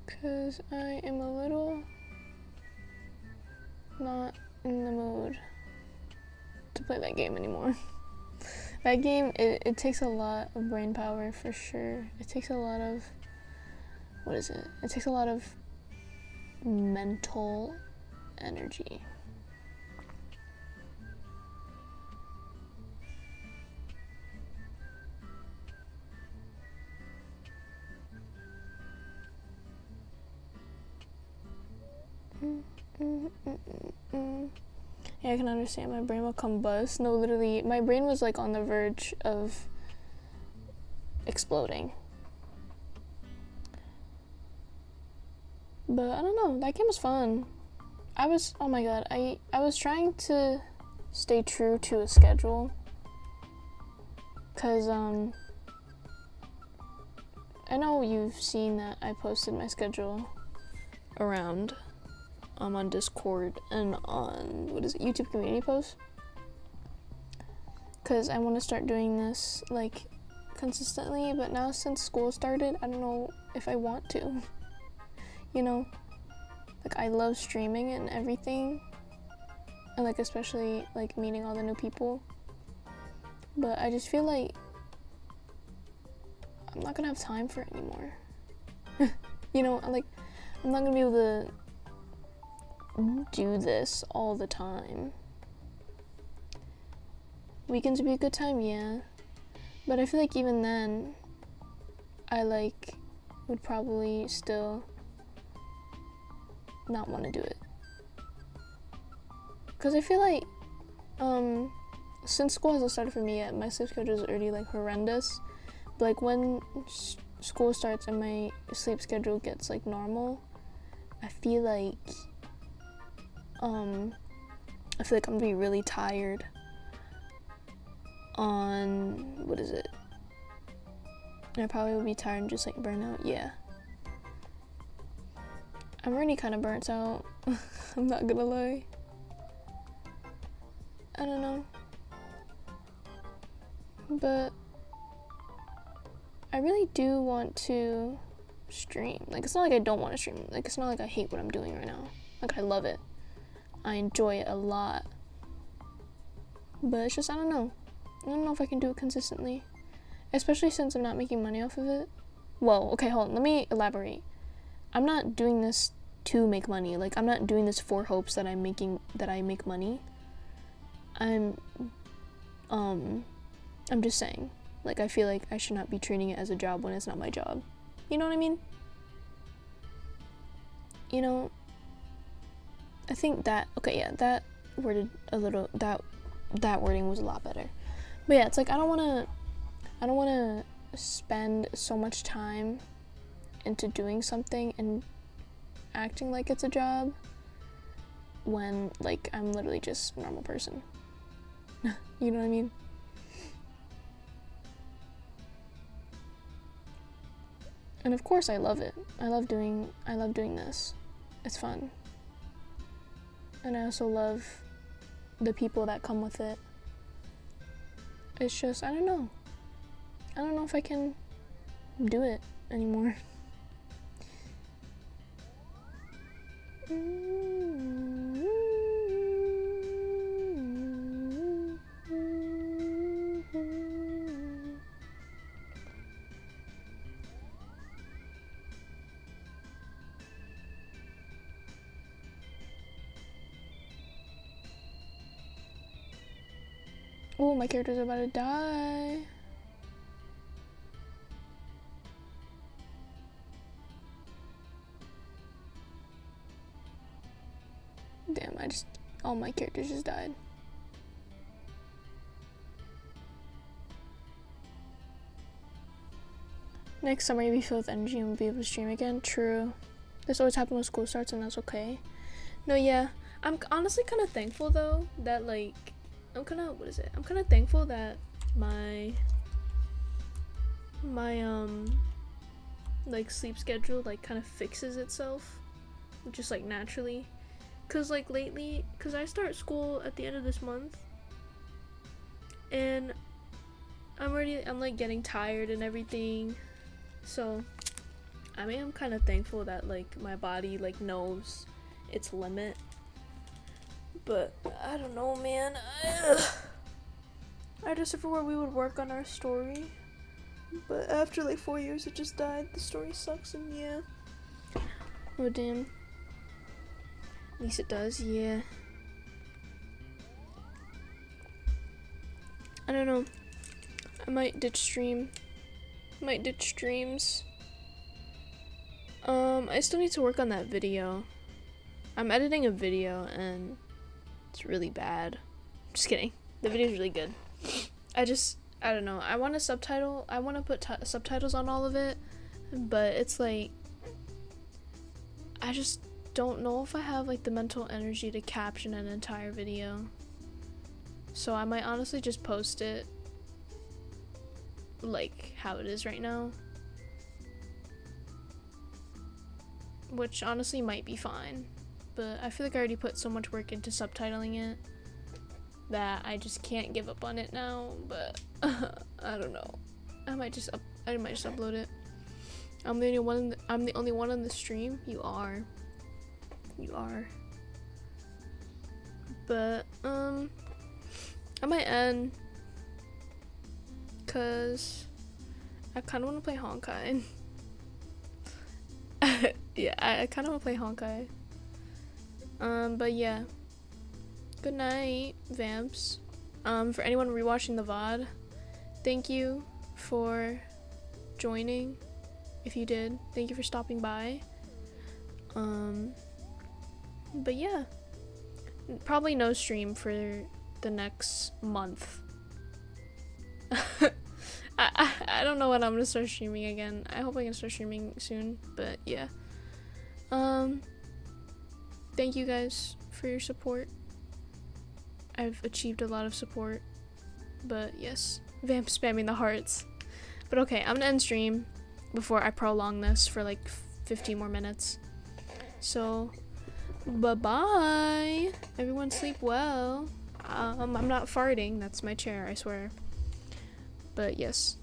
Cause I am a little not in the mood to play that game anymore. That game, it takes a lot of brain power for sure. It takes a lot of, what is it? It takes a lot of mental energy. Yeah, I can understand. My brain will combust. No, literally, my brain was like on the verge of exploding. But I don't know, that game was fun. Oh my god, I was trying to stay true to a schedule. Cause, I know you've seen that I posted my schedule around on Discord and on, YouTube community posts. Cause I want to start doing this, like, consistently, but now since school started, I don't know if I want to. You know? Like, I love streaming and everything. And, like, especially, like, meeting all the new people. But I just feel like I'm not gonna have time for it anymore. You know, I'm not gonna be able to do this all the time. weekends would be a good time, yeah. But I feel like even then, I like would probably still not want to do it. Cause I feel like, since school hasn't started for me yet, my sleep schedule is already like horrendous. But like when school starts and my sleep schedule gets like normal, I feel like I'm gonna be really tired on, what is it? I probably will be tired and just like burn out, yeah. I'm already kind of burnt out, I'm not gonna lie. I don't know. But I really do want to stream. Like, it's not like I don't want to stream. Like, it's not like I hate what I'm doing right now. Like, I love it. I enjoy it a lot. But it's just, I don't know. I don't know if I can do it consistently. Especially since I'm not making money off of it. Well, okay, hold on. Let me elaborate. I'm not doing this to make money. Like, I'm not doing this for hopes that I make money. I'm just saying. Like, I feel like I should not be treating it as a job when it's not my job. You know what I mean? You know, I think that, okay, yeah, that worded a little, that wording was a lot better. But yeah, it's like, I don't want to spend so much time into doing something and acting like it's a job when, like, I'm literally just a normal person. You know what I mean? And of course I love it. I love doing this. It's fun. And I also love the people that come with it. It's just, I don't know. I don't know if I can do it anymore. Oh, my character's about to die. Damn, all my characters just died. Next summer you'll be filled with energy and will be able to stream again. True. This always happens when school starts and that's okay. No, yeah. I'm honestly kind of thankful though that like, I'm kind of thankful that my like sleep schedule like kind of fixes itself just like naturally. Cause like lately, cause I start school at the end of this month and I'm like getting tired and everything. So I mean, I'm kind of thankful that like my body like knows its limit. But I don't know, man. I just forgot we would work on our story, but after like 4 years it just died. The story sucks and yeah. Oh damn. At least it does, yeah. I don't know. I might ditch streams. I still need to work on that video. I'm editing a video and it's really bad. Just kidding. The video's really good. I don't know. I want to put subtitles on all of it, but it's like, I just don't know if I have like the mental energy to caption an entire video. So I might honestly just post it like how it is right now. Which honestly might be fine. But I feel like I already put so much work into subtitling it that I just can't give up on it now, but I don't know. I might just upload it. I'm the only one on the stream. You are. But I might end cuz I kind of want to play Honkai. Yeah, I kind of want to play Honkai. But yeah. Good night, vamps. For anyone rewatching the VOD, thank you for joining. If you did, thank you for stopping by. But yeah, probably no stream for the next month. I don't know when I'm gonna start streaming again. I hope I can start streaming soon, but yeah. Thank you guys for your support. I've achieved a lot of support, but yes, Vamp spamming the hearts. But okay, I'm gonna end stream before I prolong this for like 15 more minutes. So, bye-bye. Everyone sleep well. I'm not farting. That's my chair, I swear. But yes.